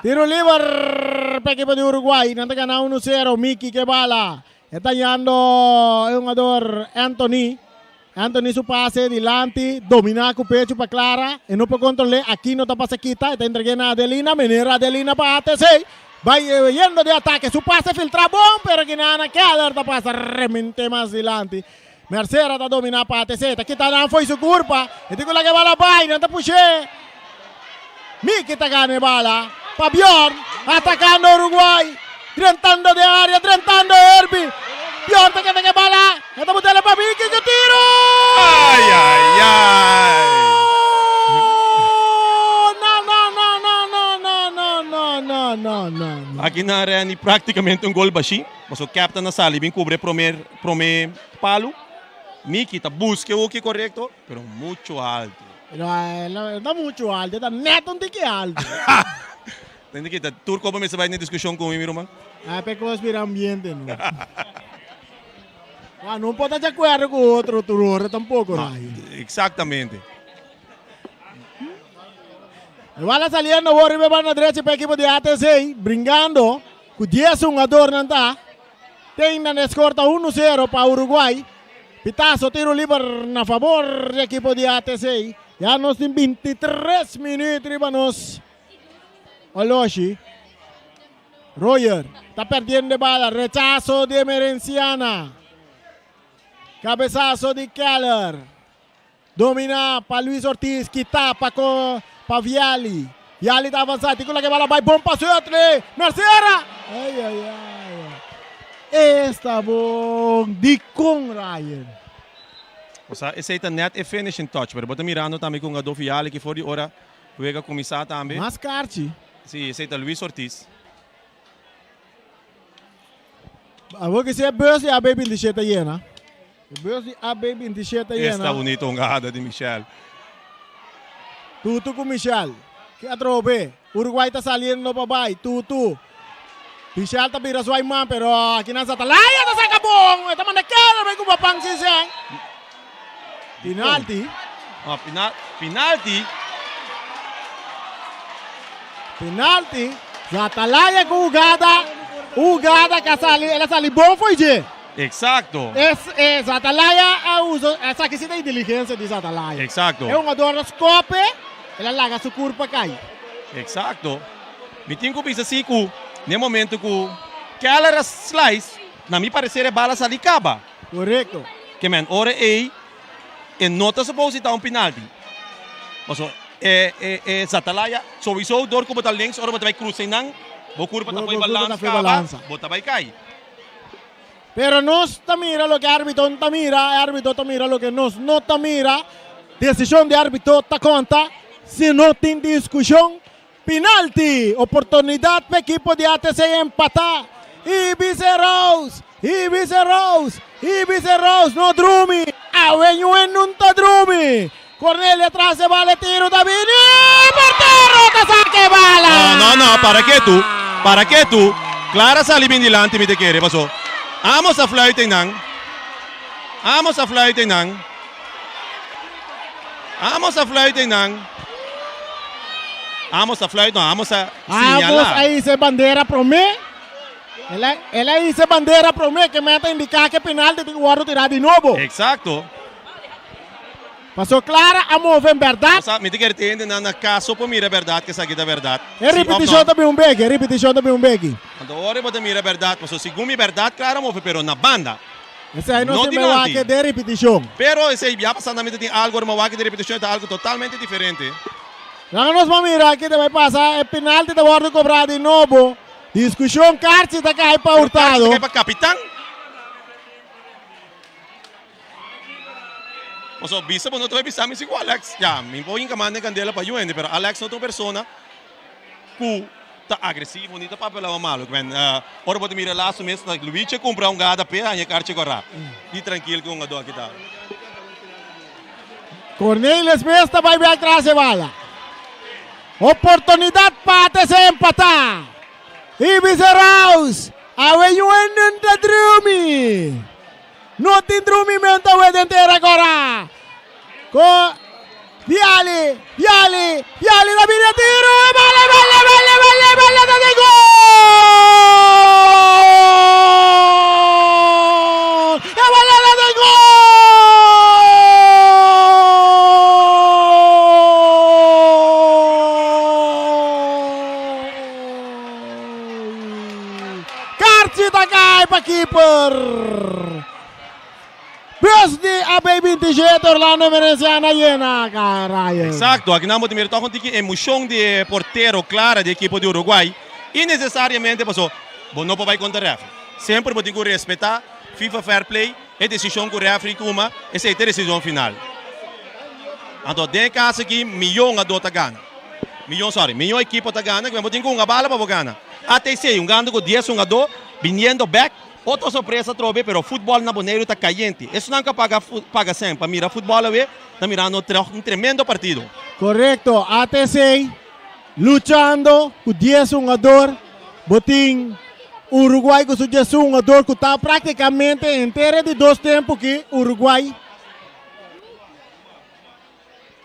Tiro livre para equipo de Uruguay. Nanti gana 1-0. Miki que bala. Está yendo el jugador Anthony. Anthony su pase delante. Domina con pecho para Clara. Y no puede controlar. Aquí no está pase quita. Está entregando a Adelina. Menera Adelina para ATC. Va yendo de ataque. Su pase filtra bom. Pero que nada queda. Está pasa remente más delante. Mercera está dominando para ATC. Está quitando. Fue su culpa. Y digo la que va la vaina. Está puché. Miki está ganando bala. Pa Bjorn, atacando Uruguay, tentando de área, tentando Herbie. Bjorn te queda que bala, esta botella para Miki, que tiro! Ai, ai, ai! No. Aqui na arena praticamente um gol baixinho, mas o capitão na sala vem cobrir primeiro palo. Miki está buscando o que correto, pero muito alto. Está muito alto, está neto um tique alto. Tem que turco para me saber na discussão com o meu irmão. Para conspirar ambiente, não. Não pode estar de acordo com o outro turno, tampouco, Exatamente. Vai saliendo, vou arribar na direita para a equipe de ATC, brincando, com 10 jogadores não está. Tem na escorta 1-0 para Uruguai. Pitazo, tiro livre na favor da equipe de ATC. Já nos tem 23 minutos e vamos. Oloshi. Roger. Está perdiendo de bala. Rechazo de Merenciana. Cabezazo de Keller. Domina para Luis Ortiz. Quita para Viali. Viali está avançado. Tico la que bala vai. Bom passo. Mercera. Ai. Esta bom. De com Ryan. O sea, esse aí net finishing touch. Mas bota mirando também com o Adolfo Viali que for de hora. Juega começar também. Mas Carti. Sim, esse aí é Luis Ortiz. Vou que se é bus e a baby de cheta llena. Bus e a baby de cheta llena. Esta bonita ongada de Michel. Tutu com Michel. Que atrope. Uruguai está saliendo para baixo. Tutu. Michel está vira sua irmã, pero aqui na Atalaya está saca bom. Está mandando cara, vai com o papang si sen. Penalti. Penalti. Atalaya com Ugada que ela sali bom foi de. Exacto. Atalaya uso essa aqui se tem inteligência de Atalaya. Exacto. É um adoro scope, ela larga sua curva cai. Exacto. Me tinha que pensar assim que no momento que ela slice, na minha parecer é bala sali caba. Correto. Que man, ora e não está suposto estar penalti. Mas Atalaya sowieso door como tá links, ora vai cruzar não. Vou curva tá foi balança, bota vai cair. Pero nos ta mira lo que árbitro ta mira, árbitro ta mira lo que nos no ta mira. Decisión de árbitro ta conta. Se não tem discussão, penalti, oportunidade para o equipo de ATC empatar. Ibiza Rose, no drumi. Awenho não tá drumi. Cornelio atrás se vale tiro da Vini. Portero te saque bala. No, ¿para qué tú? Clara sali bien delante, me te quiere, pasó. Vamos a flight nang. Vamos a señalar. Aí se bandeira pro mim. Ela hizo bandeira pro mim que meta indicar que penalti tem que tirar de novo. Exacto. Passou clara a mover em verdade. O sea, me te quiere entender na caso por mira verdade que essa aqui é verdade. Repetição também um beg. Quando ora você mira verdade, mas segundo a verdade, claro, move, pero na banda. Esse aí não se me vai que de repetição. Pero esse já passando tem algo, mas de repetição é algo totalmente diferente. Não nos vamos mirar que vai passar, é penalti de guarda cobrar de novo. Discussão Carci tá cai para Hurtado. Cai para capitão. O sea, visa por no te voy a pisar, me digo Alex, ya, me voy a encamar de candela para Juventus, pero Alex no es otra persona que tá agressivo, não tá papel malo. Ora pode mirar lá, mesmo na Luísa comprar gada pé, aí carte correr. E tranquilo com a dor que tá. Cornelius Mesta vai bem atrás de bala. Oportunidade para ATC empatar. Ibiza Raus. Away you end the Drumi. Não tem drumimento a inteira agora. Viali da linha tiro. Vale, de gol. É valera de gol. Cartita cai para keeper. Birthday abay 27 Orlando Veneciana llena, caralho. Exacto, aqui não podemos mirar que a emoção de porteiro clara da equipe do Uruguai e necessariamente passou. Bom, não vai contra o refri. Sempre podemos respeitar FIFA Fair Play e decisão que o refri toma, essa é a decisão final. Então, tem caso aqui, milhão a dota gana. Milhão equipe tá gana, que podemos uma bala para ganhar. Até se ganhando com 10 a 2, vindo back. Outra surpresa trobe, pero futebol na Boneiro está caliente. Isso não paga sempre. Para mirar futebol, está mirando um tremendo partido. Correcto, ATC luchando com 10 jogador, botim Uruguai com seu 10 jogador que está praticamente inteiro de 2 tempos que Uruguai.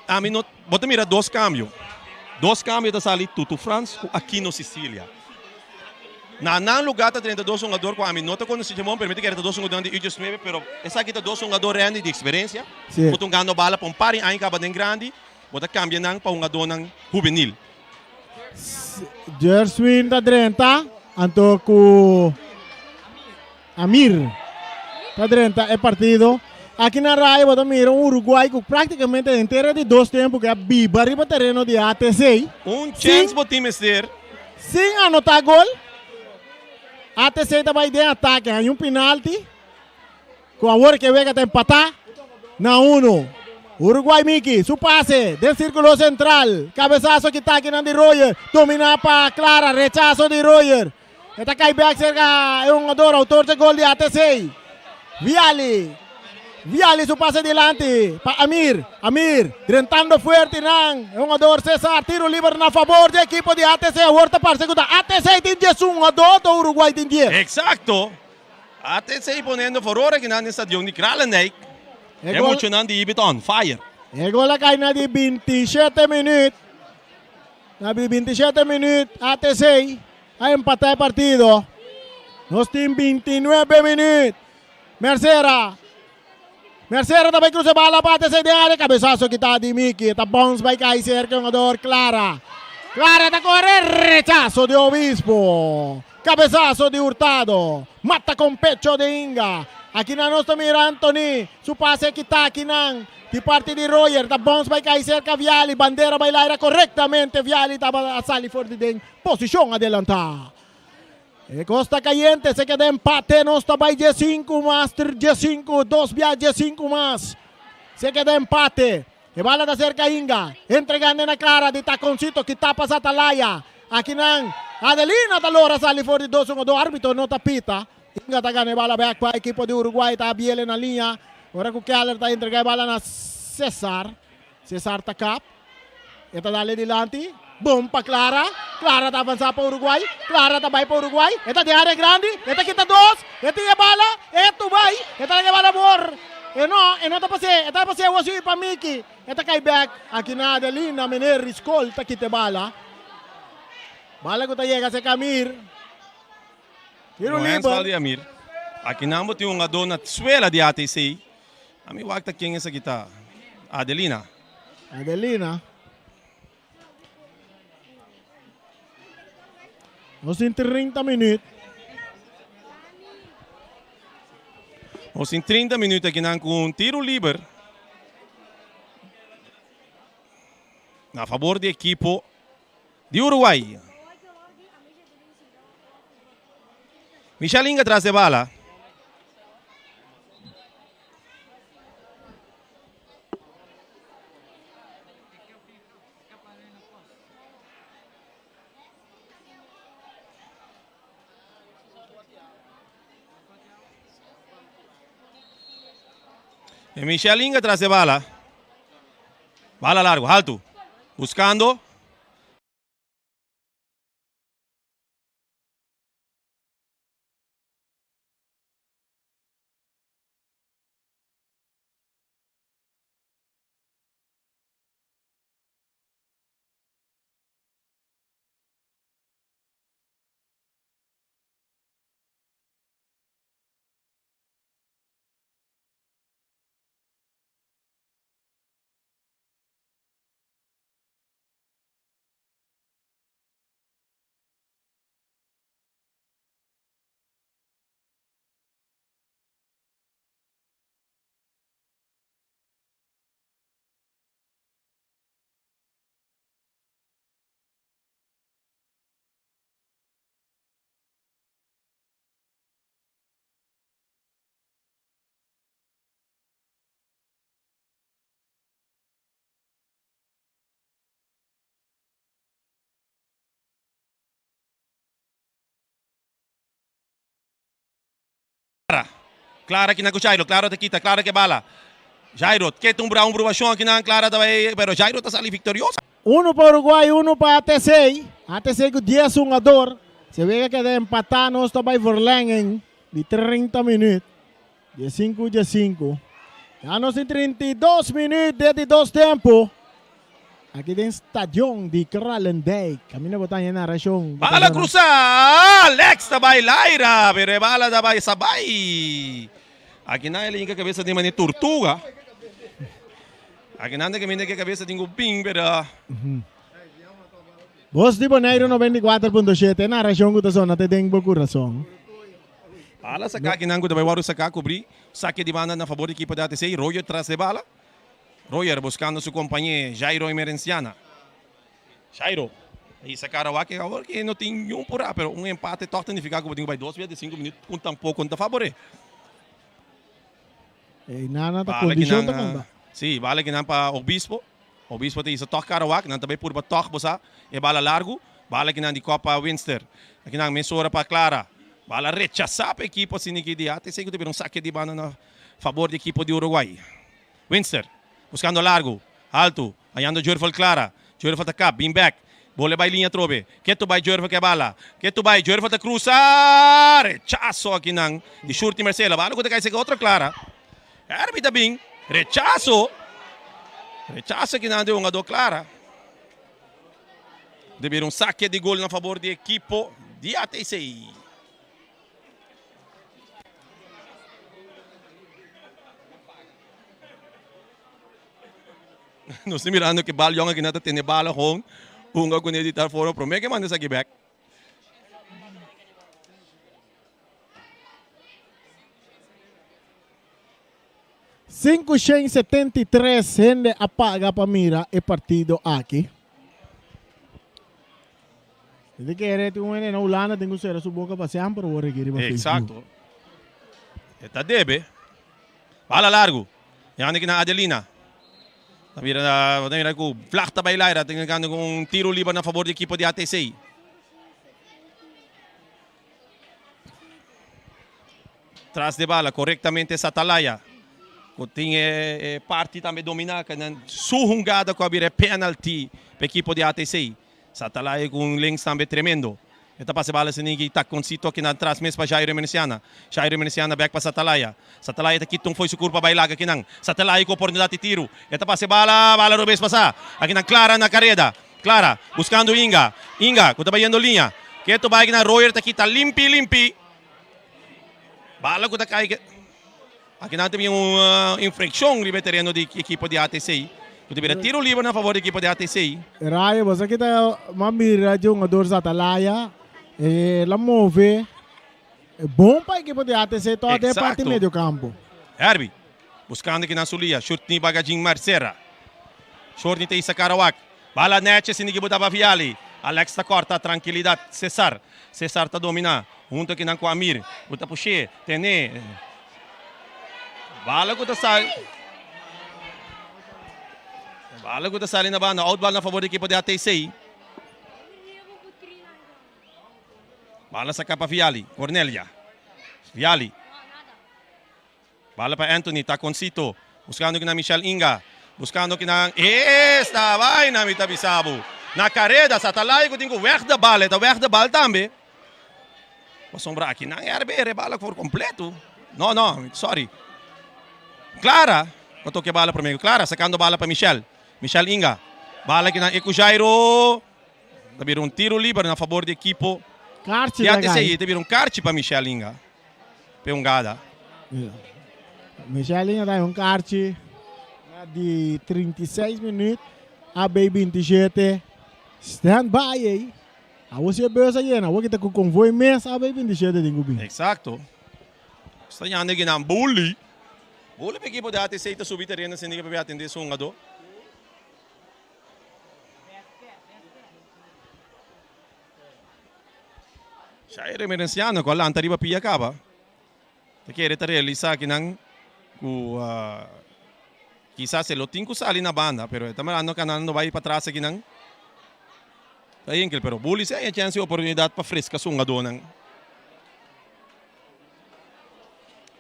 A mim não, bota mirar 2 cambios. 2 cambios da sali Tutu France aqui no Sicília. Na lugar tá 32 jogador com a minota quando se chamou permite que era 2 jogador de U19, pero essa aqui tá 2 jogador de experiência. Botam ganhando bala para par em acaba de grande, bota cambia nang para jogador nang juvenil. Jerswin tá 30, anto com Amir tá 30 é partido. Aqui na raia bota mira Uruguai com praticamente inteira de 2 tempos que é biba riba terreno de ATC. Chance botim ser. Sem anotar gol. ATC também tem ataque, há penalti. Com a hora que vem a empatar. Na 1. Uruguai Miki, su pase del círculo central. Cabezazo que está aqui de Roger. Domina para Clara, rechazo de Roger. Está cai back cerca, é jogador, autor de gol de ATC. Viali su pase delante para Amir, rentando fuerte nang, é jogador César, tiro livre na favor do equipo de ATC, a volta para a segunda, ATC tem 10 jogador, do Uruguai tem 10. Exacto. ATC ponendo furore aqui no estádio de Kralendijk. Emocionante e on fire. É gol cai na de 27 minutos. Na de 27 minutos, ATC a empatar o partido. Nós temos 29 minutos. Mercera também cruza a bola para ATC de área. Cabeçaço que está de Miki. Está bounce vai cair cerca o jogador Clara. Clara está correndo. Rechazo de Obispo. Cabeçaço de Hurtado. Mata com pecho de Inga. Aqui na nós mira Anthony. Su pase que está aqui de parte de Roger. Está bounce vai cair cerca Viali. Bandeira vai lá corretamente. Viali estava a salir fora de posição adelantada. Costa Caliente se queda empate, no está by 5 más, 5, 2 viajes 5 más. Se queda empate. E bala da cerca Inga. Entregando na Clara de taconcito que tapa sa Talaya. Aqui nang Adelina talora sali for de 2-1 do árbitro no tapita. Inga tá ganhando bala back para a equipe de Uruguai, tá Biele na linha. Agora que o Keller tá entregando bala na Cesar. Cesar tá cap. Eta dali dilante. Bom para Clara. Clara está avançando para o Uruguai. Clara está vai para o Uruguai. Esta de área grande. Esta quita 2. Esta é bala. Esta vai. Esta é bala por. E não está passando. Esta passando o para Miki. Esta cai back. Aqui na Adelina Mener Riscol. Esta quita bala. Bala que chega a ser Camir. Tiro livre. Amir. Aqui não tem uma dona suela de ATC. A mim wakta quem essa aqui tá? Adelina. Nós em 30 minutos. Nós em 30 minutos aqui com um tiro livre. A favor da equipe de Uruguai. Michelinga atrás de bala. Michelinga atrás de bala. Bala largo, alto. Buscando. Clara que na Jairo, Clara te quita, Clara que bala. Jairo, que tumbra um provação aqui na Clara também, pero Jairo está ali vitorioso. Uno para Uruguay, uno para ATC. ATC com 10 jogador. Se vê que de empatar, nós também verlengen de 30 minutos. De 5 de 5. Já nós em 32 minutos de 2 tempos. Aqui tem estadião de Kralendijk. Camina botar em narração. Bala cruzar! Alex também Laira, pero bala também sabay. Aqui na ele que cabeça de mané tortuga. Aqui nanda que mene que cabeça de gupim, pero Voz de Boneiro 94.7. Narração com a zona te tem boa coração. bala saca aqui nango também waru saca cobrir. Saque de banda na favor da equipe da ATC. Roger tras de bala. Roger buscando su compañía Jairo Emerenciana. Jairo. Aí sacaram aqui agora que não tem nenhum por aí, pero um empate torta significa que eu tenho mais 2 vezes de 5 minutos com tão pouco conta favore. E nada da condição também. Sim, vale que não para Obispo. Obispo tem isso tocar o não também por tocar bosa e bala largo, vale que não de Copa Winster. Aqui não mensura para Clara. Bala rechazar para a equipe assim que de até sei que teve saque de banda na favor da equipe de Uruguai. Winster buscando largo, alto, ayando Jorfal Clara. Jorfal tá cá, beam back. Bola vai linha trobe. Que tu vai Jorfal que bala. Que tu vai Jorfal tá cruzar. Rechazo aqui não. De Shurti Marcela. Bala que tá cai outra Clara. Árbitra bem. Rechazo. Rechazo aqui não deu uma do Clara. Deve saque de gol na favor da equipe de ATC. Não estou mirando que bala aqui nada tem bala com um agulha editar fora pro que manda essa aqui back. Cinco 73 gente apaga para mira e partido aqui. Ele quer ter um na Holanda tem que ser a sua boca para sempre ou requerir para Exato. Está debe. Bala largo. Yan aqui na Adelina. Mira com Flachta Bailaira, tendo com tiro livre na favor da equipe de ATC. Tras de bala, corretamente Satalaya. Tem parte também dominar, surrungada com a penalty para a equipe de ATC. Satalaya com links também tremendo. Esta passe bala se ninguém está com sito aqui na trás mesmo para Jairo Emerenciana. Jairo Emerenciana back para Satalaya. Satalaya está quitong foi sukur para bailaga aqui não. Satalaya com oportunidade de tiro. Esta passe bala Rubens passa. Aqui na Clara na carrera. Clara buscando Inga. Inga, que está indo linha. Que tu vai na Royer está quita limpi. Bala que está cai. Aqui não tem uma infração livre terreno de equipe de ATC. Que tiver tiro livre na favor da equipe de ATC. Raio, você aqui está mamira de jogador Satalaya. La move. É bom para a equipe de ATC toda a parte meio campo. Herbie, buscando aqui na Sulia. Chutni Bagajin Marcera. Shortni tem Sakarawak. Bala Neche, se ninguém botava Viali. Alex está corta, tranquilidade. Cesar está dominando. Junto aqui na Coamir. Bota puxê, Tene. Bala que está saindo. Bala que está saindo na banda. Outball na favor da equipe de ATC. Bala sa para Viali, Cornelia. Viali. Bala para Anthony, está com Cito. Buscando que na Michelle Inga. Buscando que na... Esta vaina, mi tabisabu. Na carrera, sa talay ko tingo weg de bal. Eta weg de bal também. Sombra aqui na RB, bala por completo. Não, sorry. Clara, eu toquei a bala primeiro. Clara, sacando bala para Michelle. Michelle Inga. Bala aqui na Eco Jairo. Teve tiro livre na favor do equipo. Kartje E até daarbij. aí, teve kart para Michelle Inga. Peungada. Michelinha dá kaartje de 36 minutos a B27. Stand by aí. A você beus aí, na você tá com convoy mês a B27 de Gubi. Exacto. Está yan na ginang bully. Bully pa equipo dati sa ito subita rin na hindi ka pa atindi sungado. Siya ay remerenciano ko lang tari ba piya ka ba? Takere tareli sa kinang ku quizás se lo tinko sa alin na banda pero tamarano ka na no vai patras sa kinang Tayengkel pero bully siya ay chance oportunidad pa fresca sungado ng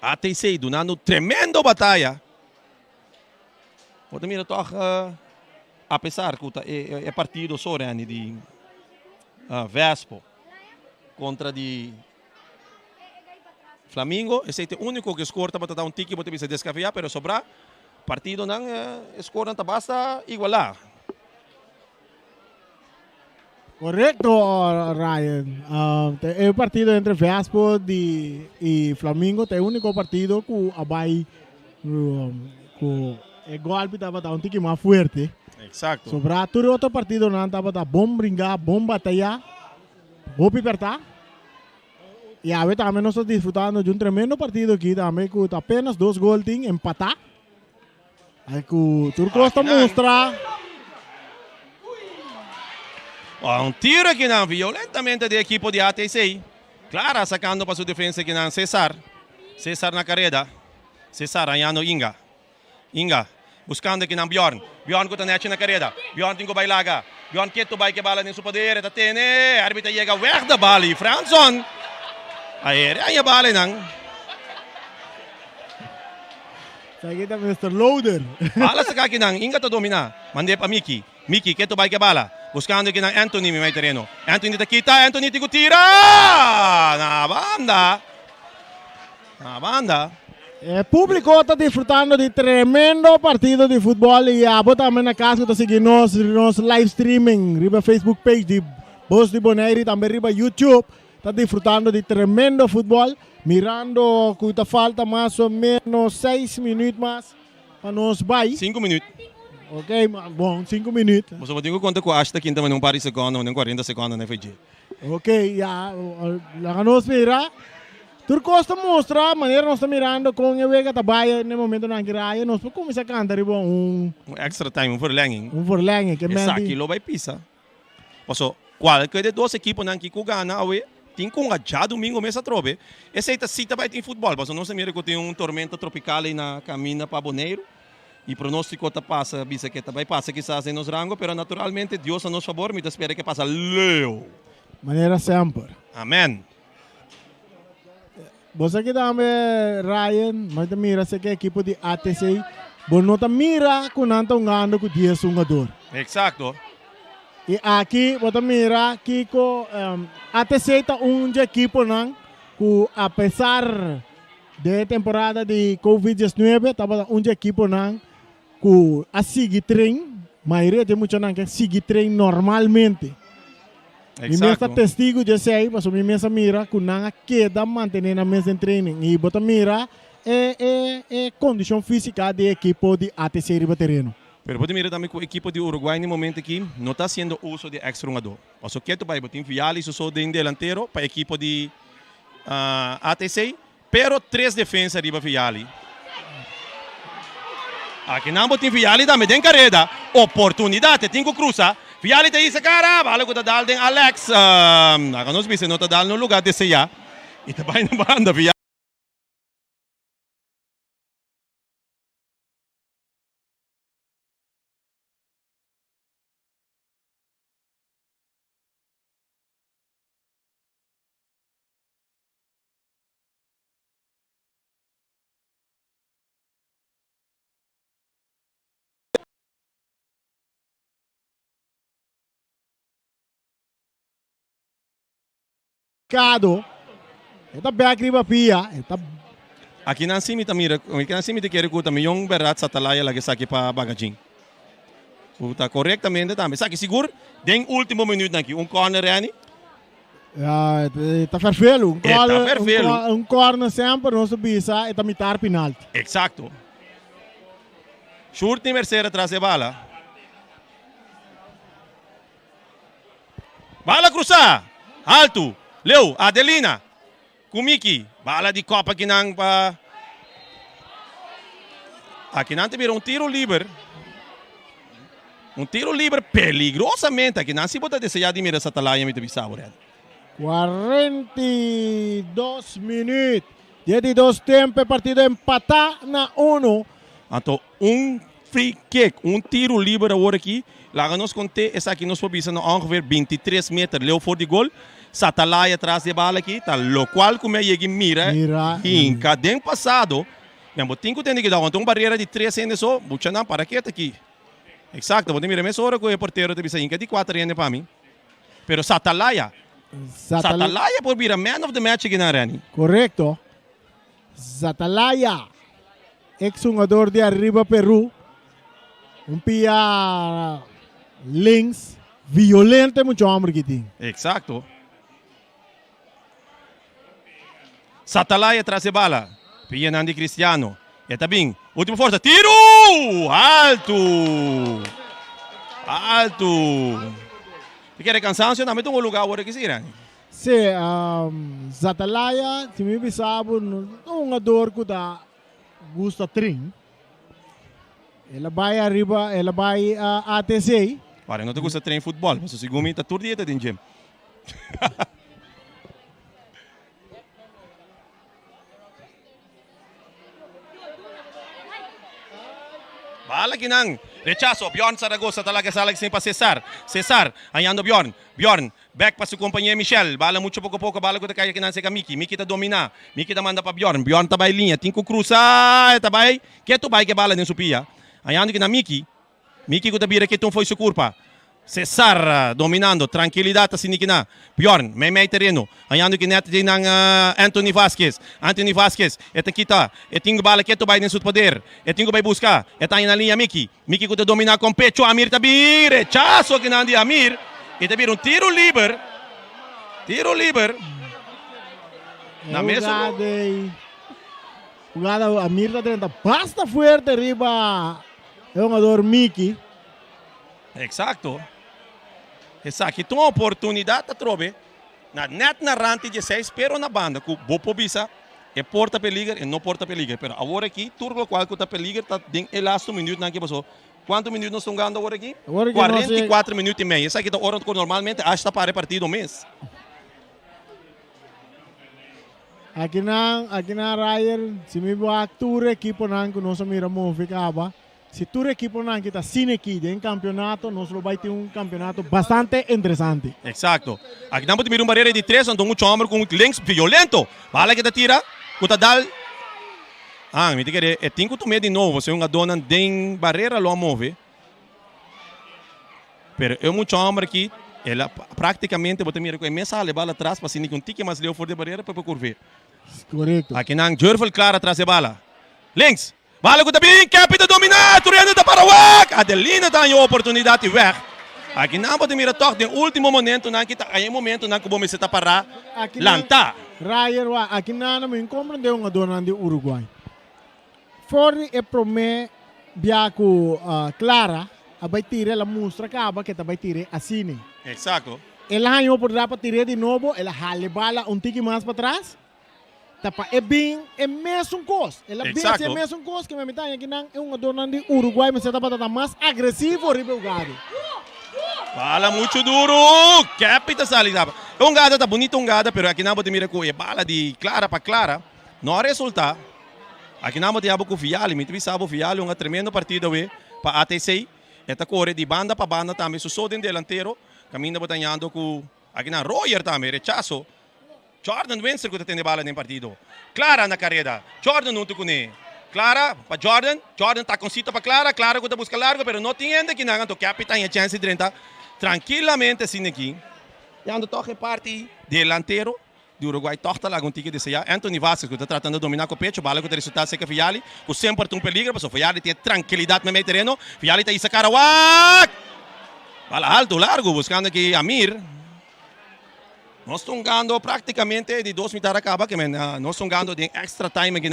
ATC donando tremendo batalha. Pode mira toch apesar que é partido sorani de Vespo contra de Flamengo, esse é o único que escorta para dar tiki para se descafiar, pero sobra partido não escorta tá basta igualar. Correcto, Ryan. El partido entre Vespo y Flamengo é o único partido que abai que el golpe estava um tique mais forte. Exacto. Sobra todo outro partido não estava bom brincar, bom batalhar, bom apertar. E a ver também nós estamos disfrutando de um tremendo partido aqui também com apenas 2 gols empatar. Aí que o Turco está mostrar. Tiro aqui não, violentamente do equipo de ATC. Clara sacando para sua defesa aqui não, César. César na carrera. César ayano Inga. Inga. Buscando aqui não, Bjorn. Bjorn com a na carrera. Bjorn tem que bailaga. Bjorn quieto vai que bala nem sua poder. Tá tendo. Árbitro chega weg da bala. E Franson. Aí a bala não. Aqui está Mr. Loader. Bala sa aqui não. Inga tá domina. Mande para Mickey. Mickey quieto vai que bala. Buscando aqui ng Anthony may terreno. Anthony kita, Anthony tira! Na banda. Público está disfrutando de tremendo partido de fútbol e a bota também na casa está seguindo nos live streaming, riba Facebook page de Voz de Bonaire e também riba YouTube. Está disfrutando de tremendo fútbol, mirando que está falta mais ou menos 6 minutos mais para nós vai. 5 minutos. Ok, bom, 5 minutos. Mas eu tenho conta com a Asta quinta, mas não para segundo, não 40 segundos na FG. Ok, já, lá nós mira. Turco está mostra a maneira nós estamos mirando com a vega trabalha no momento na graia, nós podemos começar a cantar Extra time, verlenging. verlenging que Essa aqui lo vai pisa. Paso, qualquer de 2 equipos não que gana, awe, tem com já domingo mesa trobe. Essa cita vai ter futebol, paso não se mira que tem tormenta tropical aí na caminha para Bonaire. E pronóstico tá passa, bisa que vai passa quizás em nos rango, pero naturalmente Deus a nos favor, me espera que passa Leo. Maneira sempre. Amém. Você aqui também, Ryan, mas mira se que a equipe de ATC, bom não mira com nanto ngando com 10 jogador. Exacto. E aqui, você mira que com ATC tá equipe não, que apesar de temporada de COVID-19, estava equipe não, que a seguir treino, maioria de muitos não que seguir treino normalmente. E mesmo testigo de sei, mas o mesmo mira que não queda manter na mesa de treino e bota mira condição física de equipe de ATC riba terreno. Pero pode mirar também que a equipe de Uruguai no momento aqui não está sendo uso de extra jogador. O so que tu vai botar Viali só de delantero para a equipe de ATC, pero 3 defensas riba Viali. Aqui não botem Viali também tem carreira. Oportunidade, tem que cruzar. Viali te isa cara, bala ko dal den Alex. Nakanos bise no dal no lugar de siya. Ita ba na banda Viali. complicado. Esta back riba pia. Esta Aqui na cima mira, aqui na cima te quero que também yung berat sa talaya lagi sa aqui para bagaging. Uta corretamente também. Sa aqui seguro, den último minuto aqui, corner yani. está perfeito. Está perfeito. Corner sempre não se bisa, está mitar penalti. Exacto. Short ni Mercedes atrás de bala. Bala cruzar. Alto. Leo, Adelina. Kumiki. Bala de copa aqui nang pa. Aqui não teve tiro livre. Tiro livre peligrosamente. Aqui não se pode desejar de mirar essa talaya me bisau. 42 minutos. 12 tempo, partido empatar na 1. Então, free kick, tiro livre agora aqui. Lá nós contei, essa aqui nós podemos ongeveer 23 metros. Leo voor de goal. Satalaya atrás de bala aqui, tá? Lo qual como é que mira. Em cada passado, mesmo tem que ter que dar uma barreira de 3 anos só, bucha não para que aqui. Exato, vou mirar mais hora que o porteiro te bisa inca de 4 anos para mim. Pero Satalaya por vir a man of the match aqui na Rani. Correcto. Satalaya, ex-jugador de Arriba Peru, pia links, violento muito homem que tem. Exacto. Satalaya atrás de bala. Pia Nandi Cristiano. E tá bem. Última força. Tiro! Alto! Quer cansancio? Não, mas tem um lugar agora que se irá. Sim, Satalaya, se me bisabo, um jogador que dá gusta trim. Ela vai arriba, ela vai a ATC. Para, não te gusta treinar futebol, mas o segundo está todo dia em gym. Bala que não. Rechazo. Bjorn Zaragoza talaga salag sem para Cesar. Cesar. Ayando Bjorn. Bjorn. Back para sua companhia Michel. Bala muito pouco. Bala que kaya que não seca Miki. Miki tá domina. Miki tá manda para Bjorn. Bjorn tá vai linha. Tem que cruzar. Tá vai. Que tu vai que bala nem supia. Ayando que na Miki. Miki que tá vira que tu foi sua culpa. Cesar dominando, tranquilidade assim que na. Bjorn, may terreno. Ayando que net din ng Anthony Vasquez. Anthony Vasquez, eta kita. Eting bala que tu vai nesse poder. Eting vai buscar. Eta na linha Miki. Miki que domina com pecho. Amir tabir. Rechazo que nandi Amir. E tabir tiro livre. Tiro livre. Na mesa. Jugada Amir da 30. Basta fuerte arriba. É um jogador Miki. Exacto. Exato. Então a oportunidade a trobe na net na rante 16, pero na banda que vou pobisa é porta peligra e não porta peligra. Pero agora aqui turbo qual que tá peligra tá em elasto minuto na que passou. Quantos minutos nós estamos ganhando agora aqui? 44 minutos e meio. Essa aqui tá hora que normalmente acha para partido mês. Aqui na Ryan, se me vai tour equipo não que nós miramos ficava. Se tu equipo não está sem equipe em campeonato, nós vamos ter campeonato bastante interessante. Exacto. Aqui não pode mirar barreira de 3, então muito homem com links violento. Bala que tira, que dal. Me diga, é tinco tu de novo, se uma dona tem barreira lo move. Pero é muito homem aqui, ela praticamente pode mirar com a mesa a levar atrás para assim que tique mais leu fora de barreira para curvar. Correto. Aqui não Jurfel clara atrás de bala. Links. Bala ko tabi, Capita dominado, Turiano da Parawak. Adelina tá em oportunidade weg. Aqui não pode mirar toque, no último momento, não que tá em momento não que vamos se para lanta. Ryan, aqui não me compreendeu uma dona de Uruguai. Fora é promé biaco Clara, a vai tirar a mostra acaba que tá vai tirar assim. Exato. Ela ganhou por dar para tirar de novo, ela jale bala tique mais para trás. Tapa é bem é mesmo coisa. Ela bem é mesmo coisa que me metam aqui não é uma dona de Uruguai, mas está para mais agressivo horrível gado. Bala muito duro. Capita salida. Um gada tá bonito gada, pero aqui não pode mirar com bala de Clara para Clara. Não resulta. Aqui não pode abo com Viale, me sabe Viale uma tremenda partida para ATC. Esta corre de banda para banda também, só den delantero. Caminha batalhando com aqui na Royer também, rechazo. Jordan Windsor que tem bala no partido. Clara na carreira. Jordan não tem. Clara para Jordan. Jordan está com cita para Clara. Clara que está buscando largo, pero não tem ainda que não. Então, capitão tem a chance de entrar tranquilamente assim aqui. E ando toque parte delantero. de Uruguai torta lá contigo desse já. Anthony Vasquez que está tratando de dominar com o pecho, bala com o resultado seca Fiali, que sempre tem um peligro, mas o Fiali tem tranquilidade no meio terreno. Fiali está aí sacar a bala alto, largo, buscando aqui Amir. Nós estamos ganhando praticamente de 2 mitar acaba, que nós estamos ganhando de extra time aqui,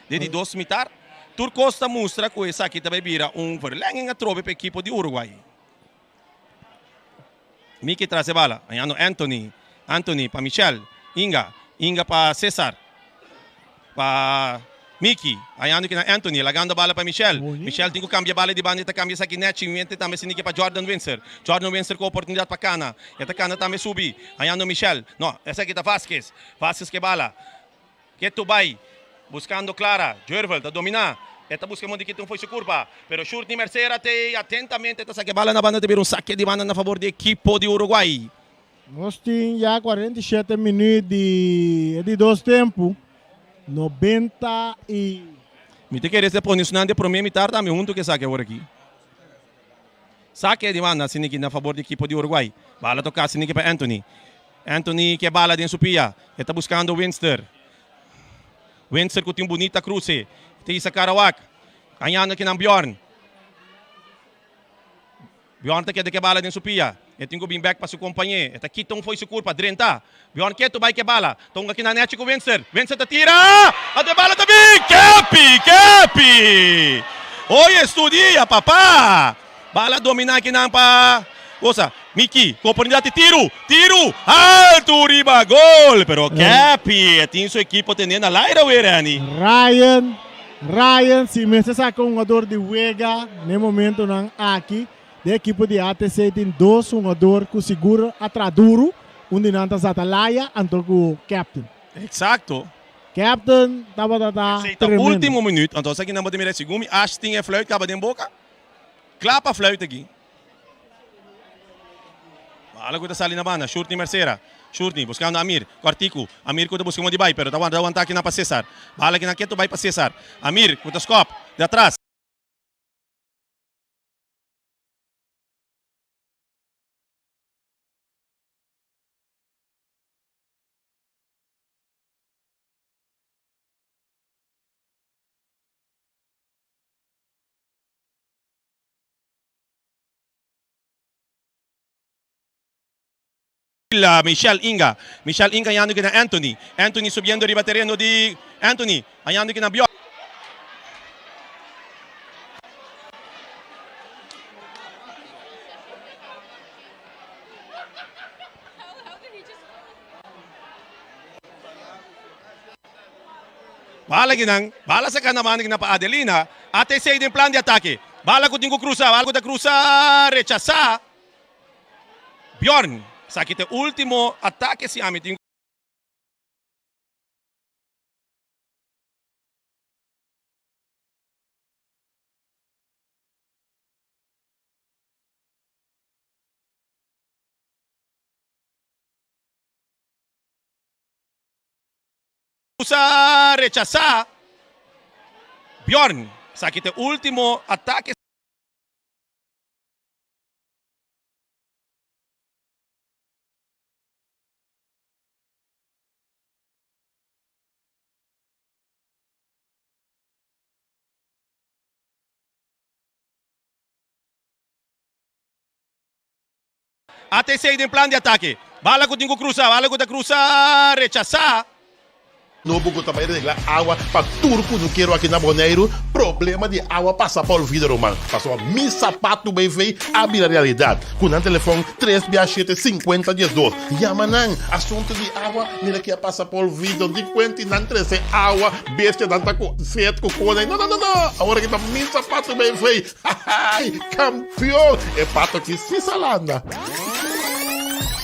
de 2 mitar. Turcosta mostra que essa aqui também vira verlenging a trobe para a equipe de Uruguai. Miki traz a bala, ayano Anthony para Michel, Inga para Cesar, para Miki, ayano que na Anthony, lagando a bala para Michel. Michel tem que cambiar a bala de banda, cambia essa aqui net, e também se para Jordan Windsor com oportunidade para Cana, e a Cana também subi, ayano Michel, não, essa aqui está Vasquez que bala, que tu vai, buscando Clara, Jervel, está dominar. Está buscando de que não foi se curva, pero Shurti Mercera te atentamente está saque bala na banda de um saque de banda na favor da equipe de Uruguai. Nós temos já 47 minutos de 2 tempos. 90 e... Me te queres depois nisso não de primeiro metade também junto que saque agora aqui. Saque de banda siniki na favor da equipe de Uruguai. Bala tocar siniki para Anthony. Anthony que bala de Supia. Está buscando Winster. Winster com tem bonita cruze. Tem isa Karawak. Kanyana aqui ng Bjorn. Bjorn ta que bala din Supia. E tem que vir back para sua companhia. Eta kitong foi sukur pa Drenta. Bjorn que tu vai que bala. Tonga aqui na net com Winster. Winster ta tira. A de bala também. Kepi. Oi estudia papá. Bala dominar aqui na pa. Osa, Miki, com oportunidade de tiro, alto, riba, gol, pero Kepi, tem sua equipe tendendo a Laira Werani. Ryan, se me saca um jogador de Vega, no momento não aqui, da equipe de ATC tem 2 jogadores que segura atrás duro, onde não está Atalaya, então o captain. Exato. Captain, estava tremendo. Último minuto, então aqui não pode mirar segundo, Ashton é flauta, acaba de boca, clapa a flauta aqui. Bala ko sa na banda, Shurti Mercera. Shurti, buscando Amir, Quartico. Amir ko buscando de bay, pero dawan ataque na pa Cesar. Bala que na quieto bay pa Cesar. Amir, com o scope, de atrás. Michel Inga ayando que na Anthony subiendo riba terreno de Anthony ayando que na Bjorn. Bala sa kanaman na pa Adelina, ate say din plan de ataque. Bala ko din ko cruza, rechaza. Bjorn Sakit o último ataque si Amit. Rechaza. Bjorn. Sakit o último ataque. Ate say din plan de ataque. Bala ko din ko cruza, rechaza. Novo que também regla água para turco no quero aqui na Boneiro. Problema de água passa para o vidro, mano. Passou a mi sapato bem feio, abre a realidade. Com o telefone 367-5012. Yamanan, assunto de água, mira que passa para o vidro. De quanto não trece água, bestia danta com sete com cone. Não. Agora que tá mi sapato bem feio. Campeão. É pato que se salanda.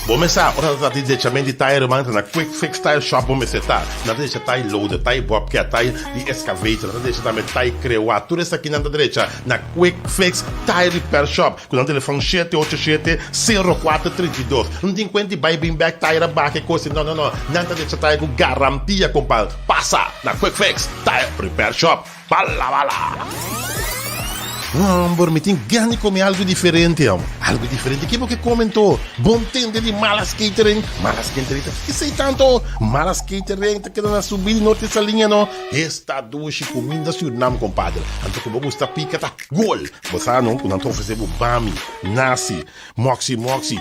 Vamos sa, ora da dice chamenti tire man na quick fix tire shop vamos setar. Na direita tire loader, tire bobcat, tire de excavator, na direita também tire creua. Tudo isso aqui na direita na quick fix tire repair shop. Com o telefone 787-0432. Não tem quanto vai bem back tire back coisa. Não. Na direita tire com garantia, compadre. Passa na quick fix tire repair shop. Bala. Amor, me tem ganho de comer algo diferente, amor. Algo diferente. Que porque comentou? Bom tende de Malas Catering. Malas Catering, que sei tanto. Malas Catering, tá querendo subir norte essa linha, não? Esta duche comida Suriname, compadre. Anto que eu gosto pica, tá gol. Você não, quando eu oferecer bami, nasi, moxi,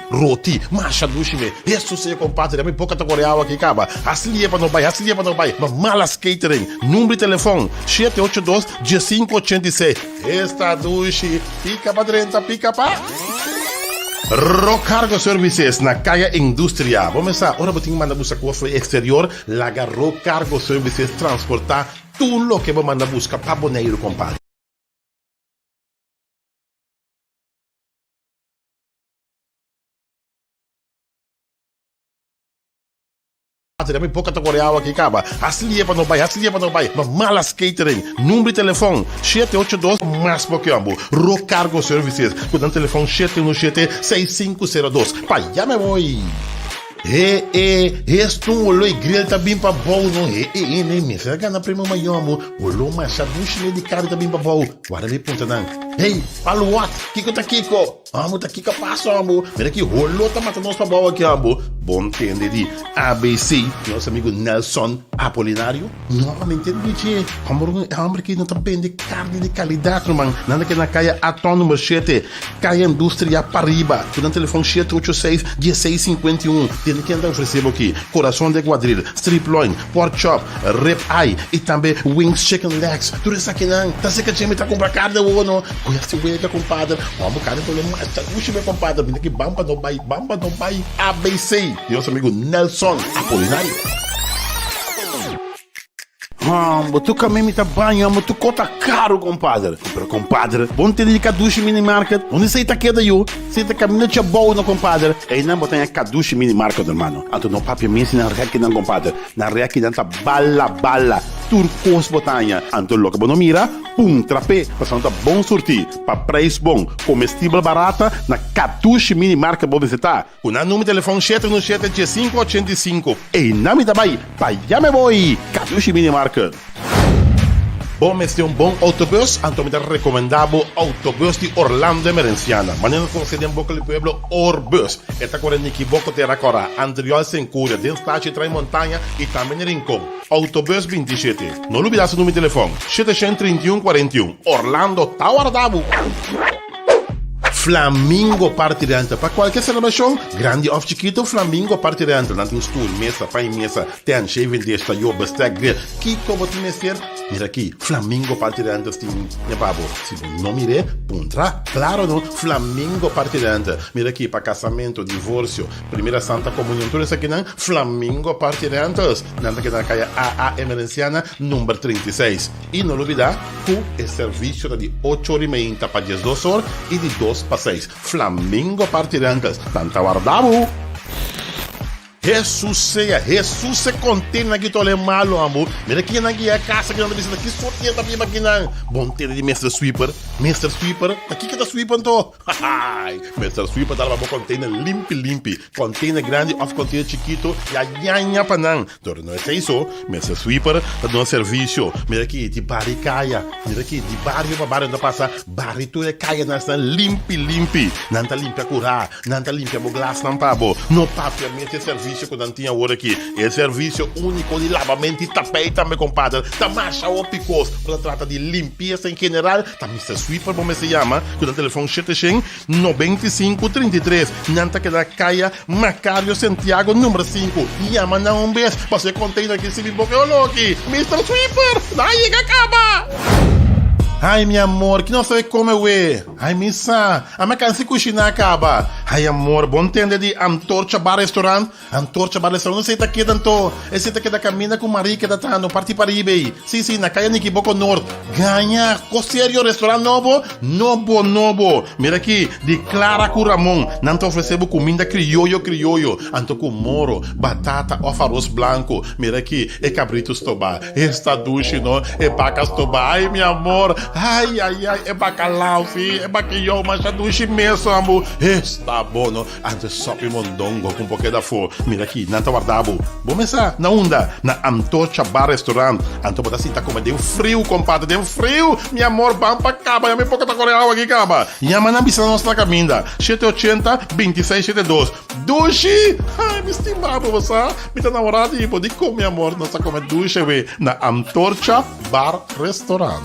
roti, macha duche, me. Isso sei, compadre. Me pouca tá coreal aqui, caba. Aslia para não vai. Mas Malas Catering. Número de telefone, 782-1586. Esta duche, pica pra dentro, pica pra... Rocargo Services na Caia Indústria. Vamos lá, agora vou mandar buscar cofre exterior. Laga Rocargo Services transportar tudo o que vou mandar buscar para Boneiro, compadre. Me pouca tá coreal aqui, caba. Aslia para não vai. Mas Malas Catering. Número de telefone, 782 mais pouquinho. Rocargo Services. Com o telefone 717-6502. Pai, já me vou. Este olho grill tá bem para bom, não? Nem me será na prima maior, olho mais chabuche de cara tá bem para bom. Guarda ali ponta não. Hey, falo what? Kiko tá Kiko. Amo tá Kiko passo, amo. Mira aqui, olho tá matando nós para bom aqui, amo. Bom tende de ABC, nosso amigo Nelson Apolinário. Não, me entende, gente. Amor que não tá bem de carne de qualidade, man. Nada que na caia Atom número 7, Caia Indústria Pariba. Com o telefone 786-1651. Tem que andar oferecendo aqui coração de quadril, strip loin, pork chop, rib eye e também wings chicken legs. Tudo isso aqui não. Tá certo que a gente tá comprando carne ou não? Conhece o que compadre? Vamos carne pelo mais. Puxa meu compadre, vem aqui bamba não vai ABC. E nosso amigo Nelson Apolinário. Tu caminho tá banho, tu cota caro, compadre. Pero, compadre, bom ter de Kadushi Mini Market. Onde você tá queda eu? Você tá caminhando de boa, não, compadre? E não botar em Kadushi Mini Market, irmão. Anto não papi minha na reque não, compadre. Na reque não tá bala. Turcos botanha. Anto louco, bom mira. Trape. Passando tá bom sortir. Pa preço bom. Comestível barata. Na Kadushi Mini Market, bom você tá. O número de telefone 717-1585. E não me dá bem. Pai, já me vou. Kadushi Mini Market. Bom, este é um bom autobus. Então me recomendado autobus de Orlando Emerenciana. Mañana concede um pouco do pueblo Orbus. Esta corrente equivoco terá agora. Anterior Sencúria, Denstate, Trai Montanha e também Rincón. Autobus 27. Não olvides o número de telefone. 731-41. Orlando, tá guardado. Flamingo partirante. Para qualquer celebração, grande ou chiquito, Flamingo partirante. Não tem stool, mesa, pai mesa, tem shaving desta, yo, besteck, grill. Que como te meser? Mira aqui, Flamingo partirante, tem, né, babo? Se não mire, puntra, claro, não, Flamingo partirante. Mira aqui, para casamento, divórcio, primeira santa comunhão, tudo isso aqui, não, Flamingo partirantes. Nada que na caia AA Emerenciana, número 36. E não olvidar, que é serviço de 8h30 para 12 horas e de 2 para 6. Flamingo partirantes. Tanta guardado. Jesus se contém na guitole malo, amor. Mira aqui na guia casa que não deve ser daqui sorteio da minha máquina. Bom ter de Mr. Sweeper. Aqui que tá sweeper então. Mr. Sweeper dá uma container limpe. Container grande ou container chiquito. Ya panang. Então não é isso. Mr. Sweeper tá dando serviço. Mira aqui de baricaia. Mira aqui de barrio para barrio não passa. Barrio tu é caia nessa limpe. Não tá limpa curar. Não tá limpa o glass não pabo. No papo mente serviço que não tinha hora aqui. É serviço único de lavamento e tapete, meu compadre. Tá marcha ou picos. Quando trata de limpeza em general, tá Mr. Sweeper, como se chama. Com o telefone 795-33. Nanta que da Caia Macário Santiago, número 5. Chama na um vez. Você contém aqui se me bloqueou aqui. Mr. Sweeper, daí que acaba. Ai, meu amor, que não sabe como eu é. Ai, missa, a minha cansa cozinhar acaba. Ai, amor, bom entender de Antorcha Bar Restaurant. Antorcha Bar Restaurant, não sei tá aqui tanto. Esse tá aqui da caminha com Maria que tá no Parti Paribé. Sim, na caia Niquiboco Norte. Ganha, sério, restaurante novo. Mira aqui, de Clara Curamon. Não te oferecendo comida criollo. Anto com moro, batata ou arroz branco. Mira aqui, é cabritos tobar. Esta duche, não? É pacas tobar. Ai, meu amor. Ai, é bacalhau, fi, é bacalhau, mas já duche mesmo, amor. Está bom, no? Antes sope mondongo com um pouquinho da fo. Mira aqui, nanta guardabo. Vamos começar na onda, na Antorcha Bar Restaurant. Anto botar assim, tá como deu frio, compadre, deu frio. Meu amor, vamos pra caba, já me pouco tá coreal aqui, caba. Chama na missa nossa caminda, 780-2672. Duche! Ai, me estimava você. Me tá namorado e pode comer, amor. Nossa, como duche, we, na Antorcha Bar Restaurant.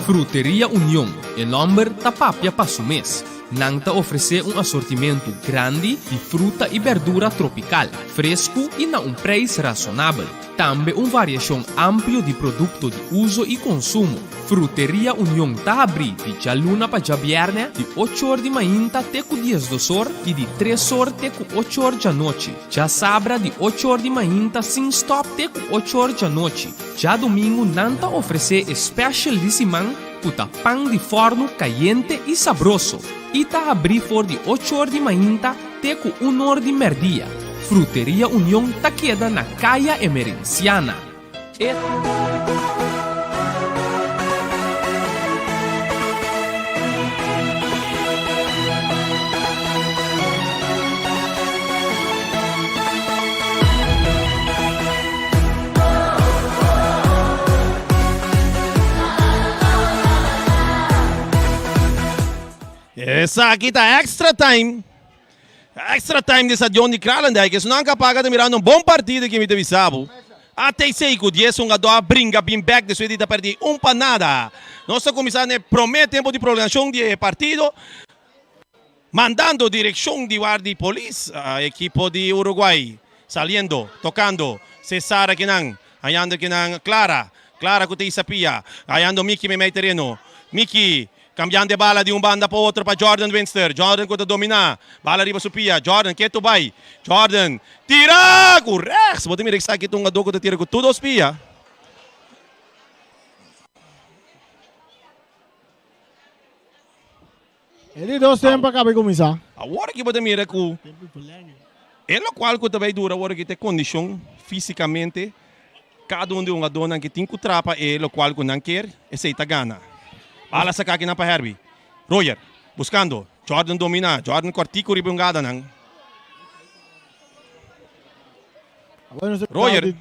Fruteria União, em nome da Papia Pasumês. Nanta oferece um assortimento grande de fruta e verdura tropical, fresco e a um preço razonável. Também uma variação ampla de produtos de uso e consumo. Fruteria União está aberta de luna para viernes, de 8 horas de manhã até 10 da horas e de 3 horas até 8 horas da noite. Já sabra de 8 horas de manhã sem stop até 8 horas da noite. Já domingo, Nanta oferece especial de semana puta pão de forno caliente e sabroso. E tá abrir for de 8 horas de manhã até 1 hora de merdia. Fruteria União tá queda na Caia Emerenciana. Essa aqui tá extra time. Extra time dessa Johnny Kralendijk. Isso não capaz de mirar um bom partido que me teve sábado. Até sei que o 10 um a brinca bem back de sua edita perder para nada. Nossa comissária promete tempo de prolongação de partido. Mandando direção de guarda polícia a equipo de Uruguai. Saliendo, tocando. Cesar aqui não. Ayando aqui não. Clara que te sapia. Ayando Mickey me meio terreno. Mickey. Cambiando de bala de banda para outro para Jordan Winster. Jordan quando domina. Bala riba supia. Jordan, que tu vai? Jordan, tira! Correto! Você me rexa aqui um adoko de tira com tudo os pia. Ele deu tempo para acabar começar. Agora que você mira com... É o qual que também dura agora que tem condição fisicamente. Cada um de uma dona que tem que trapa é o qual que não quer. Esse aí tá gana. Bala sa kaki na pa Herbie. Royer, buscando. Jordan domina. Jordan cortico ribungada nang. Royer.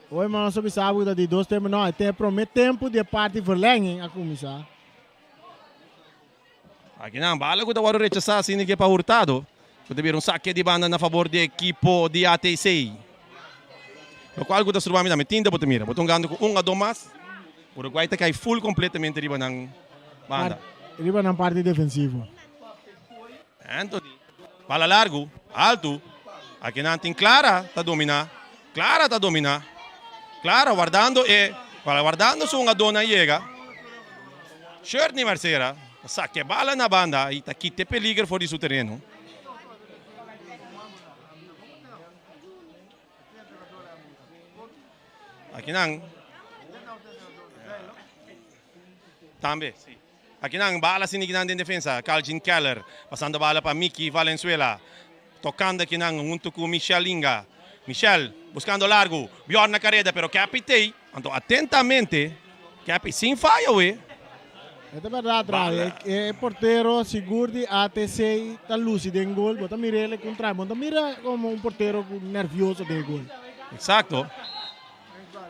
Oi, mas nós sabemos que de 2 tempos não. Tem promete tempo de parte verlenging a começar. Aqui não, bala que agora rechazar assim que é para Hurtado. Pode vir saque de banda na favor de equipo de ATC. O qual que está surubando na tinta, pode mira. Pode gando com a domas. O Uruguai está cai full completamente riba ng banda. Riba ng parte defensivo. Anthony. Bala largo, alto. Aqui natin Clara está domina. Clara está domina. Clara guardando sa una dona llega. Shirt ni Marcera. Saque bala na banda e está quite peligro fora de seu terreno. Aqui não. Também, sim. Aqui não, bala siniginan em defesa. Calvin Keller, passando a bala para Mickey Valenzuela. Tocando aqui não, junto com Michel Linga. Michel, buscando largo. Bjorn na carrera, pero capitei. Então, atentamente. Capi, sem falha, ué. É verdade, é porteiro seguro de ATC, está lúcido em gol. Bota mira ele contra, bota mira como porteiro nervioso de gol. Exato.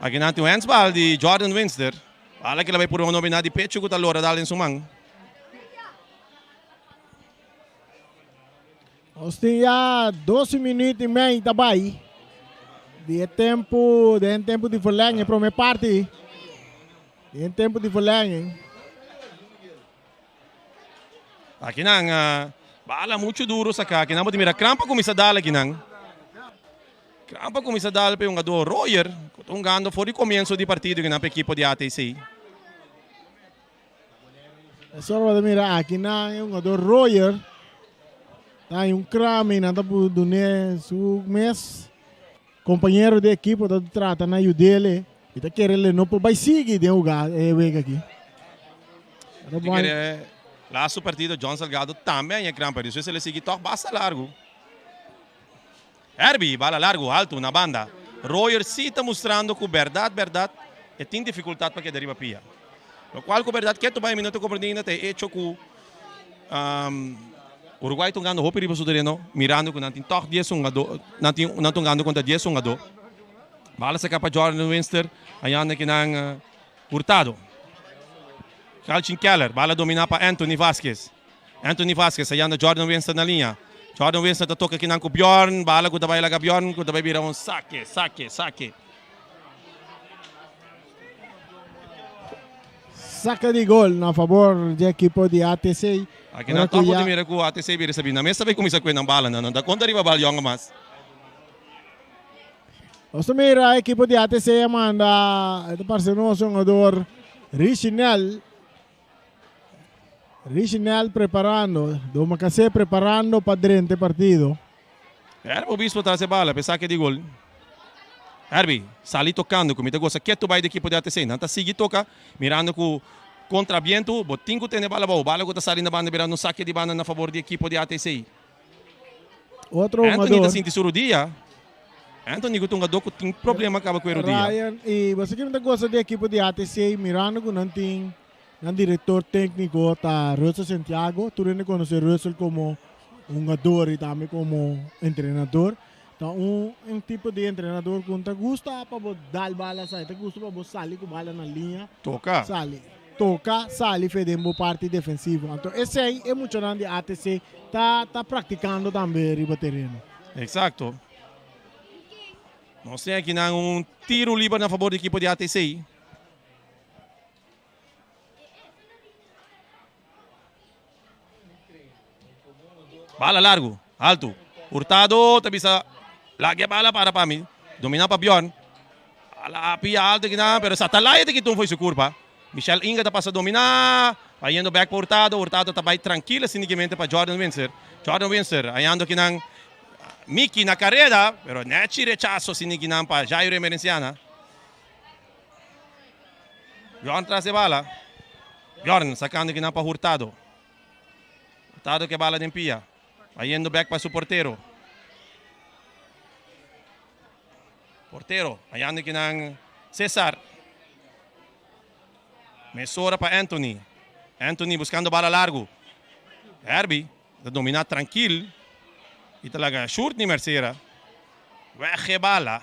Aqui não tem handsball de Jordan Winster. Bala que ela vai por uma novidade de pecho que a Lora dá em sumang. Nós temos já 12 minutos e meio também. De tempo de verlenging para minha parte. De tempo de verlenging. Aqui não, bala muito duro sa cá. Aqui não pode mirar crampa começa a dar aqui não. Crampa começa a dar para um jogador Royer, gando fora de começo de partido que na equipe de ATC. É só para mirar aqui não é um jogador Royer. Tá um crame na tabu do su mês. Companheiro de equipe da trata na dele. E tá querendo não por vai seguir de jogar aqui. Lá su partido John Salgado também é crampa, isso ele sigue toque basta largo. Herbie, bala largo, alto na banda. Royer sí está mostrando que verdad, tiene dificultad para que deriva pia. Lo cual com verdade que tu vai minuto compreendendo te hecho que Uruguai tungando hopi riba sudereno mirando que nanti toch 10 ungado nanti tungando contra 10 ungado. Bala sa capa Jordan Winster ayan que nang Hurtado. Calcin Keller, bala domina para Anthony Vasquez. Anthony Vasquez ayan Jordan Winster na linha. Jordan Winster toca aqui nang Bjorn, bala que vai laga Bjorn, que vai virar saque. Saca de gol na favor do equipo de ATC. Aqui na topo de mira com ATC vira sabi na mesa vai começar com bala não da conta riba bala yung mas. Osta mira a equipo de ATC manda ito parceiro nosso jogador Richinel preparando, do Macacé preparando para durante partido. Era o bispo trazer bala, pensar que de gol. Herbie, sali tocando, como te gosta, que tu vai da equipe de ATC, não tá seguir toca, mirando com contra viento, botinho tem bala que tá saindo na banda, mirando saque de banda na favor da equipe de ATC. Outro Anthony jogador. tá sentindo surudia. Anthony gutung gador que tem problema acaba com o dia. Ryan, e você que não gosta da equipe de ATC, mirando que não tem diretor técnico, tá Russell Santiago, tu não conhece Russell como jogador e também como treinador. Então, um tipo de treinador que te gusta para dar bala, te gusta para sair com bala na linha. Toca. Sali fazendo parte defensiva. Então, esse aí é muito grande ATC, tá praticando também riba terreno. Exato. Nós temos aqui tiro livre na favor da equipe de ATC. Bala largo, alto. Hurtado, tá bisa lagi bala para mim. Domina para Bjorn. Bala pia alto que não, pero sa talaya de que tu foi su curva. Michel Inga tá passa dominar. Vai indo back para Hurtado. Hurtado tá vai tranquila sinigamente para Jordan Winster. Jordan Winster, ayando que não Mickey na carrera, pero nechi rechazo siniginam para Jairo Emerenciana. Bjorn traz de bala. Bjorn sacando que não para Hurtado. Hurtado que bala de pia. Vai indo back para su portero. Portero, ayando que não Cesar. Mesora para Anthony. Anthony buscando bala largo. Herbie, domina tranquilo. E talaga short ni Mercera. Weche bala.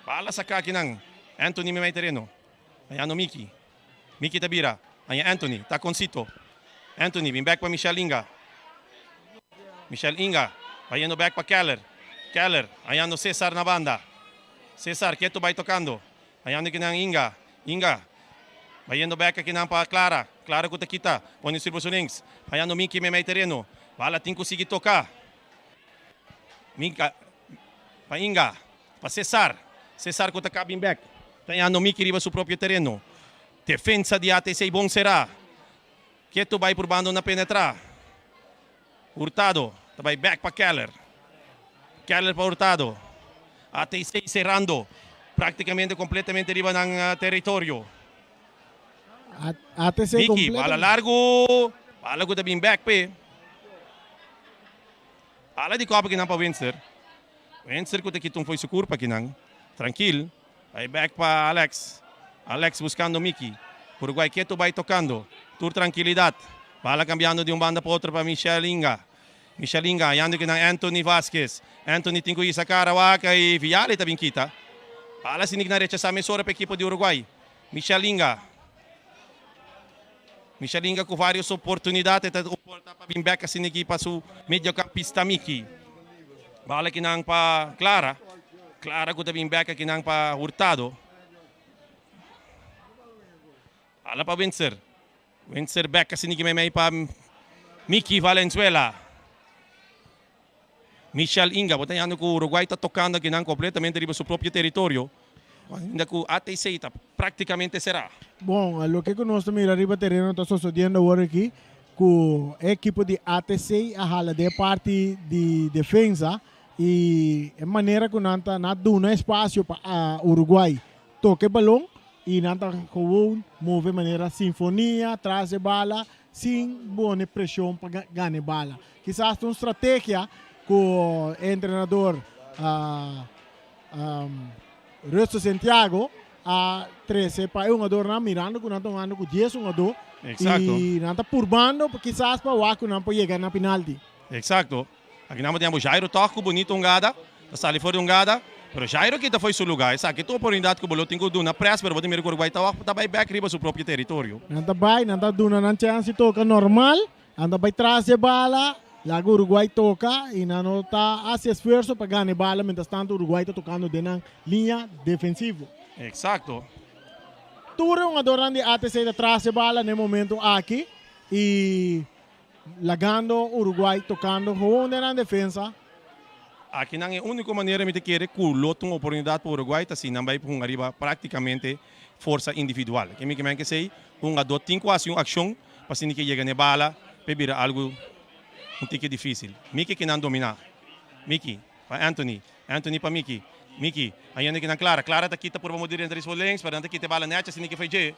Bala sa kaki ng Anthony may terreno. Ayan o Mickey. Mickey Tabira. Ayan Anthony. Taconcito. Anthony, bin back pa Michel Inga. Michel Inga. Ayan o back pa Keller. Keller. Ayan o Cesar na banda. Cesar, quieto vai tocando. Ayan o kinang Inga. Inga. Ayan o back kinang pa Clara. Clara ko kita. Pone silbo sa links. Ayan o Mickey may terreno. Bala ting kusigi toka. Minka. Pa Inga. Pa Cesar. Cesar ko takabing back. Ayan o Mickey riba su proprio terreno. Defensa di ATC bom será. Quieto vai por bando na penetra. Hurtado. Tabay back pa Keller. Keller pa Hurtado. ATC cerrando. Praticamente completamente riba ng territorio. ATC Mickey, completo. bala largo. Bala ko tabing back pe. Bala di ko pa kinang pa Windsor. Windsor ko takitong foi sukur pa kinang. Tranquil. Ay back pa Alex. Alex buscando Mickey. Uruguay quieto vai tocando. Tour tranquilidad. Bala cambiando de banda para outra para Michel Inga. Michel Inga, ayando que ng Anthony Vasquez. Anthony tingko isa karawa kay Viale tabing kita. Bala sinig na recha sa mesora pa equipo de Uruguay. Michel Inga. Michel Inga com várias oportunidades. Para bing back kasi equipa su mediocampista Mickey. Bala kinang pa Clara. Clara ko tabing back kinang pa Hurtado. Ala pa Windsor. Windsor back kasi may pa Mickey Valenzuela. Michel Inga. Botanyano ko Uruguay tá tocando kinang completamente riba su proprio territorio. Ainda que o ATC tá praticamente será. Bom, lo que nós também arriba terreno está sucedendo agora aqui, com a equipe de ATC a hala de parte de defesa e a maneira que nós não dá espaço para Uruguai toque balão e nós com move maneira sinfonia, trazer bala sem boa pressão para ganhar bala. Quizás uma estratégia com o treinador Resto Santiago a 13 para um jogador na mirando com nanto ano com 10 jogador e nanta purbando quizás para o Waco não pode chegar na penalti. Exacto. Aqui nós temos Jairo toco bonito ungada, sali fora ungada, pero Jairo kita foi seu lugar. Essa aqui tua oportunidade que o bolo tinha do na press, pero botem o Uruguai tá vai back riba seu próprio território. Nanta duna nan chance toca normal, anda vai trás de bala. Lago Uruguai toca e não está a se esforço para ganhar bala, mientras tanto Uruguai está tocando de na linha defensiva. Exacto. Tura um jogador de ATC atrás de bala no momento aqui e lagando Uruguai tocando com na defesa. Aqui não é a única maneira de querer que o lote uma oportunidade para o Uruguai, tá assim, não vai para arriba praticamente força individual. Que me que sei, jogador tem quase uma ação para se ninguém chegar na bala, para algo tique difícil. Miki que não dominar. Miki, para Anthony para Miki. Miki, ayan na Clara. Clara ta kita por modir entre os links, para não kita bala necha se ninguém faz je.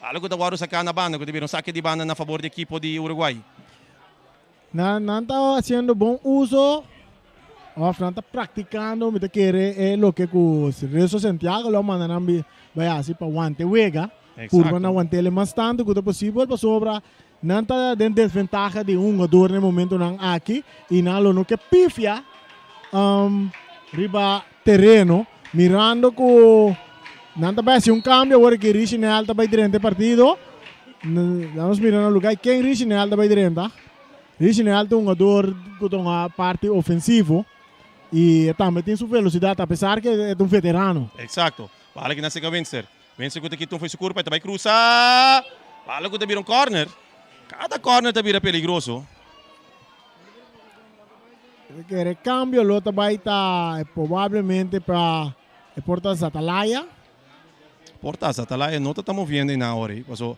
Algo da waro sa kana banda, que tiveram saque de banda na favor do equipo de Uruguai. Não está fazendo bom uso, não está praticando, me querer lo que o Resto Santiago lo mandan vai assim para guante wega, curva na guante ele mais tanto quanto possível para sobra. Não está dentro de desvantagem de jogador no momento não aqui e não no que pifia riba terreno mirando que não está vai ser cambio agora que Richinel está vai durante o partido. Vamos mirando o lugar quem Richinel está vai durante. Richinel é jogador que tem uma parte ofensiva e também tem sua velocidade apesar que é veterano. Exacto. Bala que não se vencer. Vencer que aqui foi seu curva, vai cruzar. Bala que vira corner. Cada corner vira peligroso. Que cambio lo vai estar provavelmente para Portas Atalaya. Portas Atalaya não está movendo na hora. Passou.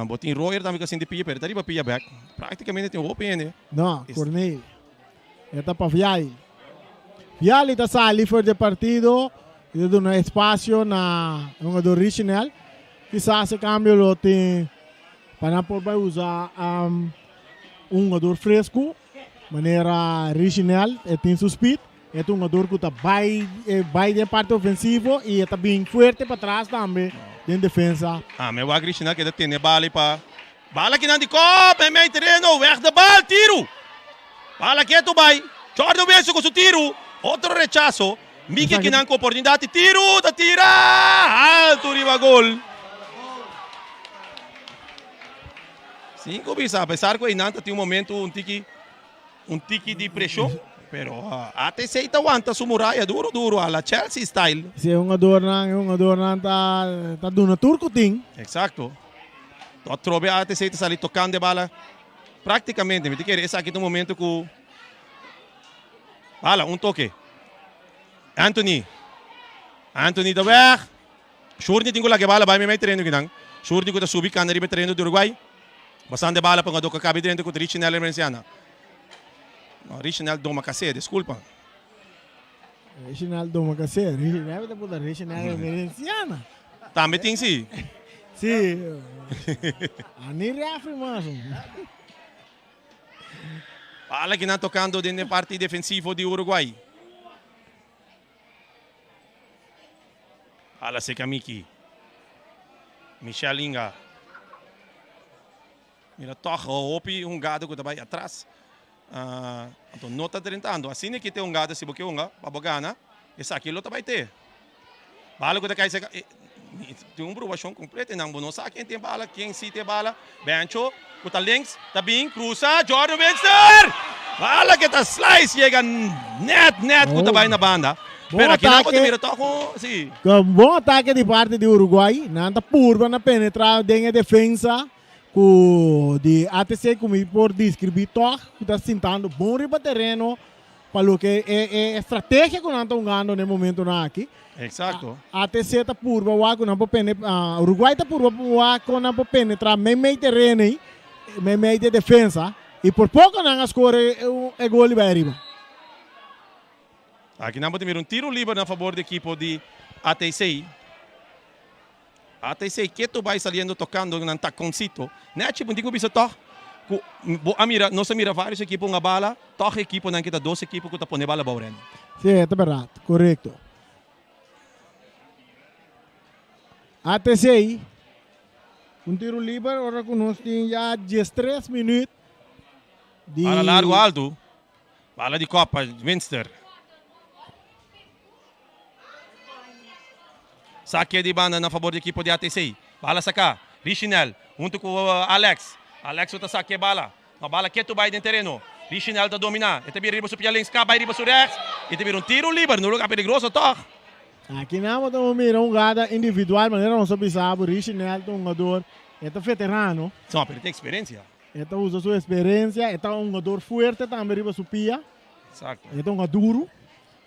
Botin Royer também que assim de pia, pero tá pia back. Praticamente tem o open. Não, Cornei. Está para Viali. Viali está sali fora de partido. E dá um espaço na jogador Richinel. Quizás esse cambio lo tem para poder usar jogador fresco, maneira Richinel, tem seu speed, é jogador que está vai de parte ofensiva e está bem forte para trás também, em defesa. Mas o Richinel que tem bala para bala que não de copa, é meio terreno, weg de bal, tiro. Bala que tu vai, Jordan Benson com seu tiro, outro rechazo, Miki que não com oportunidade, tiro, tira, alto riba gol. 5 bisa, apesar que o Inanta tem momento um tique de pressão, pero até se aguanta sua muralha duro, a la Chelsea style. Se um jogador não tá dando turco tem. Exacto. Tot trobe até se sair tocando de bala, praticamente, me quer esse aqui no momento que bala toque. Anthony da weg. Shurni tingo la que bala vai me meter treino que não. Shurni que tá subir canari be treino do Uruguai. Bastante bala para o que acaba dentro com o Richinel Emerenciana. Richinel Doma Cacé, desculpa. Richinel Doma Cacé, Richinel da Richinel Emerenciana. Também tem sim. Sim. Ani refre mas. Bala que não tocando dentro da parte defensiva de Uruguai. Bala seca Miki. Michelinga. Mira, toca o gado que está aí atrás. Então, não está tentando. Assim é que tem gado, se você para bogana, esse aqui ele vai ter. Bala que está aí, tem provação completa, não sabe quem tem bala, quem sim tem bala. Bencho, que está links, está bem, cruza, Jordan Benster! Bala que está slice, chega net, que está aí na banda. Pero aqui não pode virar toque, sim. Bom ataque de parte do Uruguai, não está purva na penetrar dentro da defesa. De ATC como por descrever toque, está sentando bom riba terreno para o que é estratégia que nós estamos ganhando no momento aqui. Exacto. ATC está purva o que não pode penetrar, Uruguai está purva o que não pode penetrar meio terreno, meio de defesa e por pouco não escolhe o gol vai arriba. Aqui não pode ver tiro livre na favor da equipe de ATC. ATC que tu vai saliendo tocando num taconcito. Né, tipo, digo bisa toque. Amira, nós mira vários equipos nga bala, toque equipo nang kita 12 equipos que tapone bala bauren. Sí, é verdade, correto. ATC, tiro livre, ora que nós temos já 13 minutos. Bala largo alto, bala de Copa, Winster. Saque de banda na favor da equipe de ATC. Bala saca, Richinel, junto com Alex. Alex uta saque bala. A bala que tu vai dentro terreno. Richinel tá dominar. E também riba supia links, vai riba surex. E também tiro livre no lugar perigoso, toque. Aqui não estamos mirando um gada individual, mas não sabemos sabe, Richinel, um jogador, é veterano. Não, mas ele tem experiência. Ele usa sua experiência, é um jogador forte, também riba supia. Exato. É um duro,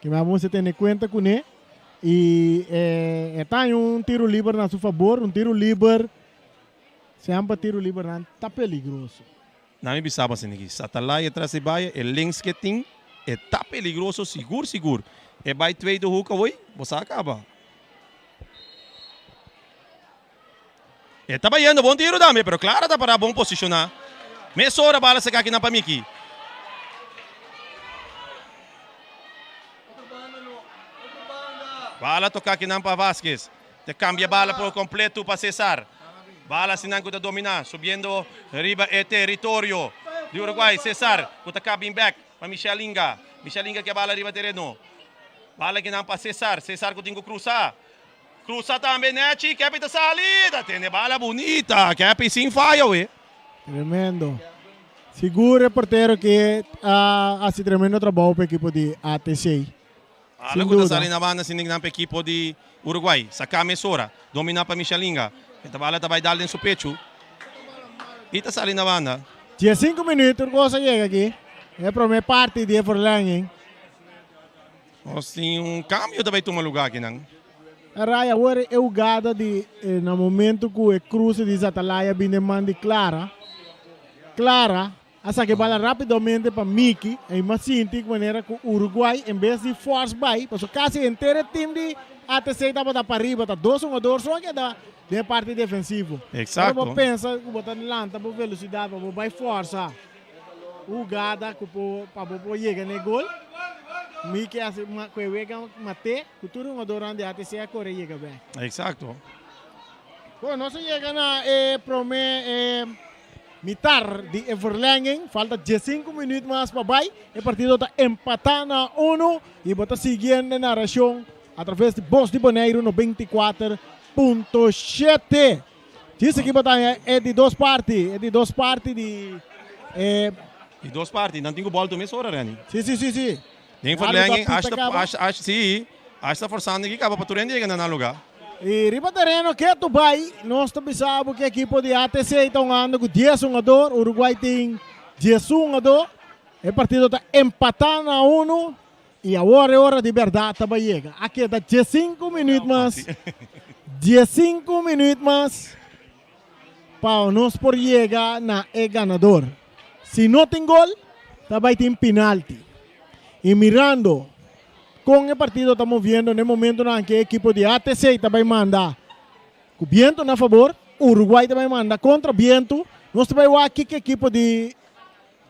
que vamos ter em conta com ele. E tem um tiro livre na sua favor, um tiro livre, sempre tiro livre não está perigoso. Não me bisaba assim aqui. Satalai atrás de baia, é links que tem, é tá perigoso, seguro. É vai 2 do hook away, você acaba. É tá baiando, bom tiro dame, pero claro tá para bom posicionar. Mesora bala se aqui na pamiki. Bala tocar aqui na para Vasquez. Te cambia bala por completo para Cesar. Bala sinang da dominar, subindo riba e território de Uruguai. Cesar, kuta cabin back para Michelinga. Michelinga que bala riba terreno. Bala que não para Cesar. Cesar que tem que cruzar. Cruza também, né, que é para salida. Tem bala bonita, que é para sim falha, ué. Tremendo. Seguro, porteiro, que assim tremendo trabalho para a equipe de ATC. Bala que está saindo na banda, sinang na equipe de Uruguai. Saca a Mesora, domina para Michelinga. Esta bala vai dar em seu pecho. E está saindo na banda. 15 minutos, o que chega aqui. É para minha parte de Forlangen. Nós temos câmbio também toma lugar aqui, não? A Raya agora é o gada de no momento que o cruze de Zatalaya bem demanda Clara. Clara, essa que bala rapidamente para Miki, e mais sinto maneira que o Uruguai, em vez de force by, porque quase inteiro time de ATC estava para arriba, está 2-1, só que da parte defensiva. Exato. Então, pensa que botar lanta para velocidade, para vai força. O gada para chegar no gol. Miki assim, que mate, que tudo um jogador de ATC a correr chega bem. Exato. Bom, nós chegamos na mitar de Everlangen, falta 15 minutos mais para vai, o partido está empatando a 1 e está seguindo a narração através de Voz de Boneiro no 24.7. Disse que é de duas partes, De duas partes, não tenho bola do mesmo hora, Rani. Sim. Nem Verlangen, acho sim, acho forçando aqui, acaba para tu render na lugar. E riba terreno que tu vai, nós também sabemos que a equipe de ATC está andando com 10 jogadores, o Uruguai tem 10 jogadores, o partido está empatando a 1 e agora é hora de verdade também chega. Aqui está 15 minutos mais, 15 minutos mais, para nós por chegar na ganador. Se não tem gol, também tem penalti. E mirando com o partido estamos vendo no momento em que a equipe de ATC também manda com viento na favor, o Uruguai também manda contra viento. Nós também vamos aqui que a equipe de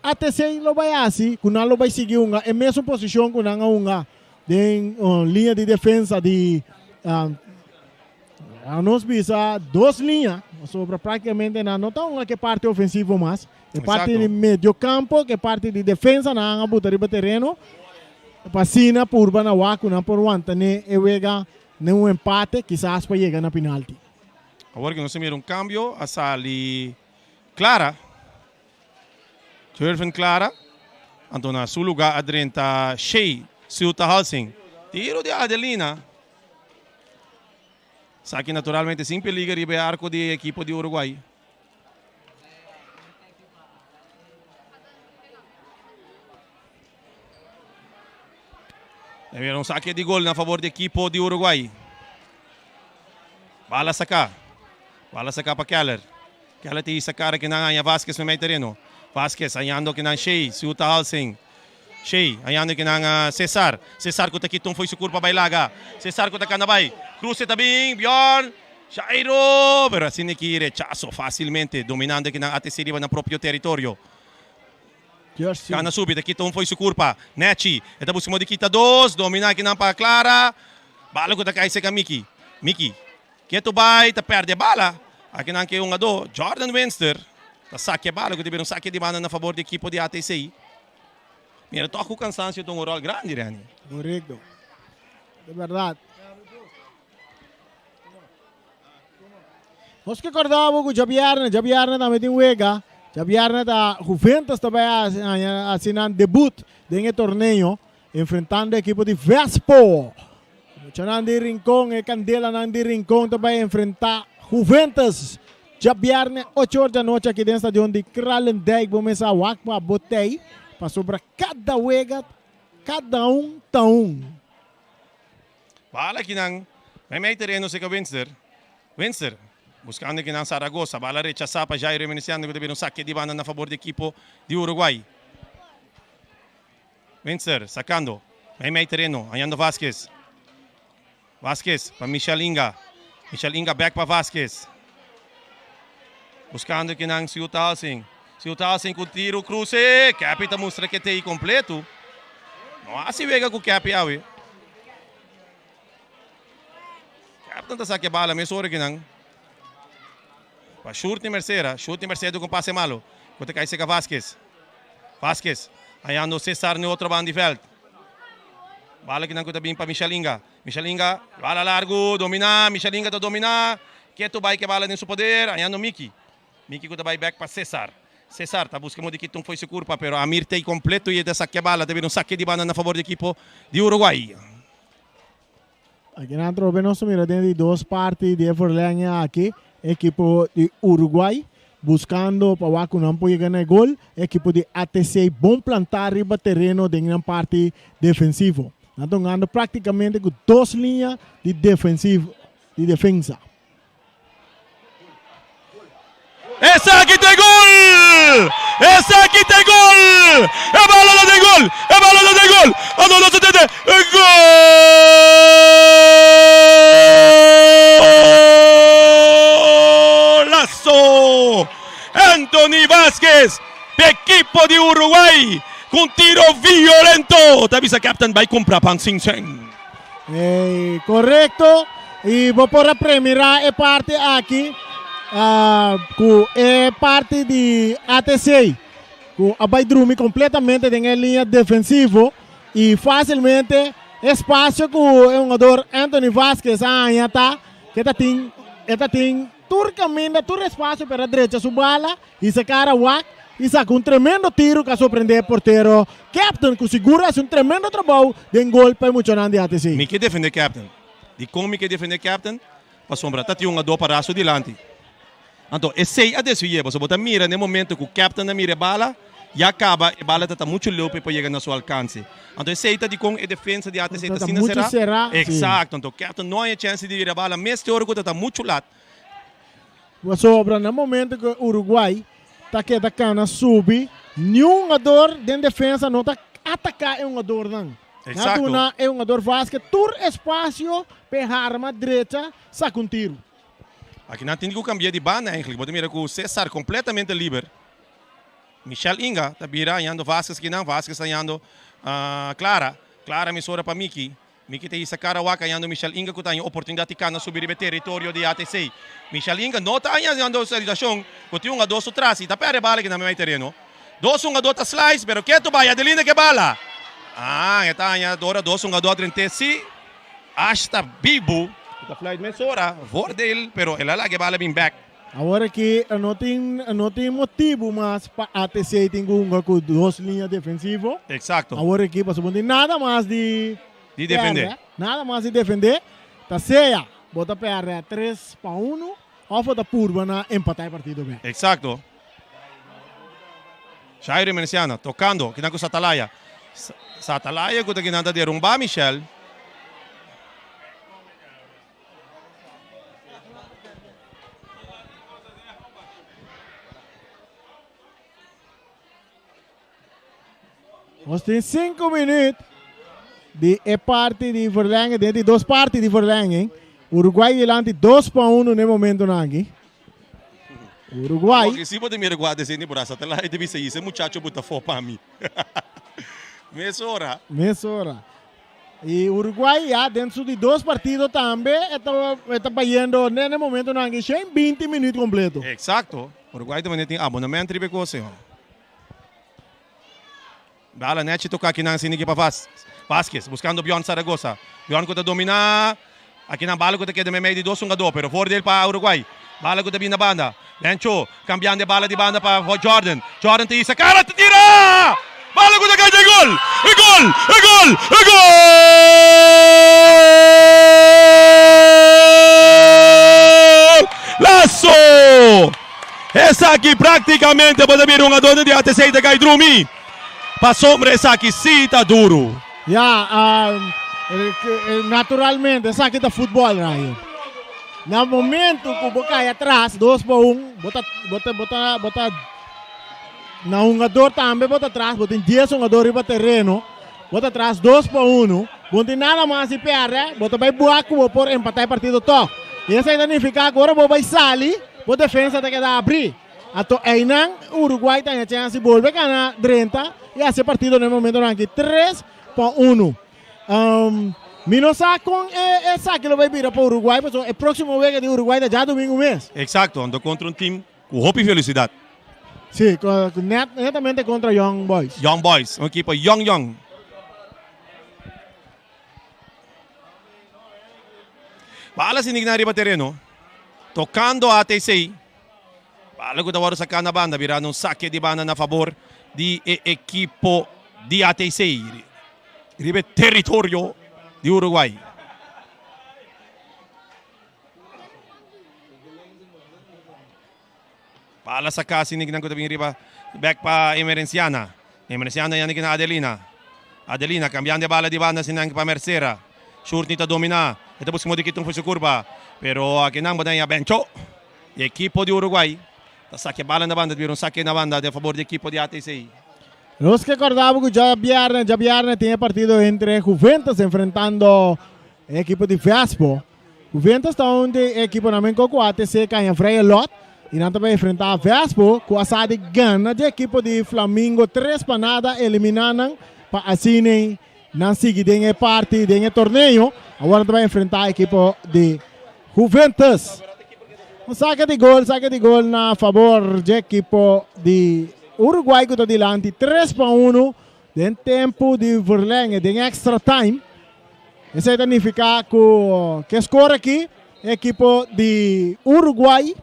ATC lo vai assim, que não vai seguir uma é mesma posição que não uma de linha de defesa de nós visa duas linhas sobre praticamente não está que parte ofensiva mais, é parte de meio campo, que parte de defesa na botar riba terreno. Pasina por Banawaku na por wanta ne ewega ne empate quizás para chegar na penalti. Agora que nós temos cambio, a sali Clara. Turven Clara. Então na seu lugar adrenta Shea, Silta Halsing. Tiro de Adelina. Saque naturalmente sem perigo ribe arco de equipe de Uruguai. Deve um saque de gol na favor da equipe de Uruguai. Bala sacar para Keller. Keller tem sacar aqui na ganha Vasquez no meio terreno. Vasquez ayando aqui na Shea, Silta Halsing. Shea ayando aqui na Cesar. Cesar que está aqui foi sucur para Bailaga. Cesar que está cá na Bay. Cruze também, Bjorn. Jairo, pero assim aqui rechazo facilmente, dominando aqui na ATC Riba na próprio território. Jersey. Kana subida, kita foi su curpa. Nechi, eta busimo de kita dos, domina aqui na para Clara. Bala ko ta kay sa Miki. Miki. Keto bay, ta perde a bala. Aqui na que do, Jordan Winster. Ta saque a bala, ko tiveram saque de bala na favor da equipe de ATC. Mira, toca o cansancio de um rol grande, Rani. Correcto. De verdad. Nós que acordamos que já viernes também tem uega. Já viernes a Juventus também assinando debut desse torneio, enfrentando a equipe de Vespo. Chanandi Rincón e Candela Nandi Rincón também enfrentar Juventus. Já viernes 8 horas da noite aqui dentro do estádio de Kralendijk. Vamos a Wakpa Botei para sobre cada uega, cada tá um. Bala aqui nang, may terreno si ka Winster. Winster. Buscando aqui na Saragossa, bala rechazada para Jair Reminiscendo que teve saque de banda na favor da equipe de Uruguai. Winster, sacando. May terreno, Ayando Vasquez. Vasquez para Michel Inga. Michel Inga back para Vasquez. Buscando aqui na Ciutal Singh. Ciutal Singh com tiro, cruze. Capita mostra que tem completo. Não há se vega com o Capi awi. Capita tá saque bala, mas hora que não. Pa shooting Mercedes com passe malo. Quando cai seca Vasquez. Vasquez. Ayando Cesar no outro bando de veld. Bala que não conta bem para Michelinga. Michelinga, bala largo, dominar. Michelinga tá dominar. Quieto vai que bala nem seu poder. Ayando Miki. Miki conta vai back para Cesar. Cesar tá buscando de que não foi se curva, pero Amir tem completo e de saque a bala. Teve saque de banda na favor do equipe de Uruguai. Aqui na tropa nós mira dentro de duas partes de Forlanha aqui. Equipo de Uruguai buscando para que não pode ganhar gol. Equipo de ATC bom plantar riba terreno de uma parte defensivo. Nós estamos jogando praticamente com duas linhas de defesa. Essa aqui tem gol! Essa aqui tem gol! É bala de gol! É bala de gol! A nossa TT! Golaço! Anthony Vasquez, equipo de Uruguai, com tiro violento. Tabisa captain vai comprar pang Sing Seng. Correto. E vou por a primeira parte aqui. É parte de ATC, que vai dormir completamente em linha defensiva e facilmente espaço com o jogador Anthony Vasquez que tem todo caminho, todo espaço para a direita sua bala e sacar a Wak e saca um tremendo tiro que surpreende o porteiro Captain, que segura um tremendo trabalho de gol para muito de ATC. Me que defender Captain, de como que defender Captain, para sombra, tá um jogador para aço dilante. Então, esse é desvio, você bota mira no momento que o capitão na mira bala e acaba, a bala está muito louca para chegar no seu alcance. Então, esse é de com a defesa de ATC está será. Exato, então o capitão não tem chance de ir a bala, mas teórico está muito lado. Sobra no momento que o Uruguai está que a cana sube, nenhum jogador de defesa não está atacar um jogador não. Exato. É um jogador Vasquez, todo espaço para a arma direita, saca um tiro. Aqui não tem que cambiar de banda, eigenlijk. Bota mira com o César completamente livre. Michel Inga, tá virando Vasquez aqui não, Vasquez está indo Clara. Clara misora para Miki. Miki tem essa cara waka indo Michel Inga que tem oportunidade de subir o território de ATC. Michel Inga não está indo a situação, que tem um a dois atrás, e tá perde a bala aqui na minha terreno. Dois um a dois slice, pero que tu vai, Adelina que bala. Está indo agora dois um a dois 36. Hasta Bibo. The flight mesora, Vordel, pero ela lá que bala bem back. Agora que não tem motivo mais para ATC tem com duas linhas defensivas. Exato. Agora aqui passou nada mais de defender. Nada mais de defender. Tá ceia, bota PR 3-1, off da curva na empatar o partido bem. Exato. Jair Menciano tocando, que na com Satalaya. Satalaya que tá que derrumbar Michel. Nós temos 5 minutos de parte de verlenging, de duas partes de verlenging. Uruguay delante 2-1 no momento aqui. Uruguay. Okay, se pode me reguarda esse braço, até lá eu devia ser esse muchacho botar for para mim. Mesora. E Uruguay já dentro de 2 partidos também está pagando no momento aqui 20 minutos completo. Exacto. Uruguay também tem abonamento ribe ko senhor. Bala net toca aqui na sinigi para Vasquez, buscando Bjorn Zaragoza. Bjorn ko domina. Aqui na bala ko te queda meio de 2 jogador, pero for dele para Uruguay. Bala ko te na banda. Lencho, cambiando de bala de banda para Jordan. Jordan te isa cara, te tira! Bala ko te cai de gol! E gol! Laço! Essa aqui praticamente pode vir uma dona de ATC de Gaidrumi. Passou essa aqui, cita duro. Naturalmente, essa aqui é futebol, Ryan. No momento que o cai atrás, 2-1, bota na um jogador também, bota atrás, bota em 10 jogadores para terreno, bota atrás 2-1, bota nada mais se perde, bota vai buraco, vou por empatar o partido todo. E isso significa agora vou vai sair, vou defesa tem que dar abrir. Ato aí não, Uruguai tem a chance de volver a 30 e esse partido no momento aqui 3-1. Minosa com essa que vai vir para o Uruguai, porque o próximo vez de Uruguai já domingo mês. Exacto, ando contra um time com hope e felicidade. Sim, netamente contra Young Boys. Young Boys, uma equipe young. Bala sinignari para terreno, tocando a ATC. Bala ko daw sa kana banda, virando um saque de banda na favor de equipo de ATC. Ribe território de Uruguay. Bala sa kasinignan ko tabing riba. Back pa Emerenciana. Emerenciana yan na Adelina. Adelina, cambiando de bala di banda sinang pa Mercera. Short nita domina. Ito busco mo dikitong fuso kurba. Pero akinang ba na bencho. E equipo de Uruguay. Saque bala na banda. Vieron saque na banda de favor de equipo de ATC. Los que acordamos que ya viernes tiene partido entre Juventus enfrentando el equipo de Vespo. Juventus está onde equipo na Menco com ATC canha freia lot. E não também enfrentar Vespo com a saída de gana de equipo de Flamengo 3 para nada eliminando para assim não seguir em parte em torneio. Agora também enfrentar a equipo de Juventus. Saque de gol na favor de equipo de Uruguai que está delante 3-1 em tempo de verlengue, de extra time. Isso significa que score aqui, a equipo de Uruguai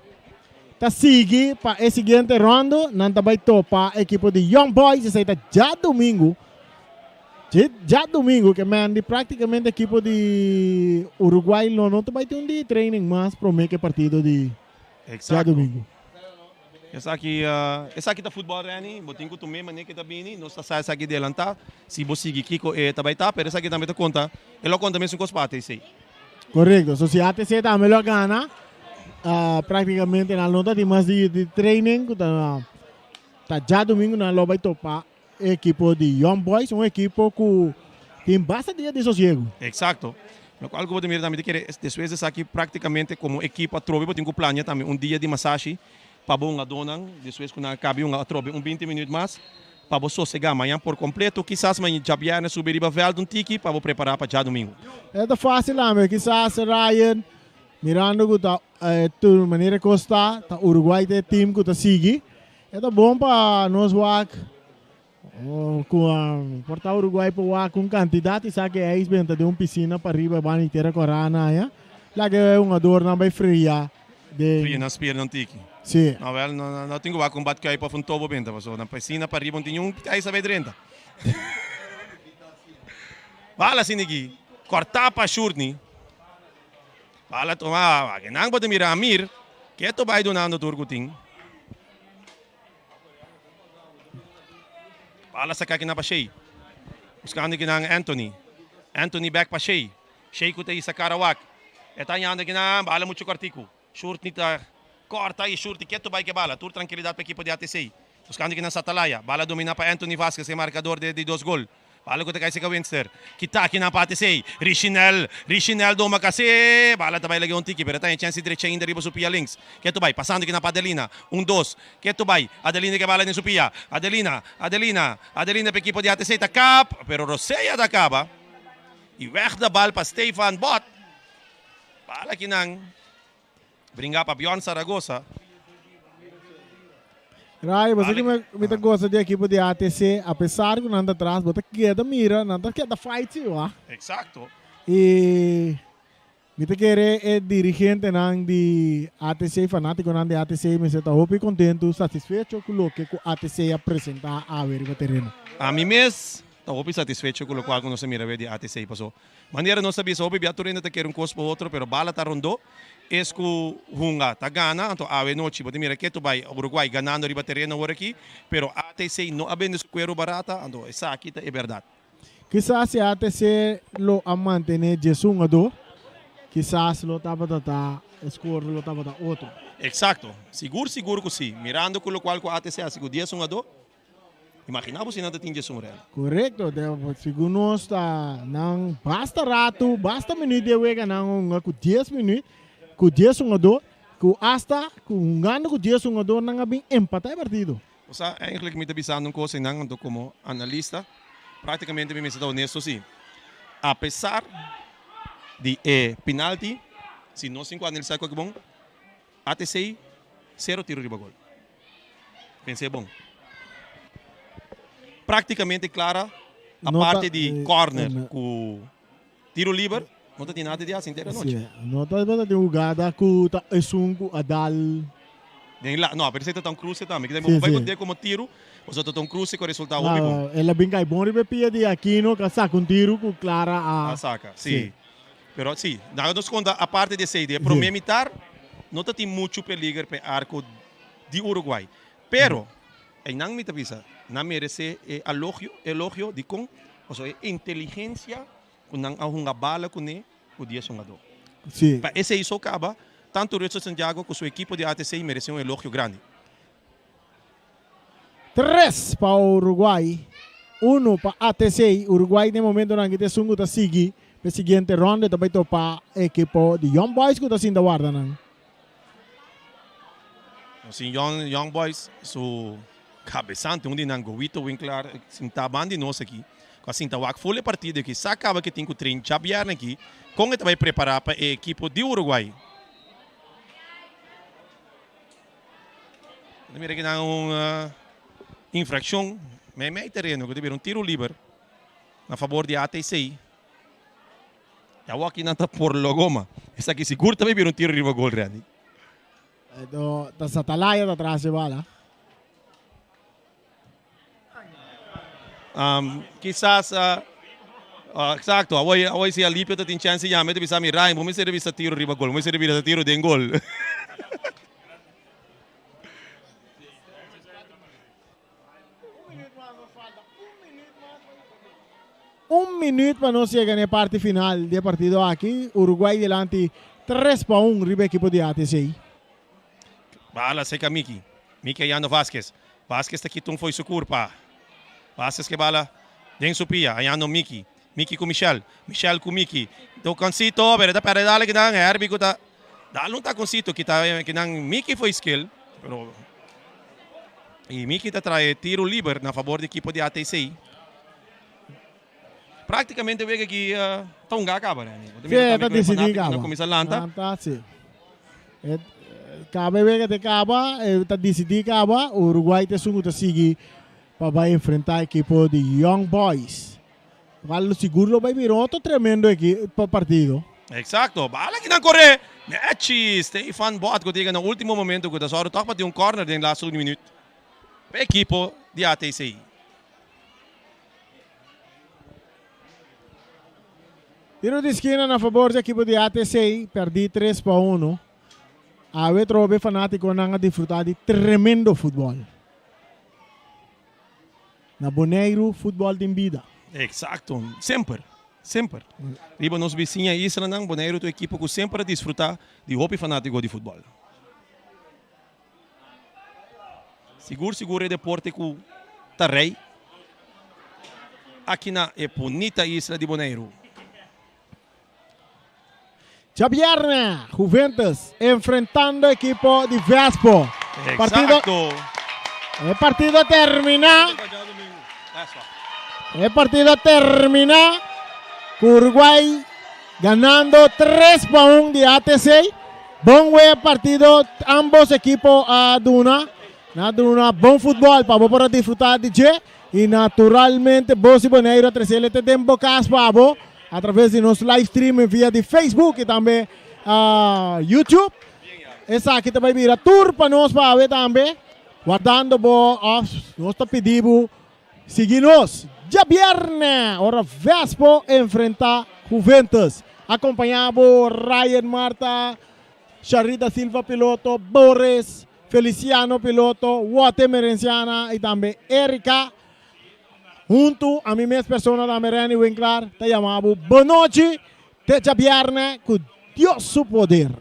está seguindo para a seguinte ronda, não vai topar a equipo de Young Boys, isso está já domingo, que manda praticamente a equipo de Uruguai não vai ter um dia de training, mas promete que partido de já domingo. Essa aqui tá futebol Rani, botinho que tu mesmo nem que tá bem, nós tá sai aqui delantar, se você seguir Kiko tá vai tá, pero essa aqui também tá conta, ele conta mesmo com os pates sei. Correto, so se ATC tá melhor gana, praticamente na nota de mais de training, tá já domingo na lo vai topar equipo de Young Boys, uma equipo que tem bastante dia de sossego. Exacto. No qual eu também que depois essa aqui praticamente como equipa trove, botinho plano também dia de massagem. Para a dona, depois quando acabe trobe 20 minutos mais, para você sossegar amanhã por completo, quizás amanhã já vier subir para ver um tiki para preparar para já domingo. É fácil lá, mas quizás Ryan, mirando que tá de maneira que está, o Uruguai tem time que está seguindo, é bom para nós work, portar o Uruguai para work com quantidade, sabe que é isso, de piscina para arriba, vai inteira corana, já, lá que é dor não vai fria. Fria na espera não tiki. Sim. Não tenho que combate que aí para funtobo bem, mas na piscina para arriba tem aí sabe drenta. Bala sinigi, cortar para shurtni. Bala tomar, que não pode mirar Amir, que tu vai donando turguting. Bala sa aqui na para Shea. Buscando que nang Anthony back para Shea. Shea ko tayo sa Karawak. Etanyando que na bala muito cortico. Shurtni ta corta e shurti quieto vai que bala. Tur tranquilidade para a equipe de ATC. Buscando que na Satalaya. Bala domina para Anthony Vasquez, que é marcador de 2 gols. Bala ko tayo si Kawinster. Kita kinapatisi. Richinel doma kasi. Bala tabay lagi un tiki. Pero tayo chance diretsa ainda riba Supia links. Keto bay. Pasando kinapa Adelina. 1-2. Keto bay. Adelina que bala ni Supia. Adelina pe equipo de ATC. Takap. Pero Rosea takaba. E weg de bal pa Stefan Bot. Bala kinang. Bringa pa Bjorn Zaragoza. Rai, você que me gosta de equipe de ATC, apesar que não anda atrás, você queda mira, não anda queda fight, ó. Exacto. E me querer é dirigente não de ATC, fanático não de ATC, me está muito contente, satisfeito com o que o ATC apresenta a ver no terreno. A mim mesmo, estou satisfeito com o qual não se mira de ATC passou. Maneira não sabia, só bem aturando te quer cospo outro, pero bala tá rondou. Es ku hunga ta gana anto awe noche bote mira que tu vai Uruguai ganando riba terreno agora aqui pero ATC no abendo cuero barata anto essa aqui é verdade. Quizás se ATC lo a mantener Jesus ado, quizás lo tava da score lo tava da outro. Exacto. Seguro que sim. Mirando com o qual com ATC asigo 10 ado. Imaginava se nada tinha Jesus real. Correto, segundo nós está não basta rato, basta minuto de wega não com 10 minutos. Com 10 jogador, com hasta com ganho com 10 jogador não bem empatar o partido. O sea, eigenlijk me está pensando coisa não ando como analista, praticamente me está honesto sim. Apesar de penalti, se não se analisar com bom, ATC 0 tiro de gol. Pensei bom. Praticamente clara a parte de corner com tiro livre. Não tem nada de assim inteira noite. Não está de jogada com o sungo Adal. Não, pero você está tão cruze também. Que vai poder como tiro, você está tão cruze com o resultado óbvio. Ela bem cai bom e pia de Aquino que saca tiro com clara a saca. Sim. Pero sim, nada nos conta a parte de saída. Para mim militar, não tem muito peligro para arco de Uruguai. Pero, não me avisa, não merece elogio de com, ou seja, inteligência kung nang ahunga bala kune o dia songador. Sim. Para esse isso acaba, tanto o Rezo Santiago com sua equipe de ATC merece um elogio grande. 3 para o Uruguai, 1 para ATC. Uruguai de momento não kita sungo ta sigi, para seguinte ronda também to para equipo de Young Boys que está sendo guarda não. Assim Young Boys so cabeçante um de Nangoito Winkler sintaban de nós aqui. Assim, tá o full partida que sacava que tem que treinar chabiar aqui, com que vai preparar para a equipe de Uruguai. Mira que não uma infração, meio terreno que teve um tiro livre a favor de ATC. E agora aqui não está por logoma. Essa aqui seguro também vir um tiro livre gol real. Tá Satalaya tá atrás de bala. Quizás, exacto, hoy si Alipio te tiene chance ya, me te bisa mi Ryan, vamos a servir a tiro riba gol, vamos a servir a tiro de gol. Un minuto para nós chegar na parte final do partido aqui. Uruguai delante 3-1 riba equipo de ATC. Bala seca Miki Ayano Vasquez está aqui, foi su curpa. Vasquez que bala, den Supia, Ayano Miki com Michel com Miki. Do concito, pero da para dale que nang herbi ko ta. Dalon ta concito kita que nang Miki foi skill, pero e Miki ta trae tiro livre na favor da equipe de ATC. Praticamente vê que Tonga acaba, né? Tá decidido acaba. Começa lanta. Tá sim. Cabe ver que acaba, tá decidido acaba. O Uruguai te sungo ta sigi para vai enfrentar a equipe de Young Boys. Vale seguro vai vir outro tremendo partido. Exacto. Bala que não corre. Nechi, Stefan Bot que diga no último momento que da só toca de um corner den last minuto. Para a equipe de ATC. Tiro de esquina na favor da equipe de ATC, perdi 3-1. A Vetrobe fanático não desfrutar de tremendo futebol. Na Boneiro, futebol de vida. Exacto, sempre. Riba nos vizinha Isla ng Boneiro, tua equipe que sempre desfrutar de hobby fanático de futebol. Seguro é deporte que tá rei. aqui na bonita isla de Bonaire. Ya viernes, Juventus enfrentando equipo de Vespo. Exacto. El partido termina. El partido termina. Uruguay ganando 3-1 de ATC. Buen partido, ambos equipos a Duna. Bom fútbol para poder disfrutar de G. Y naturalmente, vos y Bonaire 3LT de Bocas para através de nosso live stream via de Facebook e também YouTube. Essa aqui também vira tour para nós para ver também. Guardando nós está pedindo seguir-nos. Já viernes, hora Vespo enfrentar Juventus. Acompanhado Ryan Marta, Charita Silva piloto, Boris Feliciano piloto, Wate Merenciana e também Erika. Junto a mim mesma pessoa da Merene Winkler, te chamamos boa noite, te viernes com Deus o poder.